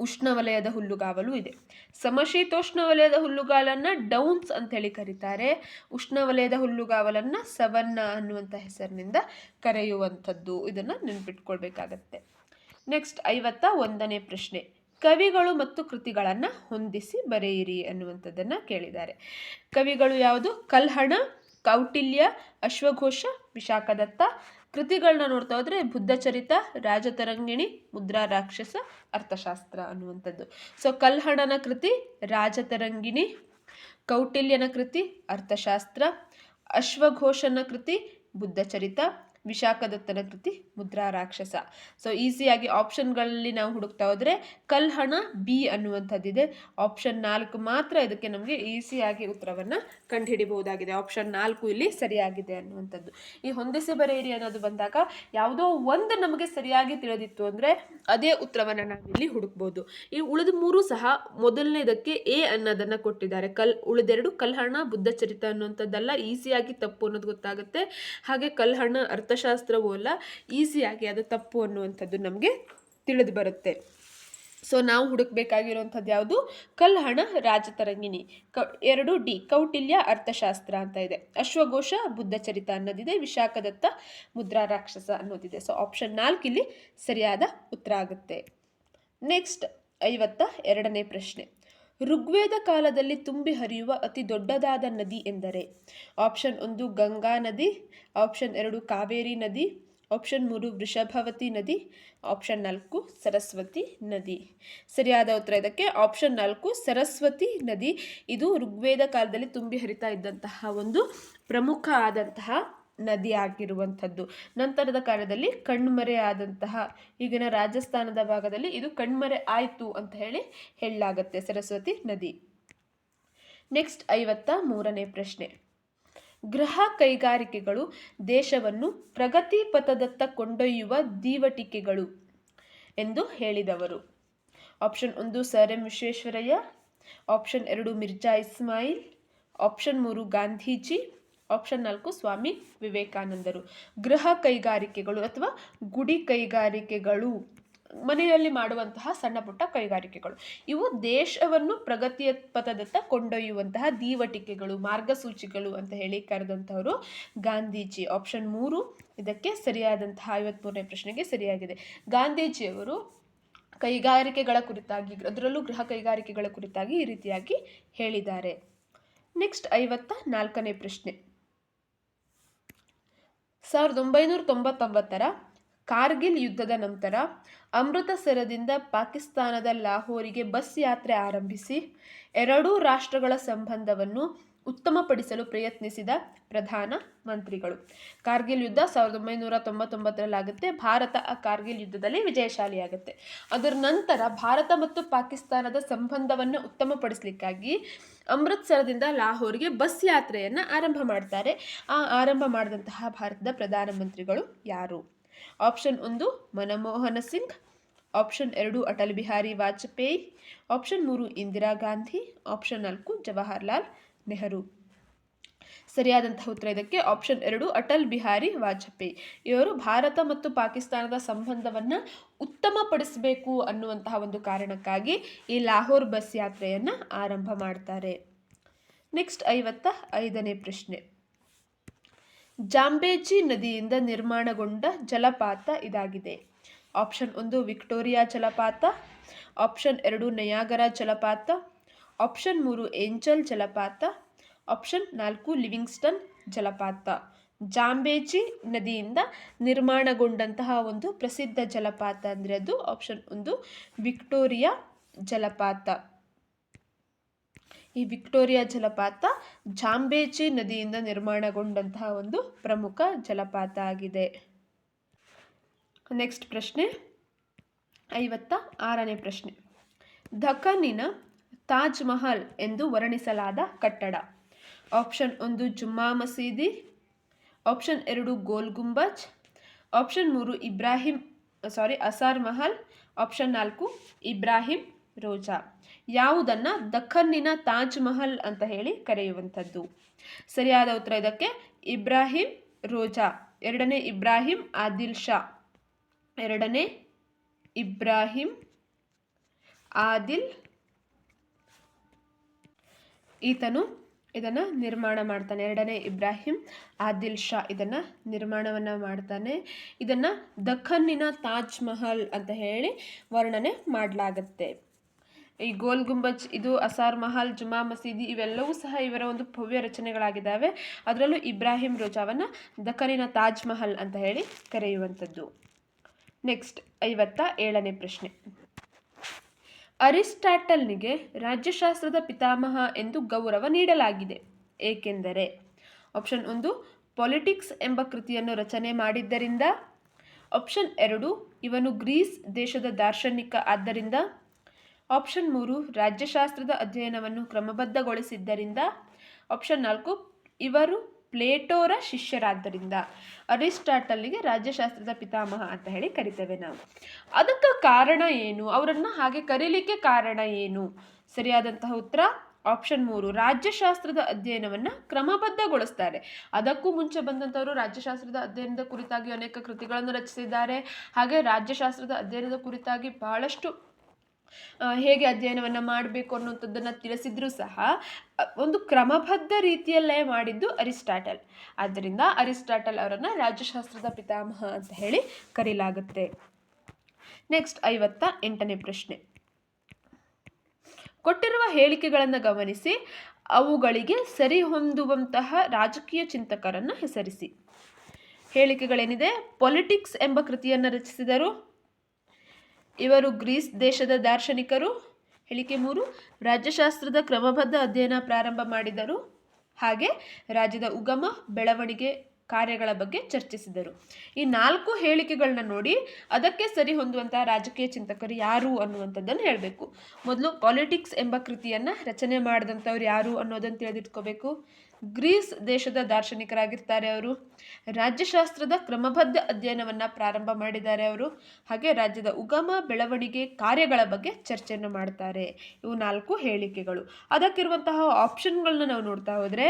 ಉಷ್ಣವಲಯದ ಹುಲ್ಲುಗಾವಲು ಇದೆ. ಸಮಶೀತೋಷ್ಣ ವಲಯದ ಹುಲ್ಲುಗಾವಲನ್ನು ಡೌನ್ಸ್ ಅಂತ ಹೇಳಿ ಕರೀತಾರೆ. ಉಷ್ಣವಲಯದ ಹುಲ್ಲುಗಾವಲನ್ನು ಸವನ್ನ ಅನ್ನುವಂಥ ಹೆಸರಿನಿಂದ ಕರೆಯುವಂಥದ್ದು. ಇದನ್ನು ನೆನಪಿಟ್ಕೊಳ್ಬೇಕಾಗತ್ತೆ. ನೆಕ್ಸ್ಟ್ 51ನೇ ಪ್ರಶ್ನೆ. ಕವಿಗಳು ಮತ್ತು ಕೃತಿಗಳನ್ನು ಹೊಂದಿಸಿ ಬರೆಯಿರಿ ಅನ್ನುವಂಥದ್ದನ್ನು ಕೇಳಿದ್ದಾರೆ. ಕವಿಗಳು ಯಾವುದು? ಕಲ್ಹಣ, ಕೌಟಿಲ್ಯ, ಅಶ್ವಘೋಷ, ವಿಶಾಖದತ್ತ. ಕೃತಿಗಳನ್ನ ನೋಡ್ತಾ ಹೋದರೆ ಬುದ್ಧಚರಿತ, ರಾಜತರಂಗಿಣಿ, ಮುದ್ರಾ ರಾಕ್ಷಸ, ಅರ್ಥಶಾಸ್ತ್ರ ಅನ್ನುವಂಥದ್ದು. ಸೊ ಕಲ್ಹಣನ ಕೃತಿ ರಾಜತರಂಗಿಣಿ, ಕೌಟಿಲ್ಯನ ಕೃತಿ ಅರ್ಥಶಾಸ್ತ್ರ, ಅಶ್ವಘೋಷನ ಕೃತಿ ಬುದ್ಧಚರಿತ, ವಿಶಾಖದತ್ತನ ಕೃತಿ ಮುದ್ರಾ ರಾಕ್ಷಸ. ಸೊ ಈಸಿಯಾಗಿ ಆಪ್ಷನ್ಗಳಲ್ಲಿ ನಾವು ಹುಡುಕ್ತಾ ಹೋದರೆ ಕಲ್ಹಣ ಬಿ ಅನ್ನುವಂಥದ್ದಿದೆ. ಆಪ್ಷನ್ 4 ಮಾತ್ರ ಇದಕ್ಕೆ ನಮಗೆ ಈಸಿಯಾಗಿ ಉತ್ತರವನ್ನು ಕಂಡುಹಿಡಿಬಹುದಾಗಿದೆ. ಆಪ್ಷನ್ 4 ಇಲ್ಲಿ ಸರಿಯಾಗಿದೆ ಅನ್ನುವಂಥದ್ದು. ಈ ಹೊಂದಿಸಿ ಬರೆಯಿರಿ ಅನ್ನೋದು ಬಂದಾಗ ಯಾವುದೋ ಒಂದು ನಮಗೆ ಸರಿಯಾಗಿ ತಿಳಿದಿತ್ತು ಅಂದರೆ ಅದೇ ಉತ್ತರವನ್ನು ನಾವಿಲ್ಲಿ ಹುಡುಕ್ಬೋದು. ಈ ಉಳಿದ 3 ಸಹ ಮೊದಲನೇದಕ್ಕೆ ಎ ಅನ್ನೋದನ್ನು ಕೊಟ್ಟಿದ್ದಾರೆ. ಉಳಿದೆರಡು ಕಲ್ಹಣ, ಬುದ್ಧಚರಿತ ಅನ್ನುವಂಥದ್ದೆಲ್ಲ ಈಸಿಯಾಗಿ ತಪ್ಪು ಅನ್ನೋದು ಗೊತ್ತಾಗುತ್ತೆ. ಹಾಗೆ ಕಲ್ಹಣ ಅರ್ಥಶಾಸ್ತ್ರವೂ ಅಲ್ಲ, ಈಸಿಯಾಗಿ ಅದು ತಪ್ಪು ಅನ್ನುವಂಥದ್ದು ನಮಗೆ ತಿಳಿದು ಬರುತ್ತೆ. ಸೊ ನಾವು ಹುಡುಕಬೇಕಾಗಿರುವಂಥದ್ದು ಯಾವುದು? ಕಲ್ಹಣ ರಾಜತರಂಗಿಣಿ. 2 ಡಿ ಕೌಟಿಲ್ಯ ಅರ್ಥಶಾಸ್ತ್ರ ಅಂತ ಇದೆ. ಅಶ್ವಘೋಷ ಬುದ್ಧಚರಿತ ಅನ್ನೋದಿದೆ. ವಿಶಾಖದತ್ತ ಮುದ್ರಾ ರಾಕ್ಷಸ ಅನ್ನೋದಿದೆ. ಸೊ ಆಪ್ಷನ್ 4 ಇಲ್ಲಿ ಸರಿಯಾದ ಉತ್ತರ ಆಗುತ್ತೆ. ನೆಕ್ಸ್ಟ್ 52ನೇ ಪ್ರಶ್ನೆ. ಋಗ್ವೇದ ಕಾಲದಲ್ಲಿ ತುಂಬಿ ಹರಿಯುವ ಅತಿ ದೊಡ್ಡದಾದ ನದಿ ಎಂದರೆ? ಆಪ್ಷನ್ 1 ಗಂಗಾ ನದಿ, ಆಪ್ಷನ್ 2 ಕಾವೇರಿ ನದಿ, ಆಪ್ಷನ್ 3 ವೃಷಭವತಿ ನದಿ, ಆಪ್ಷನ್ 4 ಸರಸ್ವತಿ ನದಿ. ಸರಿಯಾದ ಉತ್ತರ ಇದಕ್ಕೆ ಆಪ್ಷನ್ 4 ಸರಸ್ವತಿ ನದಿ. ಇದು ಋಗ್ವೇದ ಕಾಲದಲ್ಲಿ ತುಂಬಿ ಹರಿತಾ ಇದ್ದಂತಹ ಒಂದು ಪ್ರಮುಖ ಆದಂತಹ ನದಿ ಆಗಿರುವಂಥದ್ದು. ನಂತರದ ಕಾಲದಲ್ಲಿ ಕಣ್ಮರೆ ಆದಂತಹ, ಈಗಿನ ರಾಜಸ್ಥಾನದ ಭಾಗದಲ್ಲಿ ಇದು ಕಣ್ಮರೆ ಆಯಿತು ಅಂತ ಹೇಳಲಾಗುತ್ತೆ ಸರಸ್ವತಿ ನದಿ. ನೆಕ್ಸ್ಟ್ 53ನೇ ಪ್ರಶ್ನೆ. ಗೃಹ ಕೈಗಾರಿಕೆಗಳು ದೇಶವನ್ನು ಪ್ರಗತಿ ಪಥದತ್ತ ಕೊಂಡೊಯ್ಯುವ ದೀವಟಿಕೆಗಳು ಎಂದು ಹೇಳಿದವರು? Option 1 sir M Visvesvaraya, option 2 Mirza Ismail, option 3 Gandhiji, option 4 Swami ವಿವೇಕಾನಂದರು. ಗೃಹ ಕೈಗಾರಿಕೆಗಳು ಅಥವಾ ಗುಡಿ ಕೈಗಾರಿಕೆಗಳು ಮನೆಯಲ್ಲಿ ಮಾಡುವಂತಹ ಸಣ್ಣ ಪುಟ್ಟ ಕೈಗಾರಿಕೆಗಳು. ಇವು ದೇಶವನ್ನು ಪ್ರಗತಿಯ ಪಥದತ್ತ ಕೊಂಡೊಯ್ಯುವಂತಹ ದೀವಟಿಕೆಗಳು, ಮಾರ್ಗಸೂಚಿಗಳು ಅಂತ ಹೇಳಿ ಕರೆದಂಥವರು ಗಾಂಧೀಜಿ. ಆಪ್ಷನ್ 3 ಇದಕ್ಕೆ ಸರಿಯಾದಂತಹ 53ನೇ ಪ್ರಶ್ನೆಗೆ ಸರಿಯಾಗಿದೆ. ಗಾಂಧೀಜಿಯವರು ಕೈಗಾರಿಕೆಗಳ ಕುರಿತಾಗಿ, ಅದರಲ್ಲೂ ಗೃಹ ಕೈಗಾರಿಕೆಗಳ ಕುರಿತಾಗಿ ಈ ರೀತಿಯಾಗಿ ಹೇಳಿದ್ದಾರೆ. ನೆಕ್ಸ್ಟ್ 54ನೇ ಪ್ರಶ್ನೆ. 1999ರ ಕಾರ್ಗಿಲ್ ಯುದ್ಧದ ನಂತರ ಅಮೃತಸರದಿಂದ ಪಾಕಿಸ್ತಾನದ ಲಾಹೋರಿಗೆ ಬಸ್ ಯಾತ್ರೆ ಆರಂಭಿಸಿ ಎರಡೂ ರಾಷ್ಟ್ರಗಳ ಸಂಬಂಧವನ್ನು ಉತ್ತಮಪಡಿಸಲು ಪ್ರಯತ್ನಿಸಿದ ಪ್ರಧಾನ ಮಂತ್ರಿಗಳು. ಕಾರ್ಗಿಲ್ ಯುದ್ಧ 1999ರಲ್ಲಾಗುತ್ತೆ. ಭಾರತ ಆ ಕಾರ್ಗಿಲ್ ಯುದ್ಧದಲ್ಲಿ ವಿಜಯಶಾಲಿಯಾಗುತ್ತೆ. ಅದರ ನಂತರ ಭಾರತ ಮತ್ತು ಪಾಕಿಸ್ತಾನದ ಸಂಬಂಧವನ್ನು ಉತ್ತಮಪಡಿಸಲಿಕ್ಕಾಗಿ ಅಮೃತ್ಸರದಿಂದ ಲಾಹೋರ್ಗೆ ಬಸ್ ಯಾತ್ರೆಯನ್ನು ಆರಂಭ ಮಾಡ್ತಾರೆ. ಆ ಆರಂಭ ಮಾಡಿದಂತಹ ಭಾರತದ ಪ್ರಧಾನಮಂತ್ರಿಗಳು ಯಾರು? Option 1 Manmohan Singh, option 2 Atal Bihari Vajpayee, option 3 Indira Gandhi, option 4 Jawaharlal Nehru. ಸರಿಯಾದಂತಹ ಉತ್ತರ ಇದಕ್ಕೆ ಆಪ್ಷನ್ 2 ಅಟಲ್ ಬಿಹಾರಿ ವಾಜಪೇಯಿ. ಇವರು ಭಾರತ ಮತ್ತು ಪಾಕಿಸ್ತಾನದ ಸಂಬಂಧವನ್ನು ಉತ್ತಮಪಡಿಸಬೇಕು ಅನ್ನುವಂತಹ ಒಂದು ಕಾರಣಕ್ಕಾಗಿ ಈ ಲಾಹೋರ್ ಬಸ್ ಯಾತ್ರೆಯನ್ನು ಆರಂಭ ಮಾಡ್ತಾರೆ. ನೆಕ್ಸ್ಟ್ 55ನೇ ಪ್ರಶ್ನೆ. ಜಾಂಬೇಜಿ ನದಿಯಿಂದ ನಿರ್ಮಾಣಗೊಂಡ ಜಲಪಾತ ಇದಾಗಿದೆ. ಆಪ್ಷನ್ 1 ವಿಕ್ಟೋರಿಯಾ ಜಲಪಾತ, ಆಪ್ಷನ್ 2 ನಯಾಗರಾ ಜಲಪಾತ, ಆಪ್ಷನ್ 3 ಏಂಜಲ್ ಜಲಪಾತ, ಆಪ್ಷನ್ 4 ಲಿವಿಂಗ್ಸ್ಟನ್ ಜಲಪಾತ. ಜಾಂಬೇಜಿ ನದಿಯಿಂದ ನಿರ್ಮಾಣಗೊಂಡಂತಹ ಒಂದು ಪ್ರಸಿದ್ಧ ಜಲಪಾತ ಅಂದರೆ ಅದು ಆಪ್ಷನ್ 1 ವಿಕ್ಟೋರಿಯಾ ಜಲಪಾತ. ಈ ವಿಕ್ಟೋರಿಯಾ ಜಲಪಾತ ಜಾಂಬೇಜಿ ನದಿಯಿಂದ ನಿರ್ಮಾಣಗೊಂಡಂತಹ ಒಂದು ಪ್ರಮುಖ ಜಲಪಾತ ಆಗಿದೆ. ನೆಕ್ಸ್ಟ್ ಪ್ರಶ್ನೆ 56ನೇ ಪ್ರಶ್ನೆ. ದಖನ್ನಿನ ತಾಜ್ ಮಹಲ್ ಎಂದು ವರ್ಣಿಸಲಾದ ಕಟ್ಟಡ. ಆಪ್ಷನ್ 1 ಜುಮ್ಮಾ ಮಸೀದಿ, option 2 Gol Gumbaz, option 3 ಅಸಾರ್ Mahal, option 4 Ibrahim ರೋಜಾ. ಯಾವುದನ್ನು ದಖನ್ನಿನ ತಾಜ್ ಮಹಲ್ ಅಂತ ಹೇಳಿ ಕರೆಯುವಂಥದ್ದು? ಸರಿಯಾದ ಉತ್ತರ ಇದಕ್ಕೆ ಇಬ್ರಾಹಿಂ ರೋಜಾ. ಎರಡನೇ ಇಬ್ರಾಹಿಂ ಆದಿಲ್ ಶಾ, ಎರಡನೇ ಇಬ್ರಾಹಿಂ ಆದಿಲ್ ಈತನು ಇದನ್ನು ನಿರ್ಮಾಣ ಮಾಡ್ತಾನೆ. ಎರಡನೇ ಇಬ್ರಾಹಿಂ ಆದಿಲ್ ಶಾ ಇದನ್ನು ನಿರ್ಮಾಣವನ್ನು ಮಾಡ್ತಾನೆ. ಇದನ್ನು ದಖನ್ನಿನ ತಾಜ್ ಮಹಲ್ ಅಂತ ಹೇಳಿ ವರ್ಣನೆ ಮಾಡಲಾಗುತ್ತೆ. ಈ ಗೋಲ್ ಗುಂಬಜ್, ಇದು ಅಸಾರ್ ಮಹಲ್, ಜುಮಾ ಮಸೀದಿ ಇವೆಲ್ಲವೂ ಸಹ ಇವರ ಒಂದು ಭವ್ಯ ರಚನೆಗಳಾಗಿದ್ದಾವೆ. ಅದರಲ್ಲೂ ಇಬ್ರಾಹಿಂ ರೋಜಾವನ್ನು ದಖನ್ನಿನ ತಾಜ್ ಮಹಲ್ ಅಂತ ಹೇಳಿ ಕರೆಯುವಂಥದ್ದು. ನೆಕ್ಸ್ಟ್ 57ನೇ ಪ್ರಶ್ನೆ. ಅರಿಸ್ಟಾಟಲ್ನಿಗೆ ರಾಜ್ಯಶಾಸ್ತ್ರದ ಪಿತಾಮಹ ಎಂದು ಗೌರವ ನೀಡಲಾಗಿದೆ ಏಕೆಂದರೆ? ಆಪ್ಷನ್ 1 ಪೊಲಿಟಿಕ್ಸ್ ಎಂಬ ಕೃತಿಯನ್ನು ರಚನೆ ಮಾಡಿದ್ದರಿಂದ, ಆಪ್ಷನ್ 2 ಇವನು ಗ್ರೀಸ್ ದೇಶದ ದಾರ್ಶನಿಕ ಆದ್ದರಿಂದ, ಆಪ್ಷನ್ 3 ರಾಜ್ಯಶಾಸ್ತ್ರದ ಅಧ್ಯಯನವನ್ನು ಕ್ರಮಬದ್ಧಗೊಳಿಸಿದ್ದರಿಂದ, ಆಪ್ಷನ್ 4 ಇವರು ಪ್ಲೇಟೋರ ಶಿಷ್ಯರಾದ್ದರಿಂದ. ಅರಿಸ್ಟಾಟಲ್ನಿಗೆ ರಾಜ್ಯಶಾಸ್ತ್ರದ ಪಿತಾಮಹ ಅಂತ ಹೇಳಿ ಕರಿತೇವೆ ನಾವು. ಅದಕ್ಕೆ ಕಾರಣ ಏನು? ಅವರನ್ನು ಹಾಗೆ ಕರೀಲಿಕ್ಕೆ ಕಾರಣ ಏನು? ಸರಿಯಾದಂತಹ ಉತ್ತರ ಆಪ್ಷನ್ 3 ರಾಜ್ಯಶಾಸ್ತ್ರದ ಅಧ್ಯಯನವನ್ನು ಕ್ರಮಬದ್ಧಗೊಳಿಸ್ತಾರೆ. ಅದಕ್ಕೂ ಮುಂಚೆ ಬಂದಂಥವರು ರಾಜ್ಯಶಾಸ್ತ್ರದ ಅಧ್ಯಯನದ ಕುರಿತಾಗಿ ಅನೇಕ ಕೃತಿಗಳನ್ನು ರಚಿಸಿದ್ದಾರೆ. ಹಾಗೆ ರಾಜ್ಯಶಾಸ್ತ್ರದ ಅಧ್ಯಯನದ ಕುರಿತಾಗಿ ಬಹಳಷ್ಟು ಹೇಗೆ ಅಧ್ಯಯನವನ್ನು ಮಾಡಬೇಕು ಅನ್ನುವಂಥದ್ದನ್ನು ತಿಳಿಸಿದ್ರೂ ಸಹ ಒಂದು ಕ್ರಮಬದ್ಧ ರೀತಿಯಲ್ಲೇ ಮಾಡಿದ್ದು ಅರಿಸ್ಟಾಟಲ್. ಆದ್ದರಿಂದ ಅರಿಸ್ಟಾಟಲ್ ಅವರನ್ನು ರಾಜ್ಯಶಾಸ್ತ್ರದ ಪಿತಾಮಹ ಅಂತ ಹೇಳಿ ಕರೆಯಲಾಗುತ್ತೆ. ನೆಕ್ಸ್ಟ್ 58ನೇ ಪ್ರಶ್ನೆ. ಕೊಟ್ಟಿರುವ ಹೇಳಿಕೆಗಳನ್ನು ಗಮನಿಸಿ ಅವುಗಳಿಗೆ ಸರಿಹೊಂದುವಂತಹ ರಾಜಕೀಯ ಚಿಂತಕರನ್ನು ಹೆಸರಿಸಿ. ಹೇಳಿಕೆಗಳೇನಿದೆ? ಪೊಲಿಟಿಕ್ಸ್ ಎಂಬ ಕೃತಿಯನ್ನು ರಚಿಸಿದರು, ಇವರು ಗ್ರೀಸ್ ದೇಶದ ದಾರ್ಶನಿಕರು. ಹೇಳಿಕೆ 3 ರಾಜ್ಯಶಾಸ್ತ್ರದ ಕ್ರಮಬದ್ಧ ಅಧ್ಯಯನ ಪ್ರಾರಂಭ ಮಾಡಿದರು, ಹಾಗೆ ರಾಜ್ಯದ ಉಗಮ ಬೆಳವಣಿಗೆ ಕಾರ್ಯಗಳ ಬಗ್ಗೆ ಚರ್ಚಿಸಿದರು. ಈ 4 ಹೇಳಿಕೆಗಳನ್ನ ನೋಡಿ ಅದಕ್ಕೆ ಸರಿ ಹೊಂದುವಂತಹ ರಾಜಕೀಯ ಚಿಂತಕರು ಯಾರು ಅನ್ನುವಂಥದ್ದನ್ನು ಹೇಳಬೇಕು. ಮೊದಲು ಪಾಲಿಟಿಕ್ಸ್ ಎಂಬ ಕೃತಿಯನ್ನು ರಚನೆ ಮಾಡಿದಂಥವ್ರು ಯಾರು ಅನ್ನೋದನ್ನು ತಿಳಿದಿಟ್ಕೋಬೇಕು. ಗ್ರೀಸ್ ದೇಶದ ದಾರ್ಶನಿಕರಾಗಿರ್ತಾರೆ ಅವರು. ರಾಜ್ಯಶಾಸ್ತ್ರದ ಕ್ರಮಬದ್ಧ ಅಧ್ಯಯನವನ್ನು ಪ್ರಾರಂಭ ಮಾಡಿದ್ದಾರೆ ಅವರು. ಹಾಗೆ ರಾಜ್ಯದ ಉಗಮ ಬೆಳವಣಿಗೆ ಕಾರ್ಯಗಳ ಬಗ್ಗೆ ಚರ್ಚೆಯನ್ನು ಮಾಡ್ತಾರೆ. ಇವು 4 ಹೇಳಿಕೆಗಳು. ಅದಕ್ಕಿರುವಂತಹ ಆಪ್ಷನ್ಗಳನ್ನ ನಾವು ನೋಡ್ತಾ ಹೋದರೆ,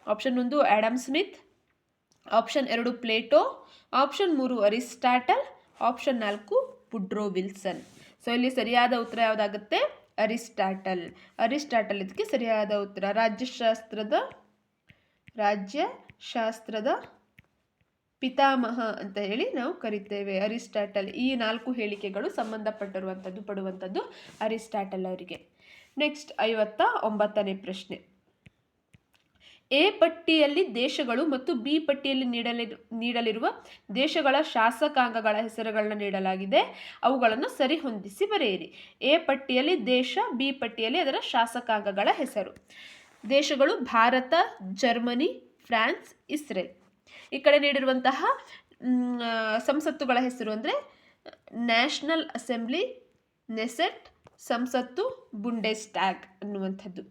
option 1 Adam Smith, option 2 Plato, option 3 Aristotle, option 4 Woodrow Wilson. So ಇಲ್ಲಿ ಸರಿಯಾದ ಉತ್ತರ ಯಾವುದಾಗುತ್ತೆ? ಅರಿಸ್ಟಾಟಲ್. ಅರಿಸ್ಟಾಟಲ್ ಇದಕ್ಕೆ ಸರಿಯಾದ ಉತ್ತರ. ರಾಜ್ಯಶಾಸ್ತ್ರದ ಪಿತಾಮಹ ಅಂತ ಹೇಳಿ ನಾವು ಕರಿತೇವೆ ಅರಿಸ್ಟಾಟಲ್. ಈ 4 ಹೇಳಿಕೆಗಳು ಪಡುವಂಥದ್ದು ಅರಿಸ್ಟಾಟಲ್ ಅವರಿಗೆ. ನೆಕ್ಸ್ಟ್ 59ನೇ ಪ್ರಶ್ನೆ. ಎ ಪಟ್ಟಿಯಲ್ಲಿ ದೇಶಗಳು ಮತ್ತು ಬಿ ಪಟ್ಟಿಯಲ್ಲಿ ನೀಡಲಿರುವ ದೇಶಗಳ ಶಾಸಕಾಂಗಗಳ ಹೆಸರುಗಳನ್ನ ನೀಡಲಾಗಿದೆ. ಅವುಗಳನ್ನು ಸರಿಹೊಂದಿಸಿ ಬರೆಯಿರಿ. ಎ ಪಟ್ಟಿಯಲ್ಲಿ ದೇಶ, ಬಿ ಪಟ್ಟಿಯಲ್ಲಿ ಅದರ ಶಾಸಕಾಂಗಗಳ ಹೆಸರು. ದೇಶಗಳು ಭಾರತ, ಜರ್ಮನಿ, ಫ್ರಾನ್ಸ್, ಇಸ್ರೇಲ್. ಈ ಕಡೆ ನೀಡಿರುವಂತಹ ಸಂಸತ್ತುಗಳ ಹೆಸರು ಅಂದರೆ ನ್ಯಾಷನಲ್ ಅಸೆಂಬ್ಲಿ, ನೆಸೆಟ್, ಸಂಸತ್ತು, ಬುಂಡೆಸ್ಟ್ಯಾಗ್ ಅನ್ನುವಂಥದ್ದು.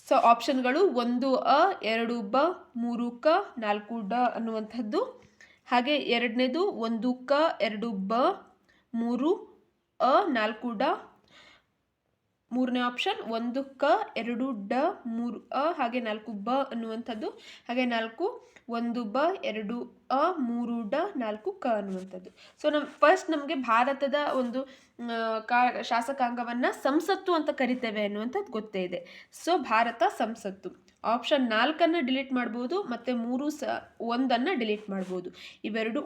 ಸೊ ಆಪ್ಷನ್ಗಳು 1 ಅ, 2 ಬ, 3 ಕ, 4 ಡ ಅನ್ನುವಂಥದ್ದು. ಹಾಗೆ ಎರಡನೇದು 1 ಕ, 2 ಬ, 3 ಅ, 4 ಡ. ಮೂರನೇ ಆಪ್ಷನ್ 1 ಕ, 2 ಡ, 3 ಅ, ಹಾಗೆ 4 ಬ ಅನ್ನುವಂಥದ್ದು. ಹಾಗೆ 4 1 ಬ, 2 ಅ, 3 ಡ, 4 ಕ ಅನ್ನುವಂಥದ್ದು. ಸೊ ನಮಗೆ ಭಾರತದ ಒಂದು ಶಾಸಕಾಂಗವನ್ನು ಸಂಸತ್ತು ಅಂತ ಕರಿತೇವೆ ಅನ್ನುವಂಥದ್ದು ಗೊತ್ತೇ ಇದೆ. ಸೊ ಭಾರತ ಸಂಸತ್ತು. ಆಪ್ಷನ್ 4 ಡಿಲೀಟ್ ಮಾಡ್ಬೋದು, ಮತ್ತು 1 ಡಿಲೀಟ್ ಮಾಡ್ಬೋದು.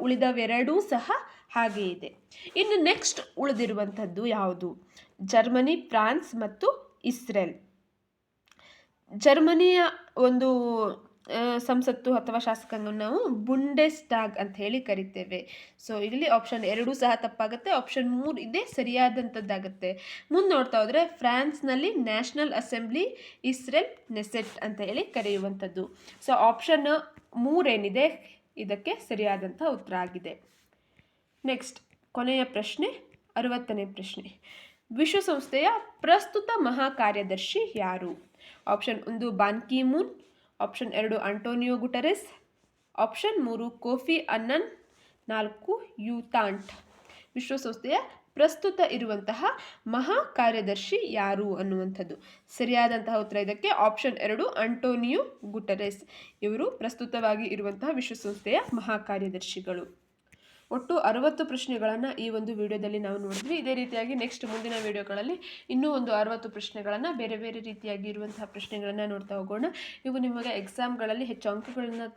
ಉಳಿದವೆರಡೂ ಸಹ ಹಾಗೆ ಇದೆ. ಇನ್ನು ನೆಕ್ಸ್ಟ್ ಉಳಿದಿರುವಂಥದ್ದು ಯಾವುದು? ಜರ್ಮನಿ, ಫ್ರಾನ್ಸ್ ಮತ್ತು ಇಸ್ರೇಲ್. ಜರ್ಮನಿಯ ಒಂದು ಸಂಸತ್ತು ಅಥವಾ ಶಾಸಕಾಂಗವನ್ನು ನಾವು ಬುಂಡೆಸ್ಟ್ಯಾಗ್ ಅಂತ ಹೇಳಿ ಕರಿತೇವೆ. ಸೊ ಇಲ್ಲಿ ಆಪ್ಷನ್ 2 ಸಹ ತಪ್ಪಾಗುತ್ತೆ. ಆಪ್ಷನ್ 3 ಇದೇ ಸರಿಯಾದಂಥದ್ದಾಗುತ್ತೆ. ಮುಂದೆ ನೋಡ್ತಾ ಹೋದರೆ ಫ್ರಾನ್ಸ್ನಲ್ಲಿ ನ್ಯಾಷನಲ್ ಅಸೆಂಬ್ಲಿ, ಇಸ್ರೇಲ್ ನೆಸೆಟ್ ಅಂತ ಹೇಳಿ ಕರೆಯುವಂಥದ್ದು. ಸೊ ಆಪ್ಷನ್ 3 ಏನಿದೆ ಇದಕ್ಕೆ ಸರಿಯಾದಂಥ ಉತ್ತರ ಆಗಿದೆ. ನೆಕ್ಸ್ಟ್ ಕೊನೆಯ ಪ್ರಶ್ನೆ 60ನೇ ಪ್ರಶ್ನೆ. ವಿಶ್ವಸಂಸ್ಥೆಯ ಪ್ರಸ್ತುತ ಮಹಾಕಾರ್ಯದರ್ಶಿ ಯಾರು? Option 1 Ban Ki Moon, option 2 Antonio Guterres, option 3 Kofi Annan, 4 U Thant. ವಿಶ್ವಸಂಸ್ಥೆಯ ಪ್ರಸ್ತುತ ಇರುವಂತಹ ಮಹಾ ಕಾರ್ಯದರ್ಶಿ ಯಾರು ಅನ್ನುವಂಥದ್ದು. ಸರಿಯಾದಂತಹ ಉತ್ತರ ಇದಕ್ಕೆ ಆಪ್ಷನ್ 2 ಆಂಟೋನಿಯೋ ಗುಟೆರೆಸ್. ಇವರು ಪ್ರಸ್ತುತವಾಗಿ ಇರುವಂತಹ ವಿಶ್ವಸಂಸ್ಥೆಯ ಮಹಾ ಕಾರ್ಯದರ್ಶಿಗಳು. ಒಟ್ಟು 60 ಪ್ರಶ್ನೆಗಳನ್ನು ಈ ಒಂದು ವಿಡಿಯೋದಲ್ಲಿ ನಾವು ನೋಡಿದ್ವಿ. ಇದೇ ರೀತಿಯಾಗಿ ನೆಕ್ಸ್ಟ್ ಮುಂದಿನ ವಿಡಿಯೋಗಳಲ್ಲಿ ಇನ್ನೂ ಒಂದು 60 ಪ್ರಶ್ನೆಗಳನ್ನು ಬೇರೆ ಬೇರೆ ರೀತಿಯಾಗಿ ಇರುವಂತಹ ಪ್ರಶ್ನೆಗಳನ್ನು ನೋಡ್ತಾ ಹೋಗೋಣ. ಇವು ನಿಮಗೆ ಎಕ್ಸಾಮ್ಗಳಲ್ಲಿ ಹೆಚ್ಚು ಅಂಕಗಳನ್ನು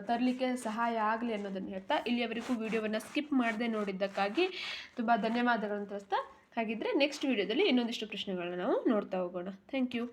ತರಲಿಕ್ಕೆ ಸಹಾಯ ಆಗಲಿ ಅನ್ನೋದನ್ನು ಹೇಳ್ತಾ ಇಲ್ಲಿಯವರೆಗೂ ವಿಡಿಯೋವನ್ನು ಸ್ಕಿಪ್ ಮಾಡದೆ ನೋಡಿದ್ದಕ್ಕಾಗಿ ತುಂಬ ಧನ್ಯವಾದಗಳನ್ನು ತಿಳಿಸ್ತಾ, ಹಾಗಿದ್ದರೆ ನೆಕ್ಸ್ಟ್ ವಿಡಿಯೋದಲ್ಲಿ ಇನ್ನೊಂದಿಷ್ಟು ಪ್ರಶ್ನೆಗಳನ್ನು ನಾವು ನೋಡ್ತಾ ಹೋಗೋಣ. Thank you.